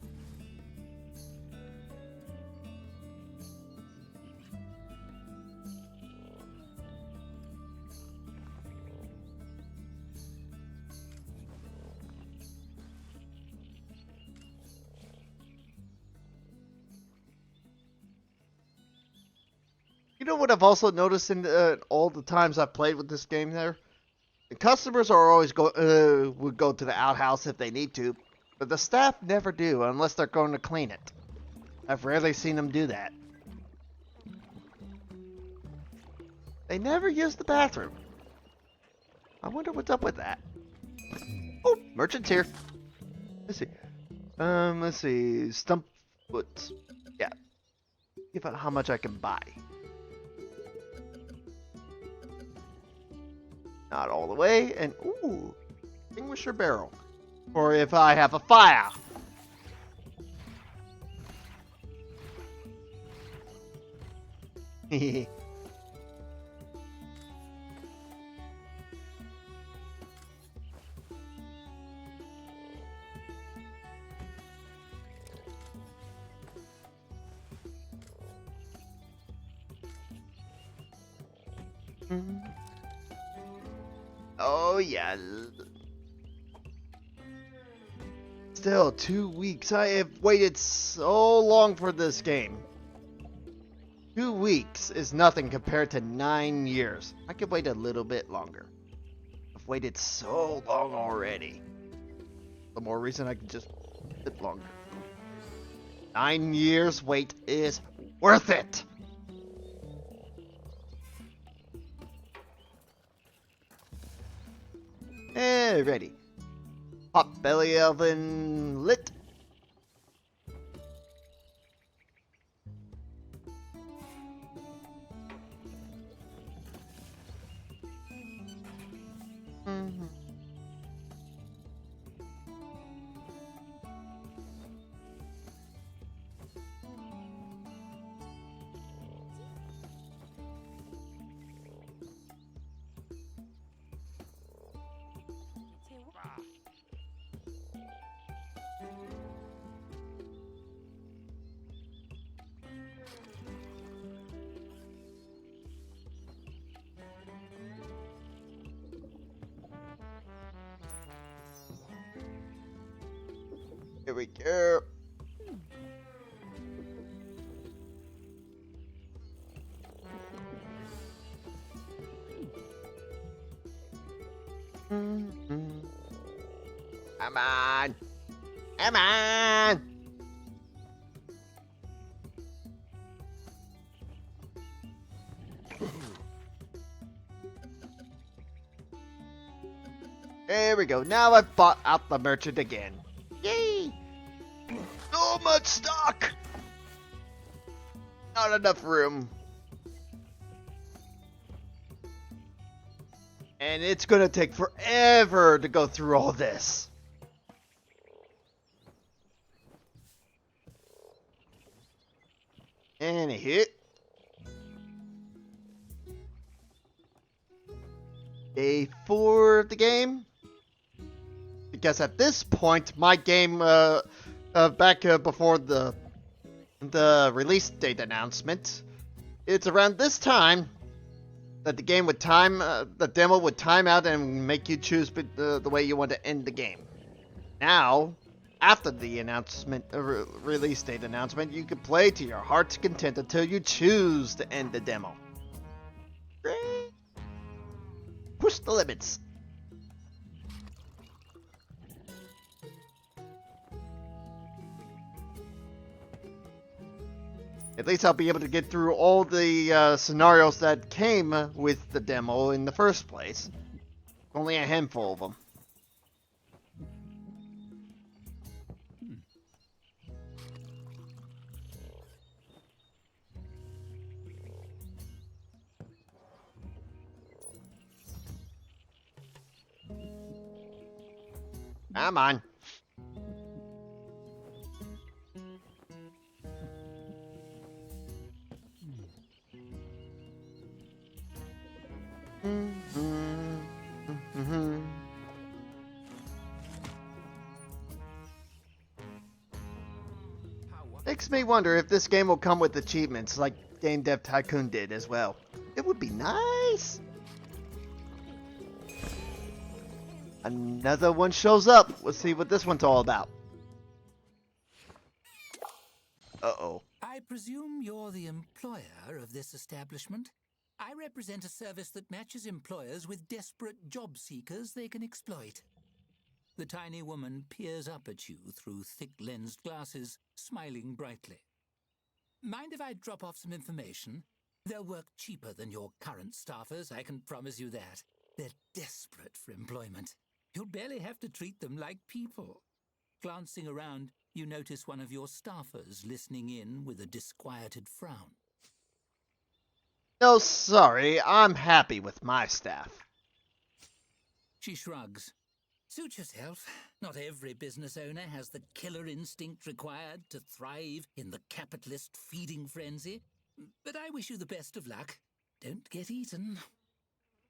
A: You know what I've also noticed in all the times I've played with this game there? The customers are always would go to the outhouse if they need to, but the staff never do unless they're going to clean it. I've rarely seen them do that. They never use the bathroom. I wonder what's up with that. Oh, merchant's here. Let's see. Let's see. Stumpfoot. Yeah. Give out how much I can buy. Not all the way, and ooh, extinguisher barrel. Or if I have a fire. Hehe. Oh yeah. Still 2 weeks. I have waited so long for this game. 2 weeks is nothing compared to 9 years. I could wait a little bit longer. I've waited so long already. The more reason I can just sit longer. 9 years wait is worth it. Ready. Pot belly oven lit. Here we go. Come on. Come on. There we go. Now I've bought out the merchant again. Yay! So much stock! Not enough room. And it's gonna take forever to go through all this. And a hit. day 4 of the game. Because at this point, my game, back before the release date announcement, it's around this time that the game would the demo would time out and make you choose the way you want to end the game. Now, after the announcement, release date announcement, you can play to your heart's content until you choose to end the demo. Great. Push the limits. At least I'll be able to get through all the scenarios that came with the demo in the first place. Only a handful of them. Come on. Makes me wonder if this game will come with achievements like Game Dev Tycoon did as well. It would be nice. Another one shows up. Let's see what this one's all about. Uh-oh.
B: I presume you're the employer of this establishment? I represent a service that matches employers with desperate job seekers they can exploit. The tiny woman peers up at you through thick-lensed glasses, smiling brightly. Mind if I drop off some information? They'll work cheaper than your current staffers, I can promise you that. They're desperate for employment. You'll barely have to treat them like people. Glancing around, you notice one of your staffers listening in with a disquieted frown.
A: No, sorry. I'm happy with my staff.
B: She shrugs. Suit yourself. Not every business owner has the killer instinct required to thrive in the capitalist feeding frenzy. But I wish you the best of luck. Don't get eaten.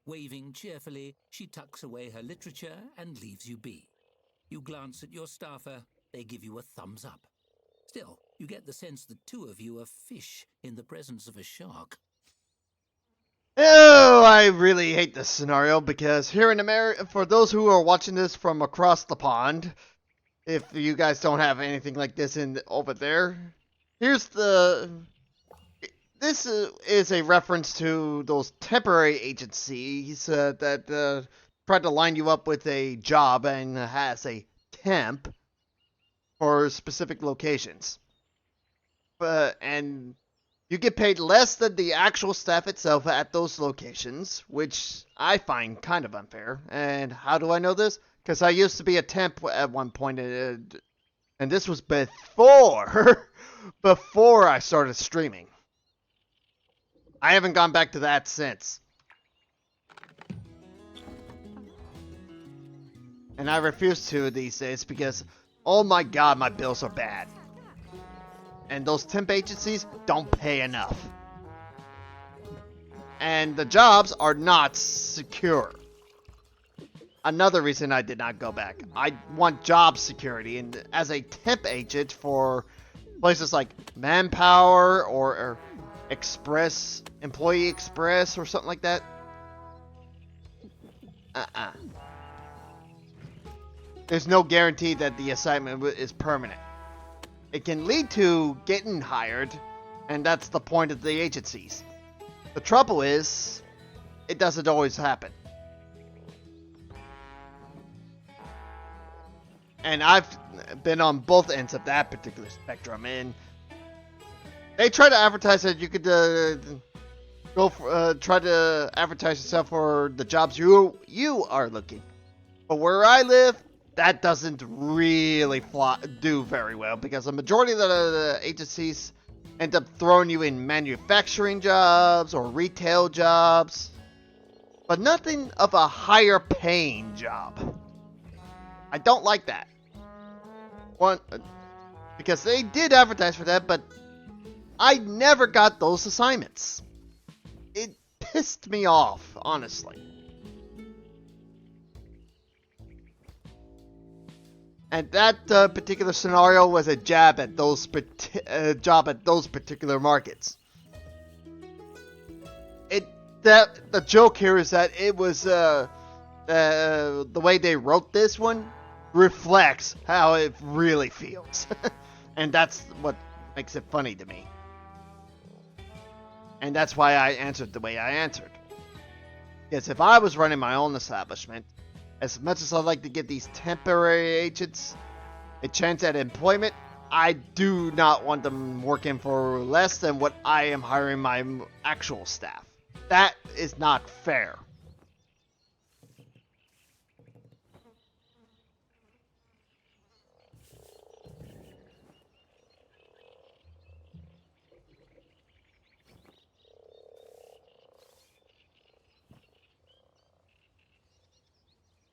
B: Waving cheerfully, she tucks away her literature and leaves you be. You glance at your staffer. They give you a thumbs up. Still, you get the sense the two of you are fish in the presence of a shark.
A: Oh, I really hate this scenario because here in America, for those who are watching this from across the pond, if you guys don't have anything like this over there, this is a reference to those temporary agencies that try to line you up with a job and has a temp for specific locations. And you get paid less than the actual staff itself at those locations, which I find kind of unfair. And how do I know this? Because I used to be a temp at one point, and this was before I started streaming. I haven't gone back to that since. And I refuse to these days because, oh my god, my bills are bad. And those temp agencies don't pay enough. And the jobs are not secure. Another reason I did not go back. I want job security, and as a temp agent for places like Manpower or Express, Employee Express or something like that. There's no guarantee that the assignment is permanent. It can lead to getting hired, and that's the point of the agencies. The trouble is, it doesn't always happen. And I've been on both ends of that particular spectrum, and they try to advertise that you could try to advertise yourself for the jobs you are looking. But where I live, that doesn't really do very well because the majority of the agencies end up throwing you in manufacturing jobs or retail jobs, but nothing of a higher paying job. I don't like that. One, because they did advertise for that, but I never got those assignments. It pissed me off, honestly. And that particular scenario was a jab at those particular markets. The joke here is that it was the way they wrote this one reflects how it really feels, and that's what makes it funny to me. And that's why I answered the way I answered. Because if I was running my own establishment, as much as I'd like to give these temporary agents a chance at employment, I do not want them working for less than what I am hiring my actual staff. That is not fair.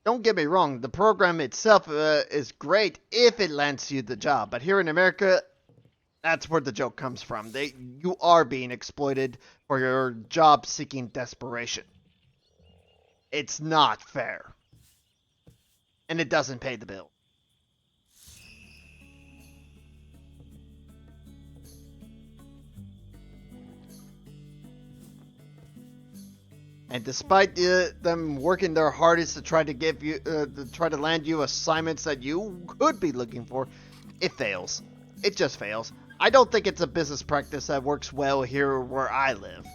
A: Don't get me wrong, the program itself is great if it lands you the job. But here in America, that's where the joke comes from. You are being exploited for your job-seeking desperation. It's not fair. And it doesn't pay the bill. And despite them working their hardest to try to give you, to land you assignments that you could be looking for, it fails. It just fails. I don't think it's a business practice that works well here where I live.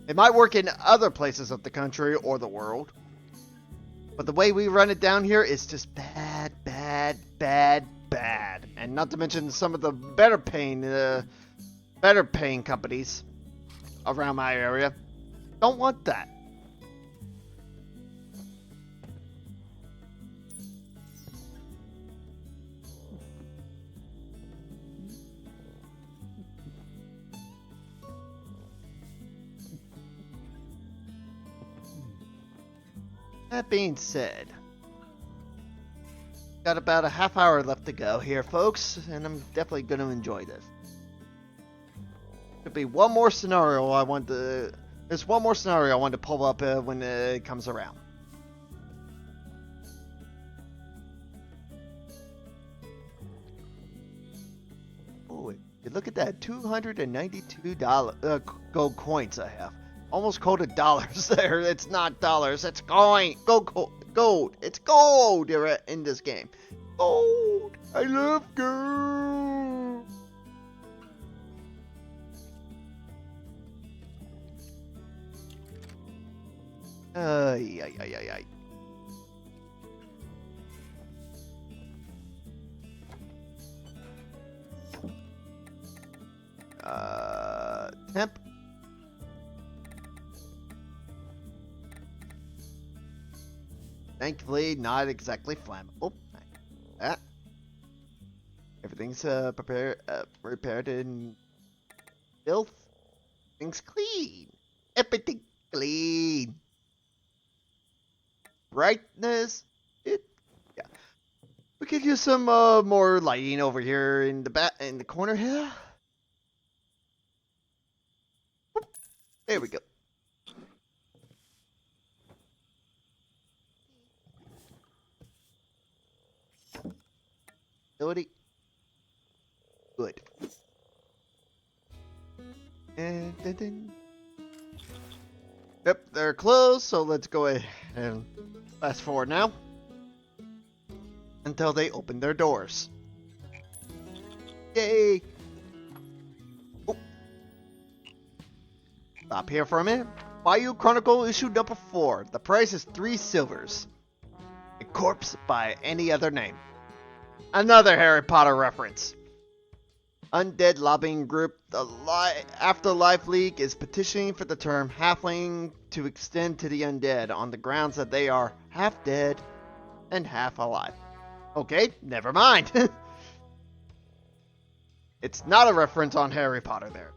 A: It might work in other places of the country or the world, but the way we run it down here is just bad, bad, bad, bad. And not to mention some of the better paying companies around my area don't want that. That being said, got about a half hour left to go here, folks, and I'm definitely going to enjoy this. There'll be one more scenario I want to... There's one more scenario I want to pull up when it comes around. Oh, look at that, $292 gold coins I have. Almost quoted dollars there. It's not dollars, it's coin. Gold. It's gold in this game. Gold. I love gold. Ay. Temp. Thankfully, not exactly flammable. That. Everything's repaired and built. Things clean. Everything clean. Brightness. Yeah. We could use some more lighting over here in the corner here. Whoop. There we go. Ability. Good. And then. Yep, they're closed, so let's go ahead and fast forward now until they open their doors. Yay! Oh. Stop here for a minute. Bayou Chronicle issue number 4. The price is 3 silvers. A corpse by any other name. Another Harry Potter reference. Undead lobbying group, the Afterlife League, is petitioning for the term halfling to extend to the undead on the grounds that they are half dead and half alive. Okay, never mind. It's not a reference on Harry Potter there.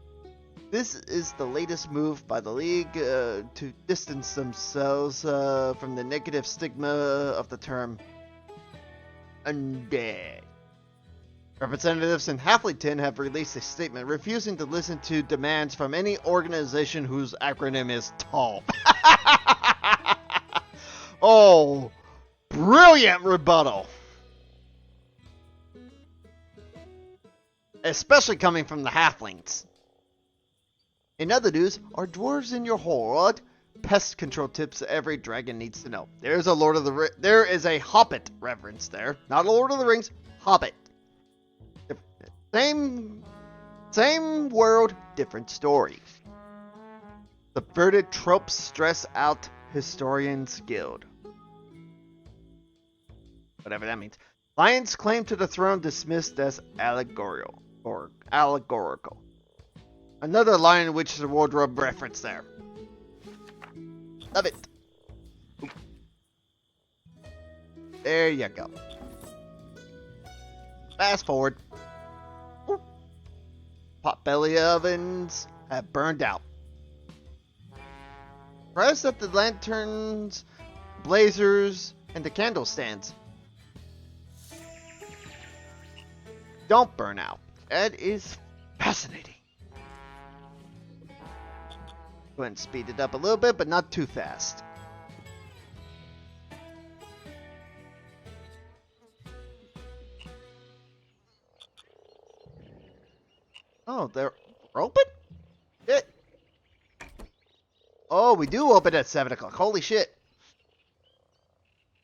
A: This is the latest move by the League to distance themselves from the negative stigma of the term undead. Representatives in Halflington have released a statement refusing to listen to demands from any organization whose acronym is TALP. Oh, brilliant rebuttal. especially coming from the halflings. In other news, are dwarves in your horde? Pest control tips every dragon needs to know. There is a Hobbit reference there, not a Lord of the Rings. Hobbit. Same world, different story. Subverted tropes stress out historians guild. Whatever that means. Lion's claim to the throne dismissed as allegorical. Another Lion Witch's wardrobe reference there. Love it. There you go. Fast forward. Potbelly ovens have burned out. Press at the lanterns, blazers, and the candle stands. Don't burn out. That is fascinating. Go ahead and speed it up a little bit, but not too fast. Oh, they're open? Shit. Oh, we do open at 7 o'clock. Holy shit.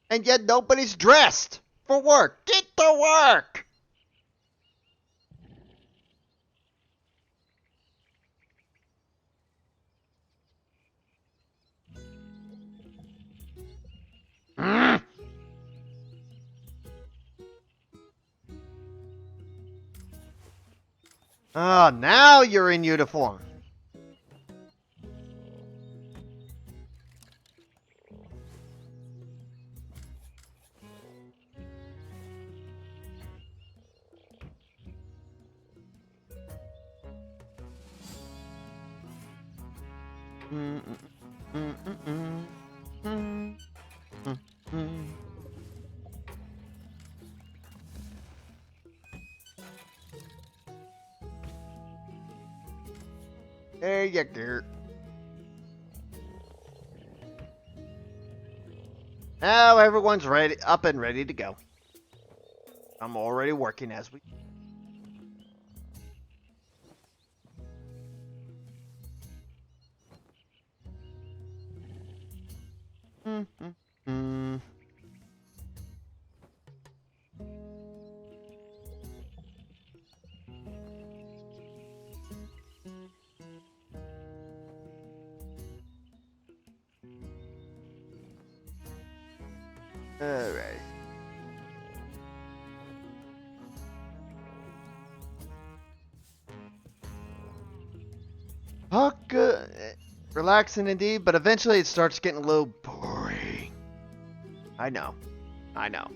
A: And yet nobody's dressed for work. Get to work! Oh, now you're in uniform. There you go. Now everyone's ready, up and ready to go. I'm already working as we. Alright. Oh, good. Relaxing indeed, but eventually it starts getting a little boring. I know. I know.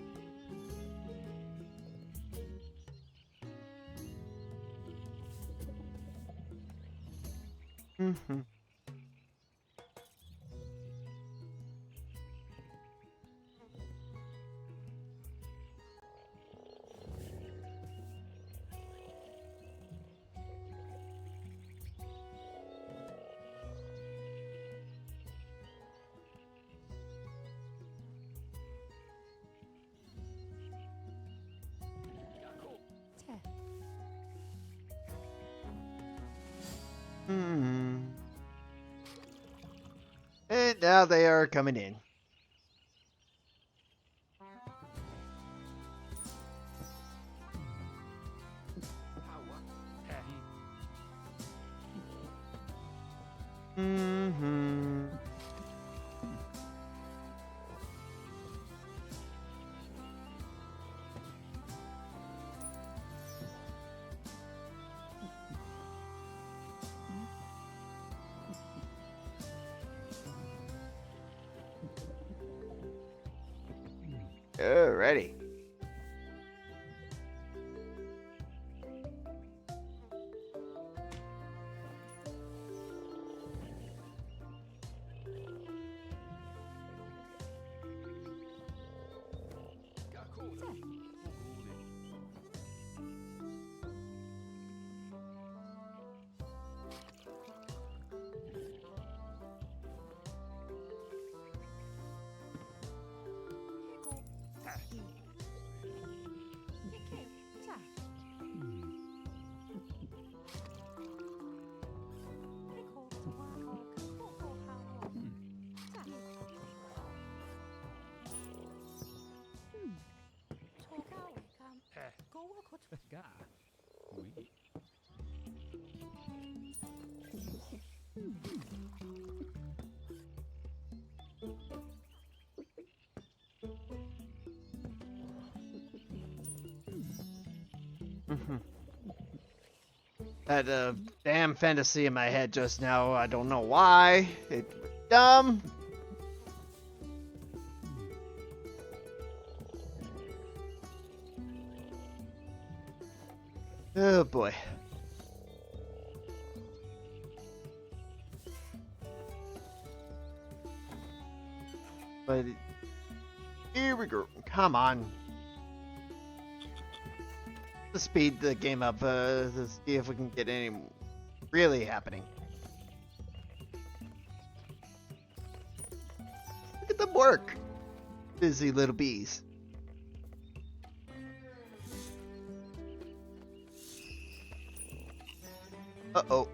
A: Mm-hmm. And now they are coming in. Mm-hmm. Alrighty.
D: Gah. Oui.
A: Had a damn fantasy in my head just now. I don't know why. It's dumb. Oh boy. But here we go. Come on. To speed the game up to see if we can get any really happening. Look at them work. Busy little bees. Uh-oh.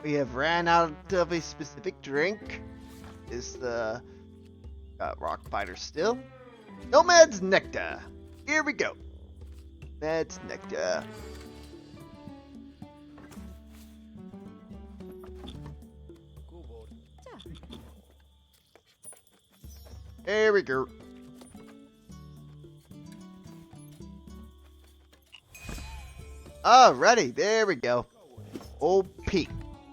A: We have ran out of a specific drink. Is the rock fighter still? Nomad's Nectar. Here we go. That's Nectar. There we go. Alrighty, there we go. Old Pete.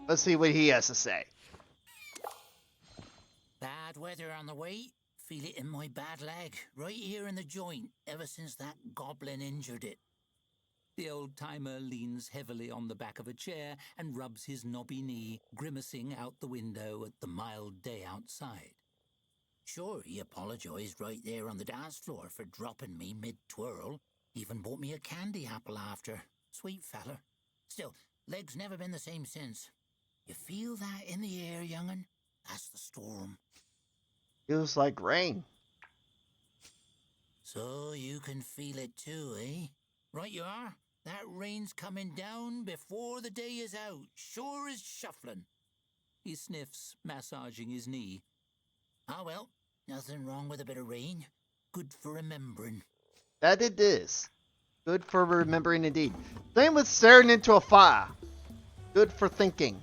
A: Let's see what he has to say.
B: Bad weather on the way. Feel it in my bad leg, right here in the joint, ever since that goblin injured it. The old-timer leans heavily on the back of a chair and rubs his knobby knee, grimacing out the window at the mild day outside. Sure, he apologised right there on the dance floor for dropping me mid-twirl. Even bought me a candy apple after. Sweet feller. Still, leg's never been the same since. You feel that in the air, young'un? That's the storm.
A: Feels like rain.
B: So you can feel it too, eh? Right you are. That rain's coming down before the day is out. Sure as shuffling. He sniffs, massaging his knee. Ah well, nothing wrong with a bit of rain. Good for remembering.
A: That it is. Good for remembering indeed. Same with staring into a fire. Good for thinking.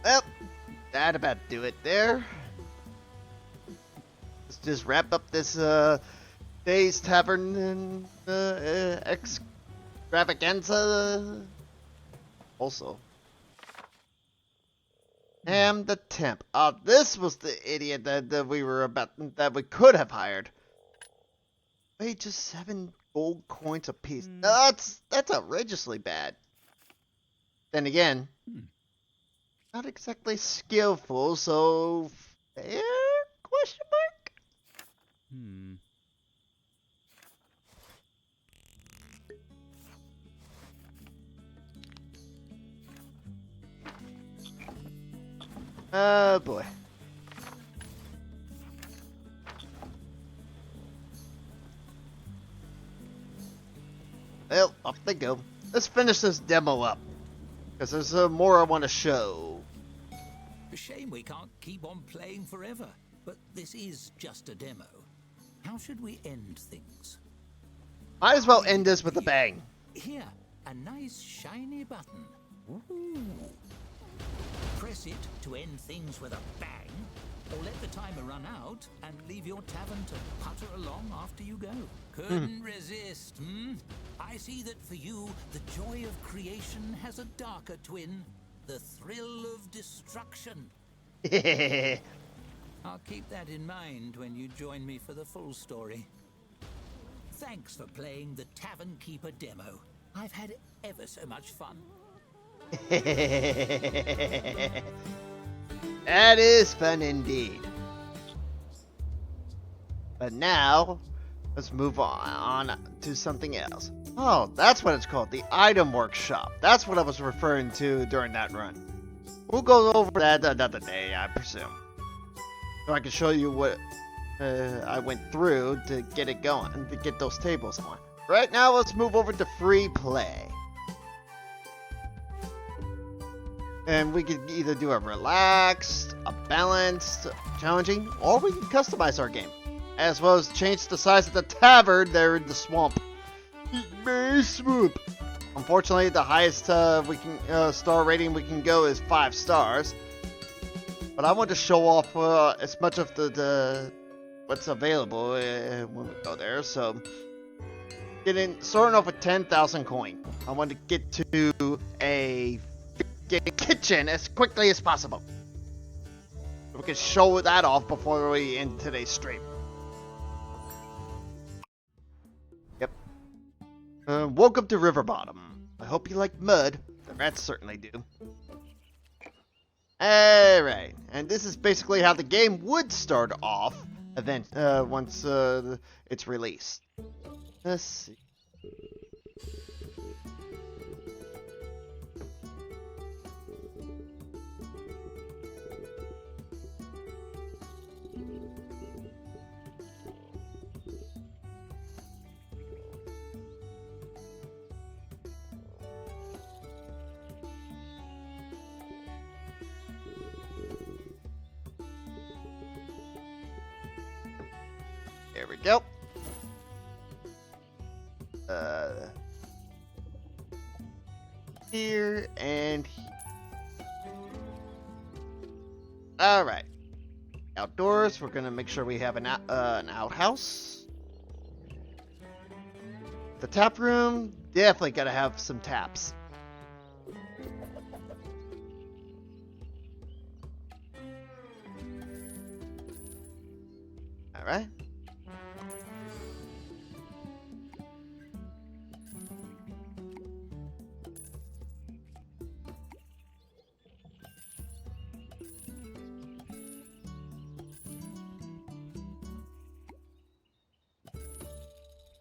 A: Well, that about do it there. Let's just wrap up this day's tavern extravaganza. Also, Ham the Temp. This was the idiot that we could have hired. Wait, just 7 gold coins apiece. No, that's outrageously bad. Then again, not exactly skillful, so fair? Question mark? Oh boy. Well, off they go. Let's finish this demo up, because there's more I want to show.
B: A shame we can't keep on playing forever, but this is just a demo. How should we end things?
A: Might as well end this with a bang.
B: Here, a nice shiny button. Ooh. Press it to end things with a bang, or let the timer run out and leave your tavern to putter along after you go. Couldn't resist, I see that for you, the joy of creation has a darker twin. The thrill of destruction. I'll keep that in mind when you join me for the full story. Thanks for playing the Tavern Keeper demo. I've had ever so much fun.
A: That is fun indeed. But now, let's move on to something else. Oh, that's what it's called, the item workshop. That's what I was referring to during that run. We'll go over that another day, I presume. So I can show you what I went through to get it going, and to get those tables on. Right now, let's move over to free play. And we could either do a relaxed, a balanced, challenging, or we can customize our game. As well as change the size of the tavern there in the swamp. Swamp. Unfortunately, the highest star rating we can go is 5 stars. But I want to show off as much of the what's available when we go there. So, starting off with 10,000 coin. I want to get to a kitchen as quickly as possible. We can show that off before we end today's stream. Yep. Welcome to Riverbottom. I hope you like mud. The rats certainly do. Alright, and this is basically how the game would start off once it's released. Let's see. There we go. Here and here. Alright. Outdoors, we're gonna make sure we have an outhouse. The tap room, definitely gotta have some taps. Alright.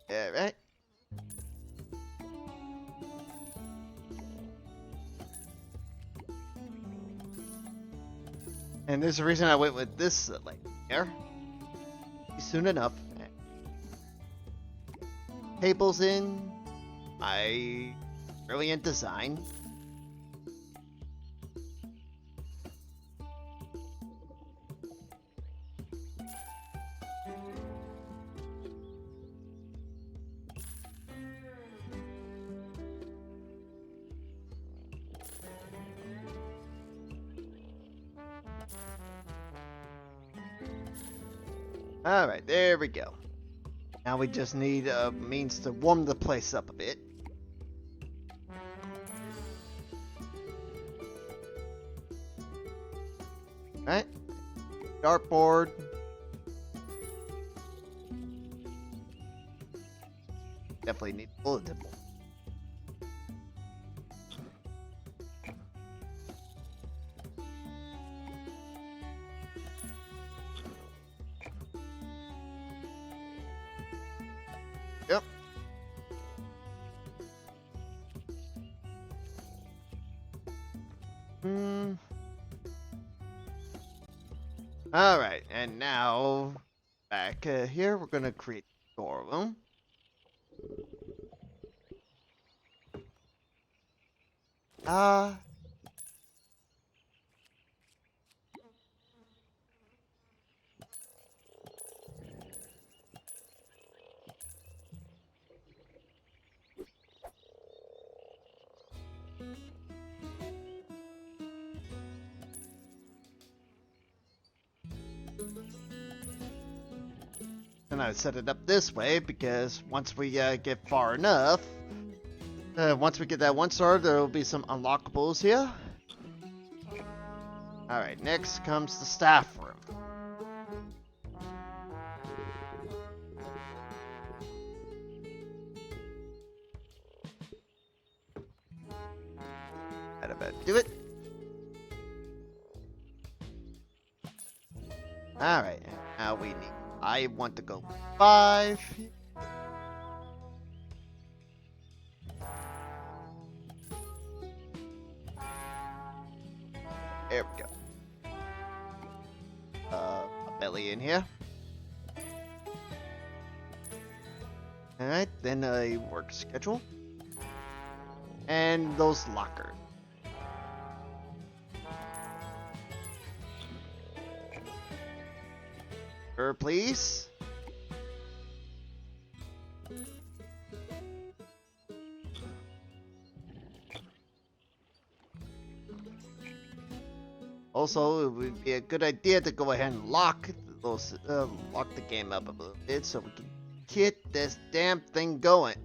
A: Alright. And there's a reason I went with this like here. Soon enough. Tables in. Brilliant design. Alright, there we go. Now we just need a means to warm the place up a bit. Alright. Dartboard. Definitely need a bulletin board. Yep. Alright, and now back here we're gonna create a storeroom. And I set it up this way because once we get far enough, once we get that 1 star, there will be some unlockables here. Alright, next comes the staff room. That about do it. Alright, now we need. I want to go 5. There we go. A belly in here. Alright, then a work schedule. And those lockers. Please. Also, it would be a good idea to go ahead and lock the game up a little bit so we can get this damn thing going.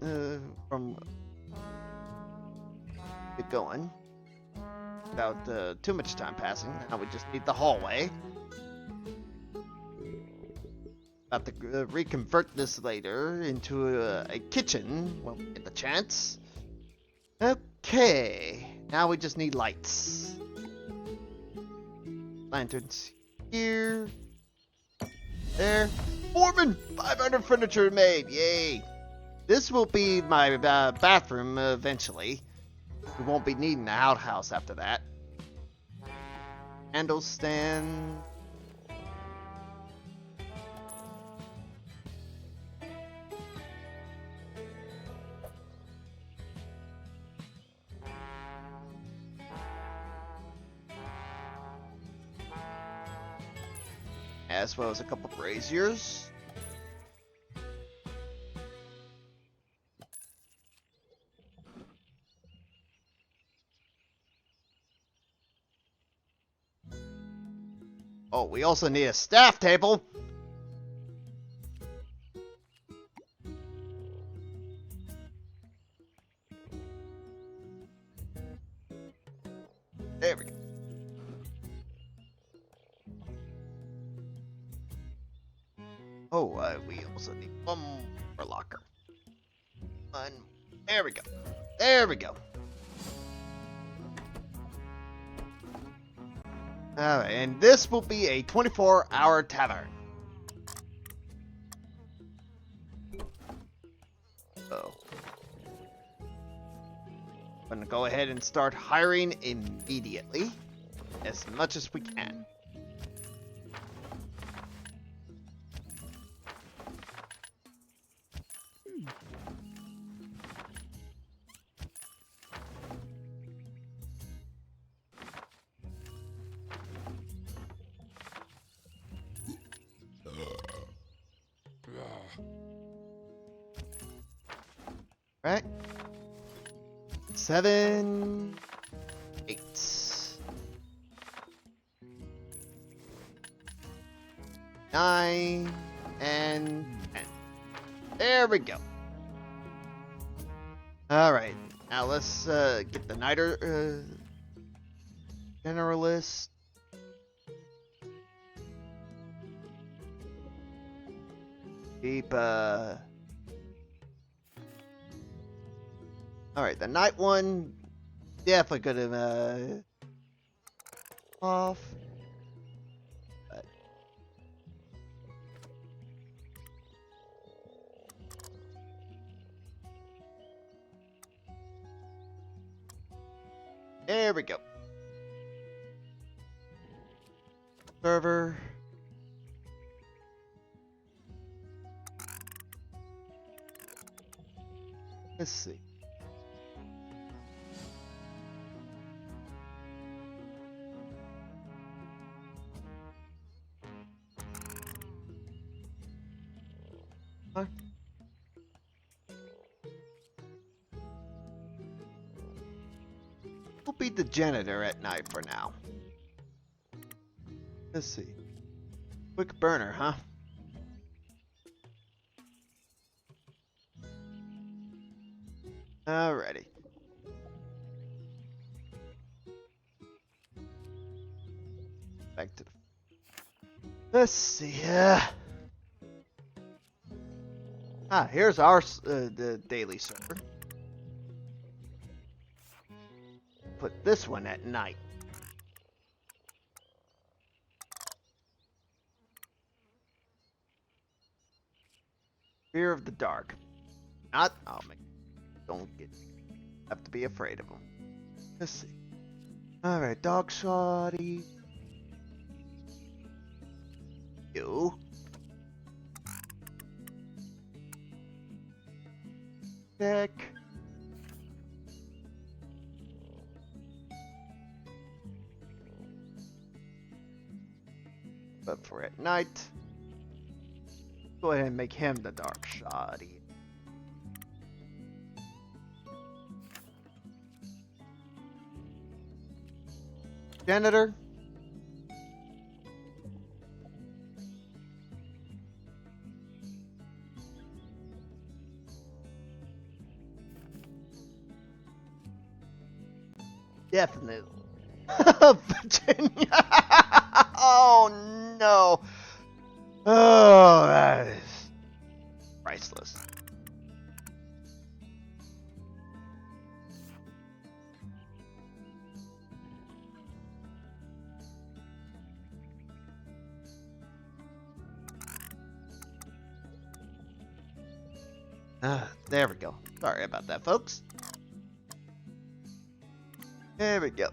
A: Get going without too much time passing. Now we just need the hallway. About to reconvert this later into a kitchen when we get the chance. Okay, now we just need lights. Lanterns here. There. Foreman! 500 furniture made! Yay! This will be my bathroom eventually. We won't be needing an outhouse after that. Handle stand. As well as a couple braziers. Oh, we also need a staff table. There we go. Oh, we also need one more locker. One. There we go. There we go. Alright, and this will be a 24-hour tavern. So, I'm gonna go ahead and start hiring immediately, as much as we can. Right? 7, 8. 9 and 10. There we go. Alright, now let's get the Niter Generalist. Keep Alright, the night one definitely could have off. But there we go. Server. Let's see. Huh? We'll be the janitor at night for now. Let's see. Quick burner, huh? Alrighty. Back to the... Let's see. Here's our the daily server. Put this one at night. Fear of the dark. Not. Oh man. Don't have to be afraid of them. Let's see. All right, dog shoddy. You. Deck. But for at night. Go ahead and make him the dark shoddy. Janitor. Definitely. Virginia. Oh no. Oh, that is priceless. There we go. Sorry about that, folks. There we go.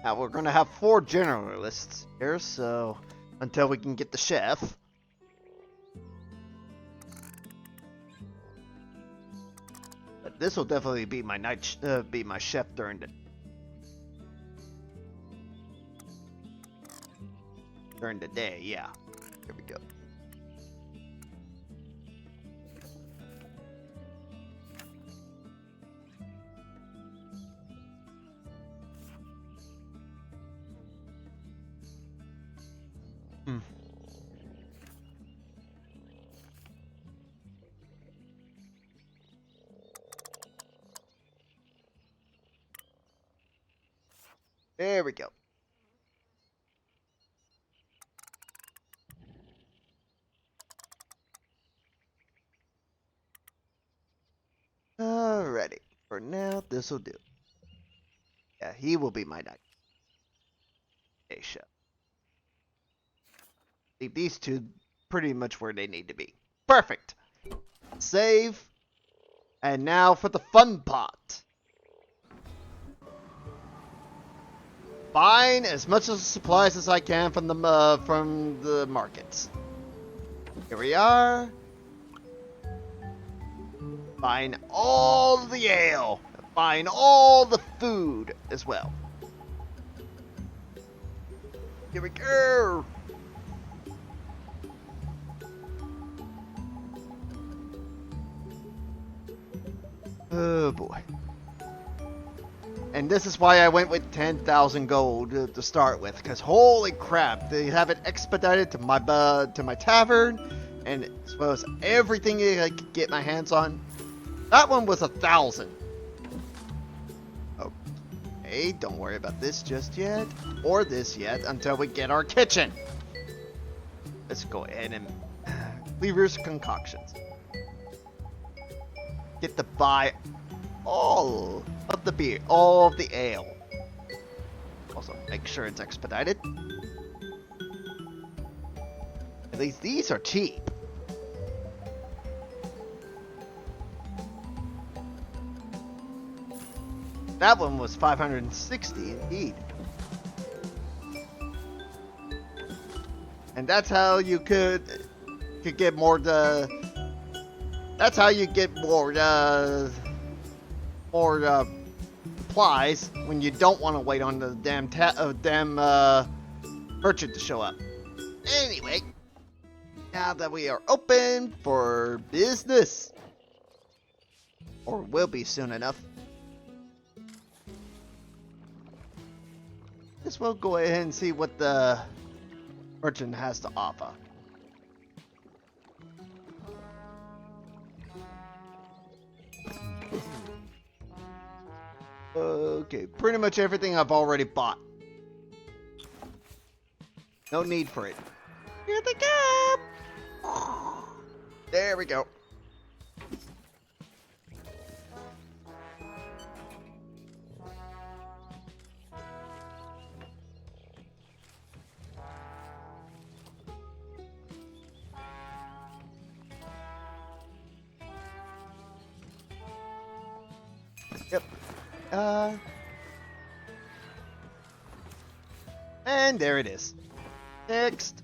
A: Now we're gonna have 4 generalists here, so until we can get the chef. But this will definitely be my be my chef during the day. Yeah. Here we go. There we go. Alrighty. For now, this'll do. Yeah, he will be my night. Hey, chef. Leave these two pretty much where they need to be. Perfect. Save. And now for the fun pot. Buying as much of the supplies as I can from the markets. Here we are. Buying all the ale. Buying all the food as well. Here we go. Oh boy. And this is why I went with 10,000 gold to start with, because holy crap, they have it expedited to my tavern, and as well as everything I could get my hands on. That one was 1,000. Okay, don't worry about this just yet, or this yet, until we get our kitchen. Let's go ahead and Cleaver's concoctions. Get to buy all of the beer, all of the ale. Also, make sure it's expedited. At least these are cheap. That one was 560 indeed. And that's how you could get more that's how you get more supplies when you don't want to wait on the damn merchant to show up. Anyway, now that we are open for business, or will be soon enough, guess we'll go ahead and see what the merchant has to offer. Okay, pretty much everything I've already bought. No need for it. Here they come! There we go. Yep. And there it is. Next.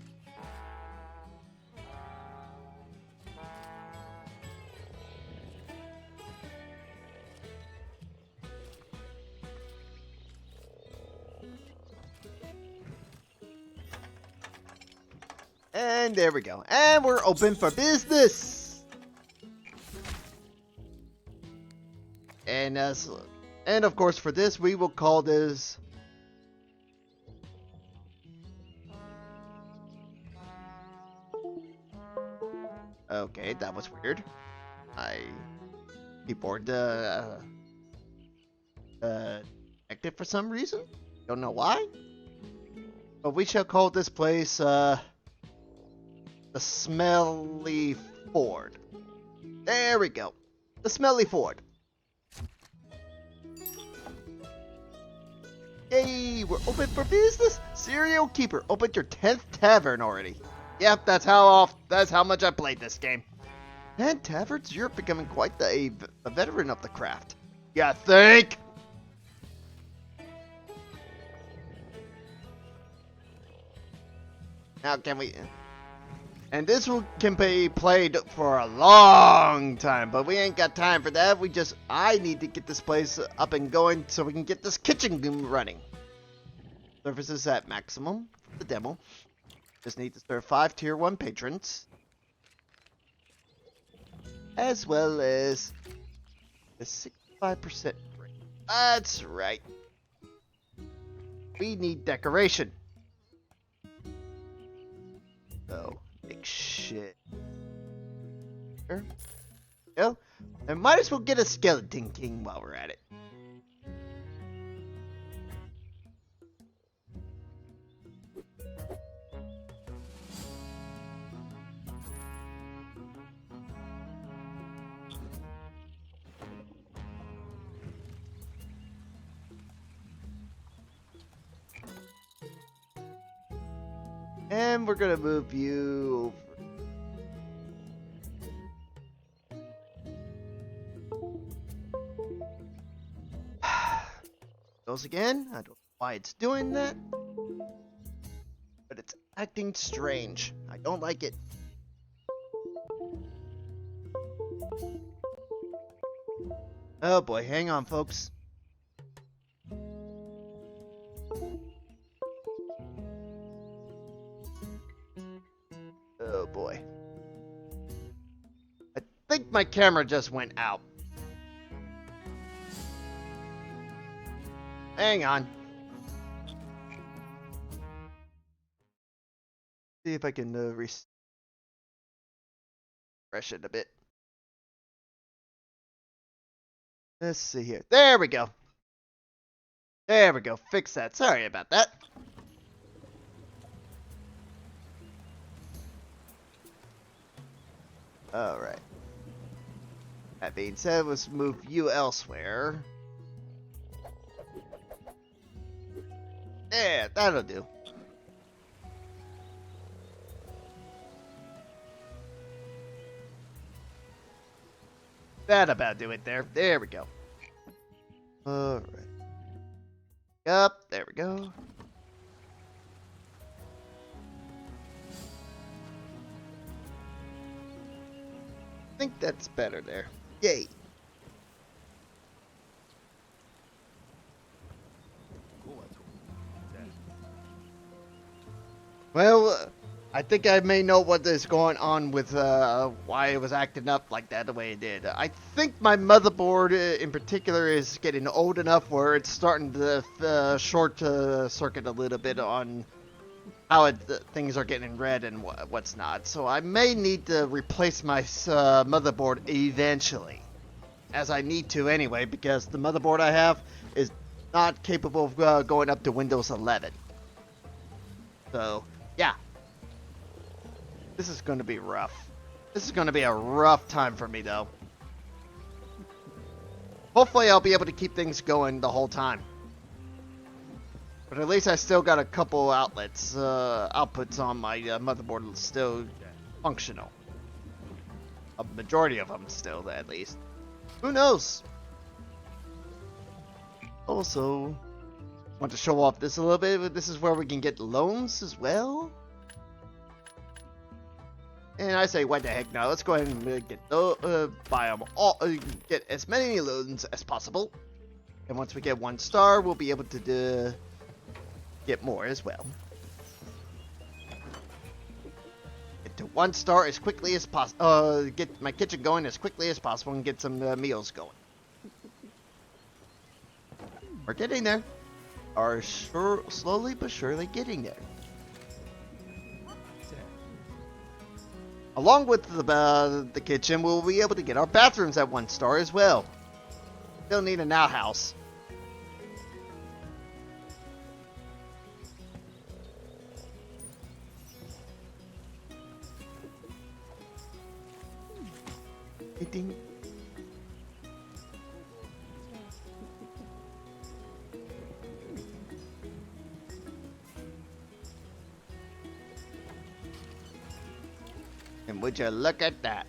A: And there we go. And we're open for business. And of course for this we will call this okay, that was weird. Keyboard connected for some reason. Don't know why. But we shall call this place the Smelly Ford. There we go. The Smelly Ford. Yay, we're open for business. Serial Keeper, opened your 10th tavern already. Yep, that's how much I played this game. 10 taverns? You're becoming quite a veteran of the craft. You think? Now can we... And this one can be played for a long time, but we ain't got time for that. I need to get this place up and going so we can get this kitchen running. Services at maximum for the demo. Just need to serve 5 tier 1 patrons. As well as the 65% rate. That's right. We need decoration. So, make shit. There we go. And might as well get a skeleton king while we're at it. And we're gonna move you over. Goes again. I don't know why it's doing that. But it's acting strange. I don't like it. Oh boy, hang on folks. Oh boy. I think my camera just went out. Hang on. See if I can refresh it a bit. Let's see here. There we go. There we go. Fix that. Sorry about that. Alright. That being said, let's move you elsewhere. Yeah, that'll do. That about do it there. There we go. Alright. Yup, there we go. I think that's better there. Yay. Well, I think I may know what is going on with why it was acting up like that the way it did. I think my motherboard in particular is getting old enough where it's starting to short circuit a little bit on how things are getting red and what's not. So I may need to replace my motherboard eventually, as I need to anyway, because the motherboard I have is not capable of going up to Windows 11. So yeah, this is going to be rough. This is going to be a rough time for me though. Hopefully I'll be able to keep things going the whole time. But at least I still got a couple outlets, outputs on my motherboard still functional. A majority of them still, at least. Who knows? Also, want to show off this a little bit. This is where we can get loans as well. And I say, what the heck now? Let's go ahead and get buy them all, get as many loans as possible. And once we get 1 star, we'll be able to get more as well. get to 1 star as quickly as possible. Get my kitchen going as quickly as possible and get some meals going. We're getting there. Are slowly but surely getting there. Along with the kitchen, we'll be able to get our bathrooms at 1 star as well. Still need an outhouse. Ding. And would you look at that?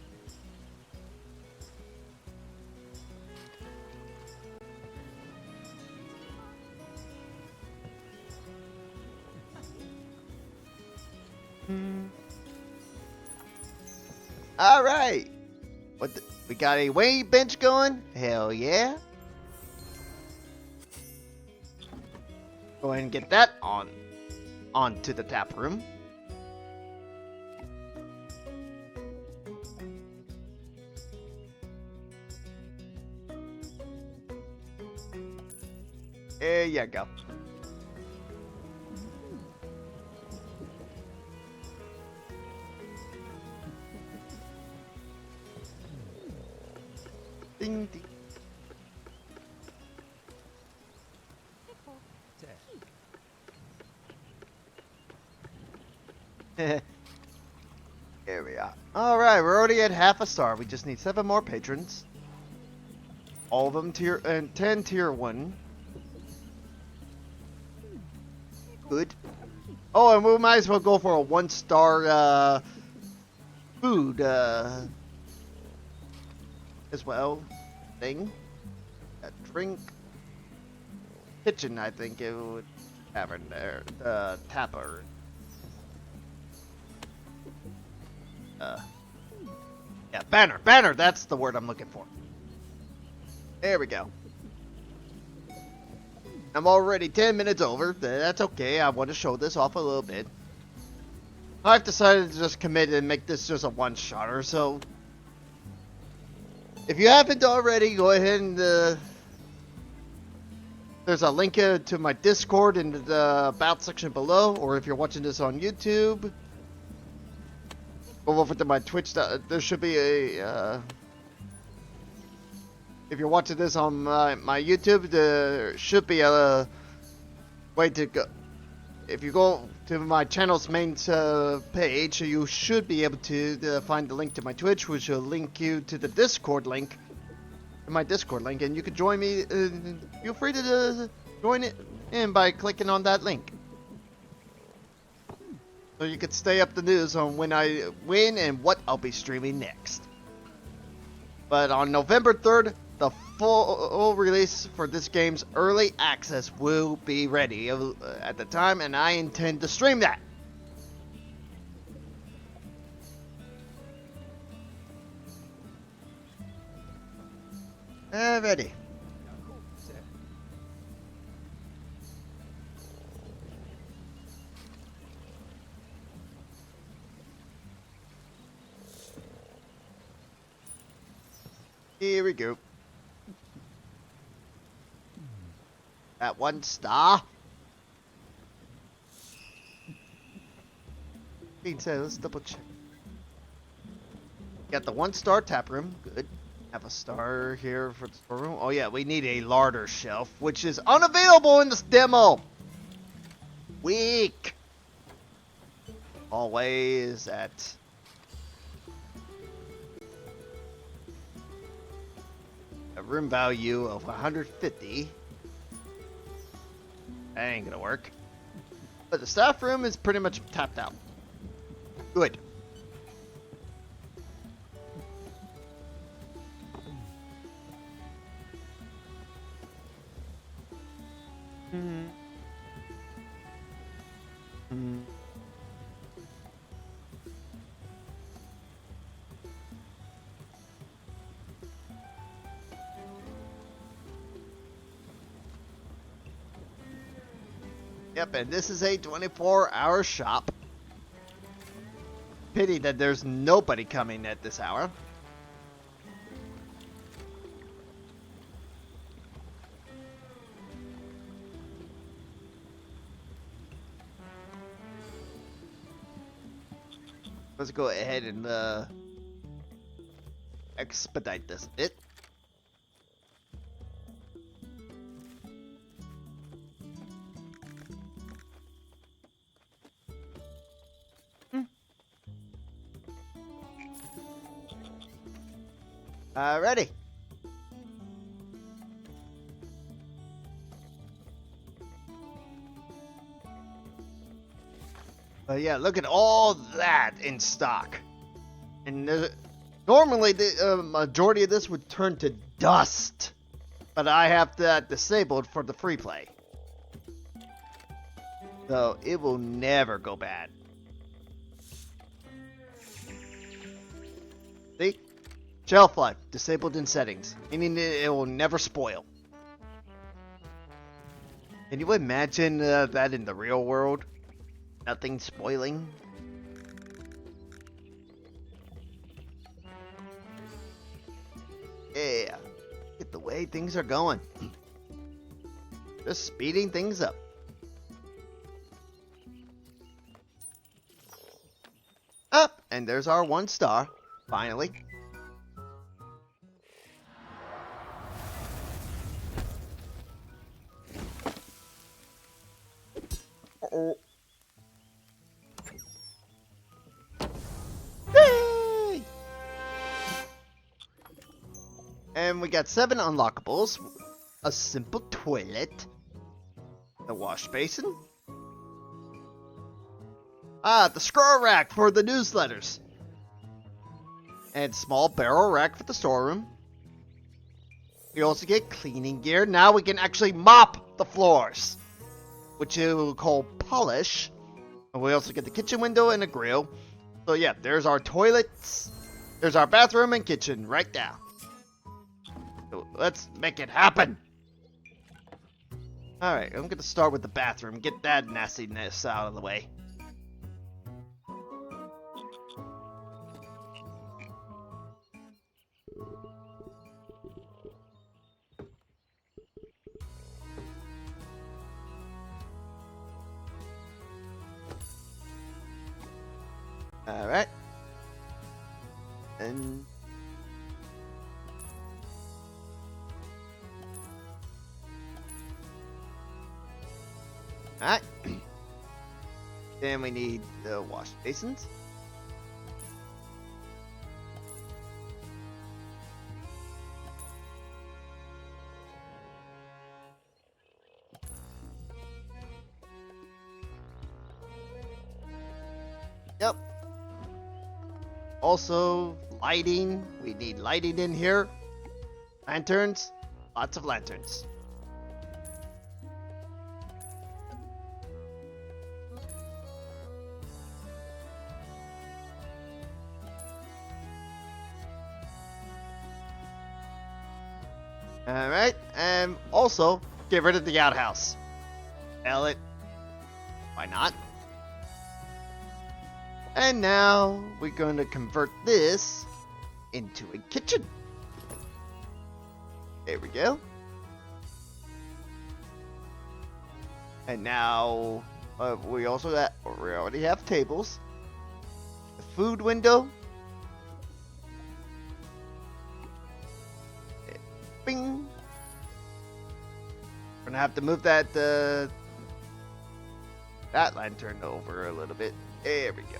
A: All right. We got a weight bench going? Hell yeah. Go ahead and get that onto the tap room. There you go. Ding ding. Here we are. Alright, we're already at half a star. We just need 7 more patrons. All of them tier 10 tier 1. Good. Oh, and we might as well go for a 1 star food as well thing. A drink. Kitchen, I think it would tavern there. Tapper. Yeah, banner. Banner, that's the word I'm looking for. There we go. I'm already 10 minutes over. That's okay. I want to show this off a little bit. I've decided to just commit and make this just a one-shotter, so if you haven't already, go ahead and there's a link to my Discord in the About section below, or if you're watching this on YouTube, go over to my Twitch. There should be a if you're watching this on my YouTube, there should be a way to go. If you go to my channel's main page, you should be able to find the link to my Twitch, which will link you to the Discord link, my Discord link, and you can join me. Feel free to join it in by clicking on that link, so you can stay up the news on when and what I'll be streaming next. But on November 3rd, the full release for this game's early access will be ready at the time, and I intend to stream that. Ready. Here we go. At 1 star. Being said, let's double check. Got the 1 star tap room. Good. Have a star here for the storeroom. Oh yeah, we need a larder shelf, which is unavailable in this demo. Weak. Always at a room value of 150. That ain't gonna work. But the staff room is pretty much tapped out. Good. Yep, and this is a 24-hour shop. Pity that there's nobody coming at this hour. Let's go ahead and expedite this a bit. Ready. Yeah, look at all that in stock. And normally the majority of this would turn to dust. But I have that disabled for the free play. So it will never go bad. See? Shelf life disabled in settings, meaning it will never spoil. Can you imagine that in the real world? Nothing spoiling? Yeah, look at the way things are going. Just speeding things up. Up, and there's our 1 star, finally. Uh-oh. Yay! And we got 7 unlockables. A simple toilet. A wash basin. The scroll rack for the newsletters. And small barrel rack for the storeroom. We also get cleaning gear. Now we can actually mop the floors, which you will call polish. And we also get the kitchen window and a grill. So yeah, there's our toilets. There's our bathroom and kitchen right now. So let's make it happen. Alright, I'm going to start with the bathroom. Get that nastiness out of the way. Alright. And alright. Then we need the wash basins. Yep. Also, lighting. We need lighting in here. Lanterns. Lots of lanterns. Alright, and also, get rid of the outhouse. Sell it. Why not? And now, we're going to convert this into a kitchen. There we go. And now, we already have tables. The food window. Bing. We're gonna have to move that lantern over a little bit. There we go.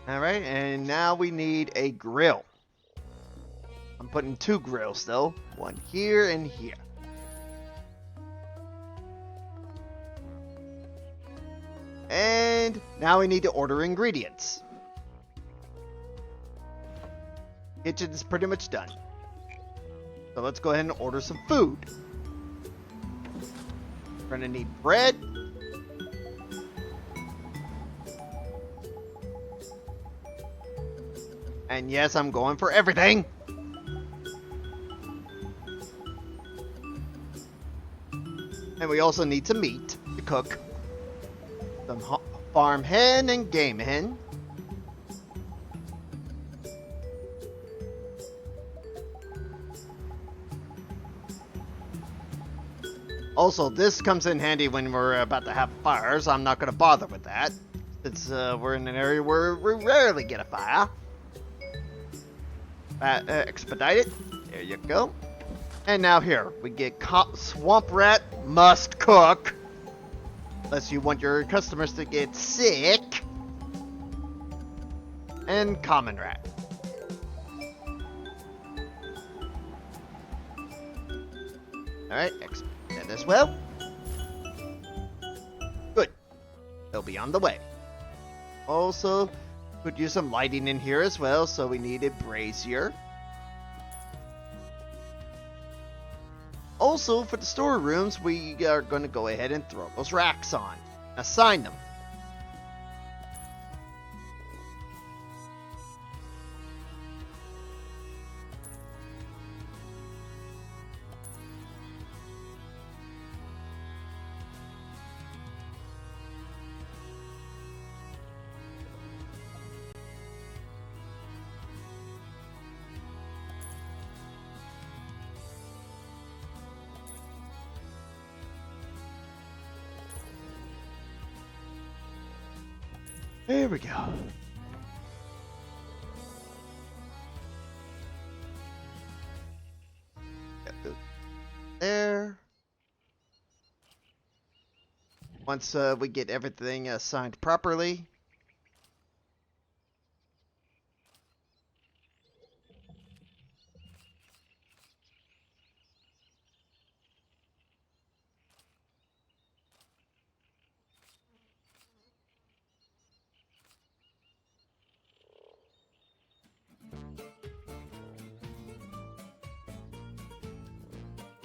A: All right, and now we need a grill. I'm putting 2 grills though, one here and here. And now we need to order ingredients. Kitchen is pretty much done. So let's go ahead and order some food. We're gonna need bread. And yes, I'm going for everything. And we also need some meat to cook. Some farm hen and game hen. Also, this comes in handy when we're about to have fires. I'm not going to bother with that, since we're in an area where we rarely get a fire. Expedite it. There you go. And now here, we get Swamp Rat Must Cook. Unless you want your customers to get sick. And Common Rat. Alright, expedite as well. Good. They'll be on the way. Also, could use some lighting in here as well, so we need a brazier. Also, for the storerooms, we are going to go ahead and throw those racks on. Assign them. There we go. There. Once we get everything assigned properly.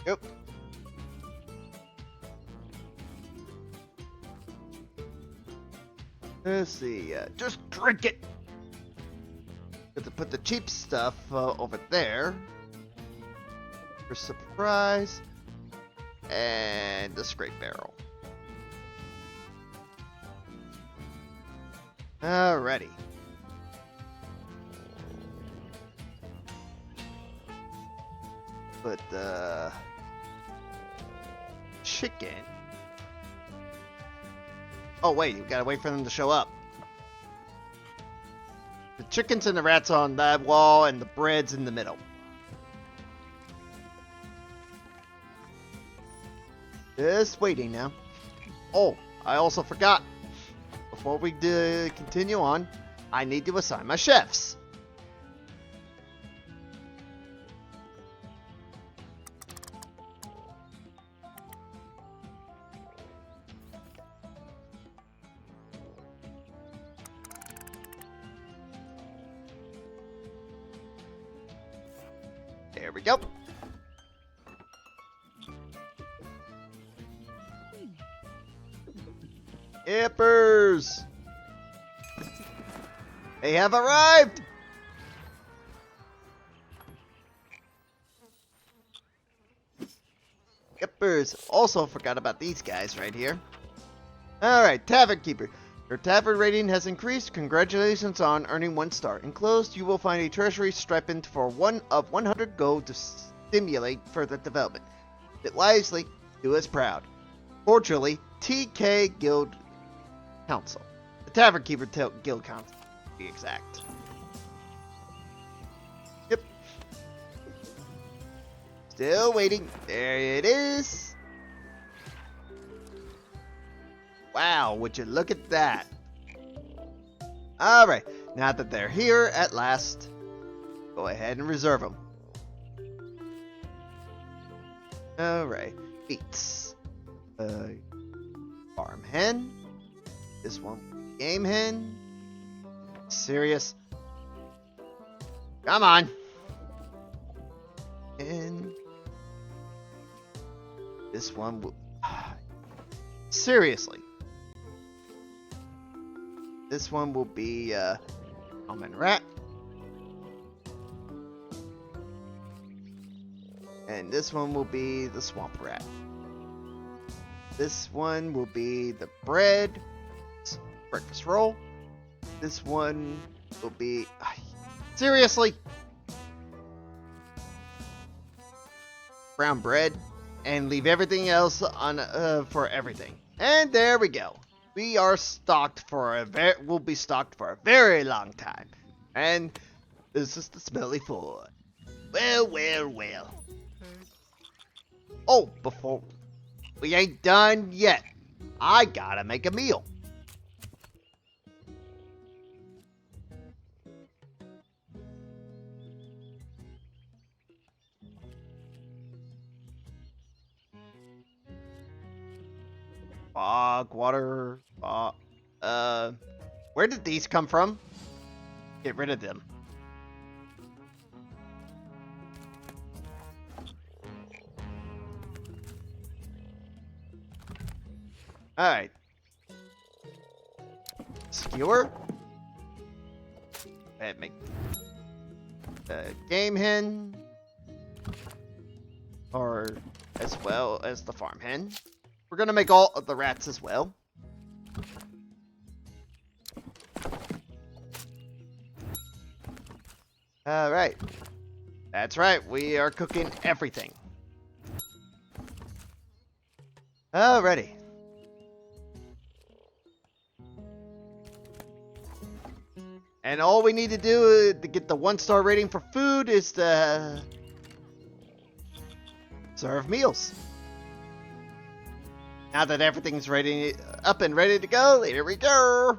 A: Yep. Let's see. Just drink it. Got to put the cheap stuff over there. For surprise. And the scrape barrel. Alrighty. Put the chicken. Oh wait, you gotta wait for them to show up. The chickens and the rats on that wall, and the bread's in the middle. Just waiting now. Oh, I also forgot. Before we continue on, I need to assign my chefs. There we go. Hippers! They have arrived! Hippers! Also forgot about these guys right here. Alright, Tavern Keeper. Your tavern rating has increased. Congratulations on earning 1 star. Enclosed, you will find a treasury stipend for 100 gold to stimulate further development. It wisely, do us proud. Fortunately, TK Guild Council. The Tavern Keeper Guild Council, to be exact. Yep. Still waiting. There it is. Wow, would you look at that? Alright, now that they're here at last, go ahead and reserve them. Alright, beets. Farm hen. This one, game hen. Serious. Come on. And this one will. Seriously. This one will be common rat. And this one will be the swamp rat. This one will be the bread breakfast roll. This one will be seriously brown bread. and leave everything else on for everything. And there we go. We are stocked for we'll be stocked for a very long time. And this is the smelly food. Well, well, well. Oh, before we ain't done yet. I gotta make a meal. Fog, water, where did these come from? Get rid of them. Alright. Skewer. And make the game hen. Or as well as the farm hen. We're gonna make all of the rats as well. Alright. That's right, we are cooking everything. Alrighty. And all we need to do to get the 1-star rating for food is to serve meals. Now that everything's ready, up and ready to go, here we go.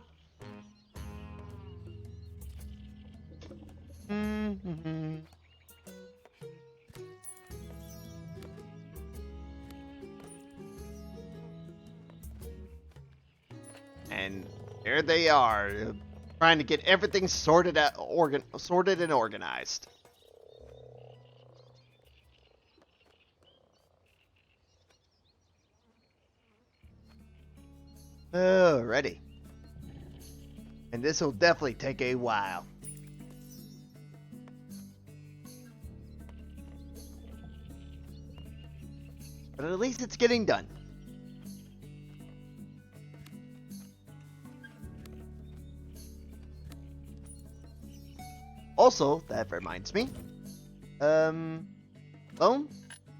A: And there they are, trying to get everything sorted out, sorted and organized. Alrighty. And this will definitely take a while. But at least it's getting done. Also, that reminds me. Loan?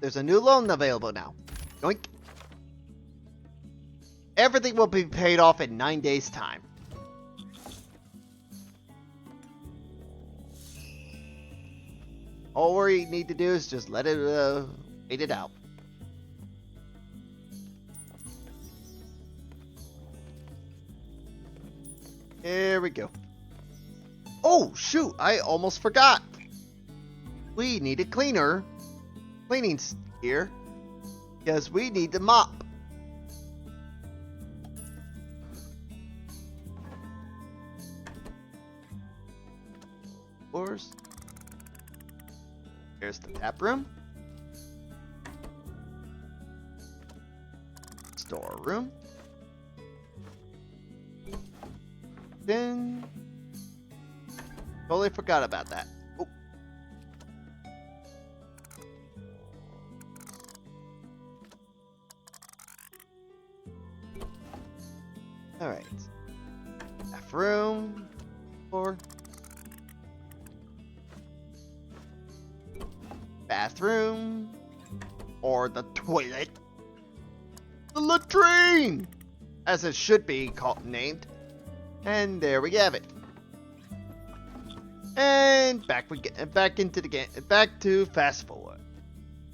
A: There's a new loan available now. Yoink. Everything will be paid off in 9 days' time. All we need to do is just let it, wait it out. There we go. Oh, shoot, I almost forgot. We need a cleaning gear, because we need to mop. Floors. Here's the tap room. Storeroom. Then totally forgot about that. Oh. All right. Bathroom. Floor. Bathroom. Or the toilet. The latrine, as it should be named. And there we have it. And back we get back into the game, back to fast forward.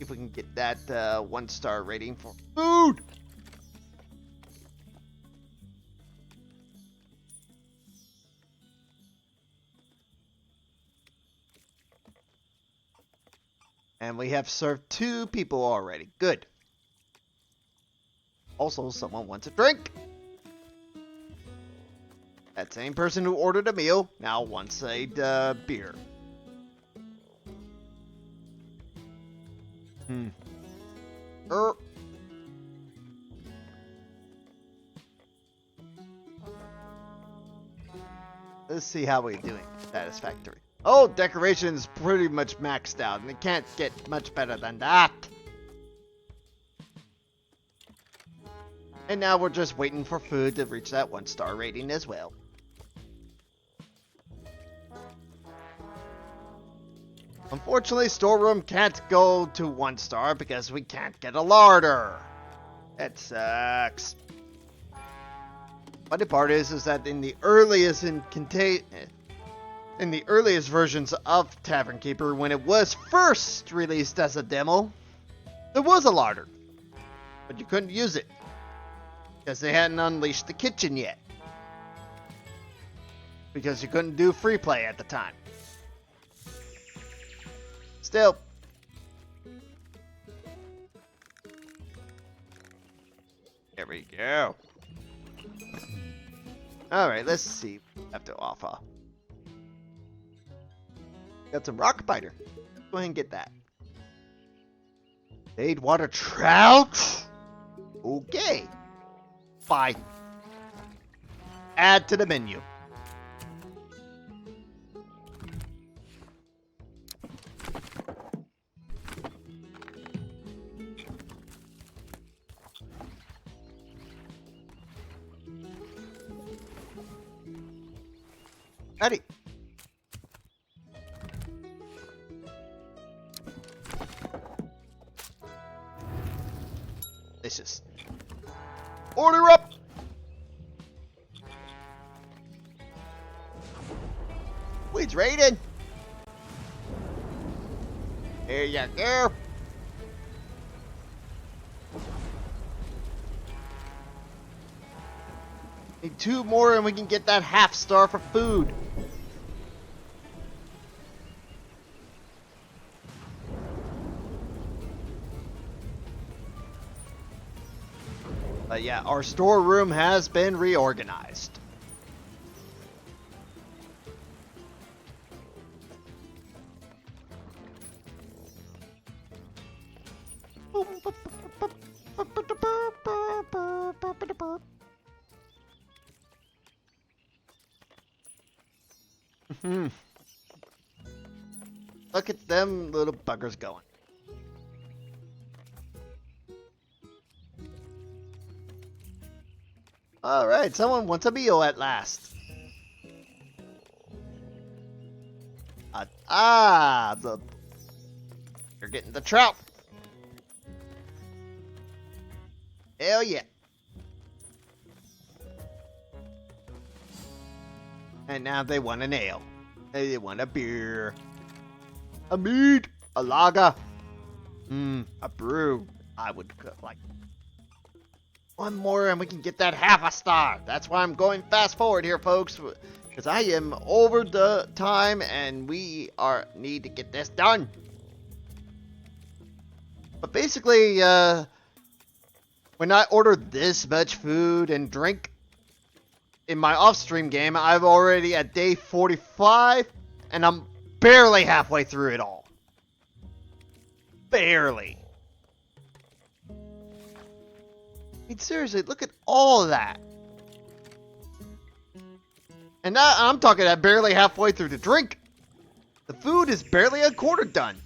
A: If we can get that 1-star rating for food. And we have served 2 people already. Good. Also, someone wants a drink. That same person who ordered a meal now wants a beer. Let's see how we're doing. Satisfactory. Oh, decoration's pretty much maxed out, and it can't get much better than that. And now we're just waiting for food to reach that 1-star rating as well. Unfortunately, storeroom can't go to 1 star because we can't get a larder. That sucks. Funny part is that in the earliest versions of Tavern Keeper, when it was first released as a demo, there was a larder, but you couldn't use it because they hadn't unleashed the kitchen yet. Because you couldn't do free play at the time. Still. There we go. Alright, let's see what we have to offer. Got some rock biter. Go ahead and get that. Stayed water trout? Okay. Bye. Add to the menu. Ready. Delicious. Order up. Weeds raided. There you go. Need 2 more and we can get that half star for food. But yeah, our storeroom has been reorganized. Look at them little buggers going. Alright, someone wants a meal at last. You're getting the trout. Hell yeah. And now they want an ale. They want a beer. A mead. A lager. A brew. I would like 1 more and we can get that half a star. That's why I'm going fast forward here, folks. Because I am over the time and we need to get this done. But basically, when I order this much food and drink in my off-stream game, I'm already at day 45 and I'm barely halfway through it all. Barely. I mean, seriously, look at all of that. And now I'm talking at barely halfway through the drink. The food is barely a quarter done.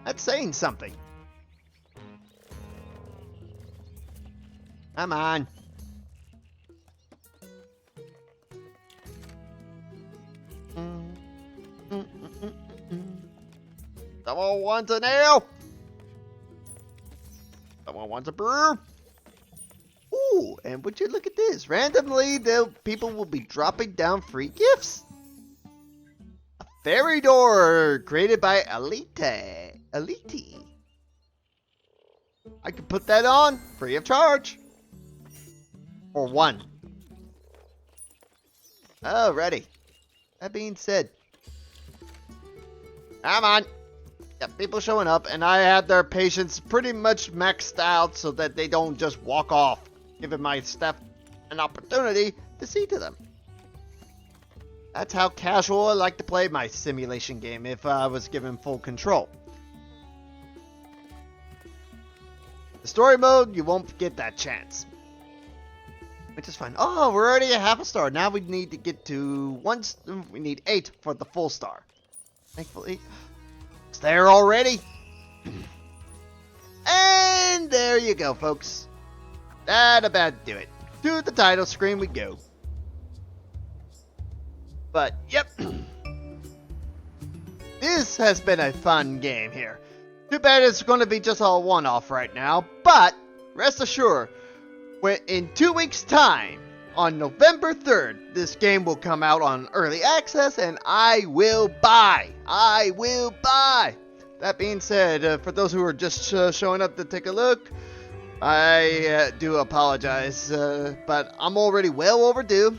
A: That's saying something. Come on. Someone wants an ale. Someone wants a brew. Ooh, and would you look at this? Randomly, people will be dropping down free gifts. A fairy door created by Elite. I can put that on free of charge. For 1. Alrighty. That being said, come on. Got people showing up, and I had their patience pretty much maxed out so that they don't just walk off, giving my staff an opportunity to see to them. That's how casual I like to play my simulation game if I was given full control. The story mode, you won't get that chance. Which is fine. Oh, we're already at half a star. Now we need to get to we need 8 for the full star. Thankfully, it's there already. And there you go, folks. That about do it. To the title screen we go. But, yep. This has been a fun game here. Too bad it's going to be just a one-off right now, but rest assured, in 2 weeks' time, on November 3rd, this game will come out on early access, and I will buy. I will buy. That being said, for those who are just showing up to take a look, I do apologize, but I'm already well overdue.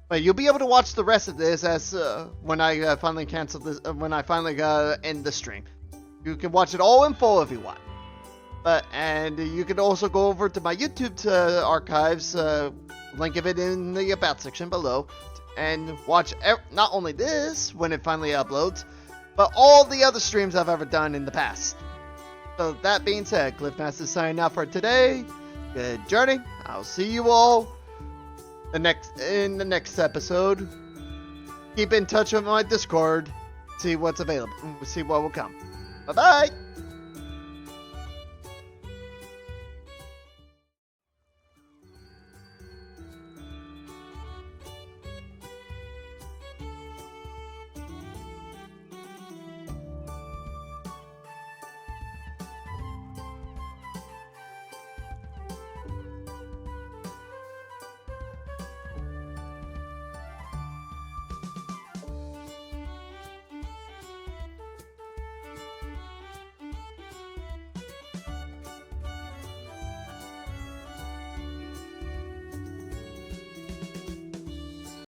A: But you'll be able to watch the rest of this as when I finally cancel this, when I finally end the stream. You can watch it all in full if you want. And you can also go over to my YouTube archives, link of it in the About section below, and watch not only this when it finally uploads, but all the other streams I've ever done in the past. So that being said, Cliff Mastah signing out for today. Good journey. I'll see you all in the next episode. Keep in touch with my Discord. See what's available. See what will come. Bye bye.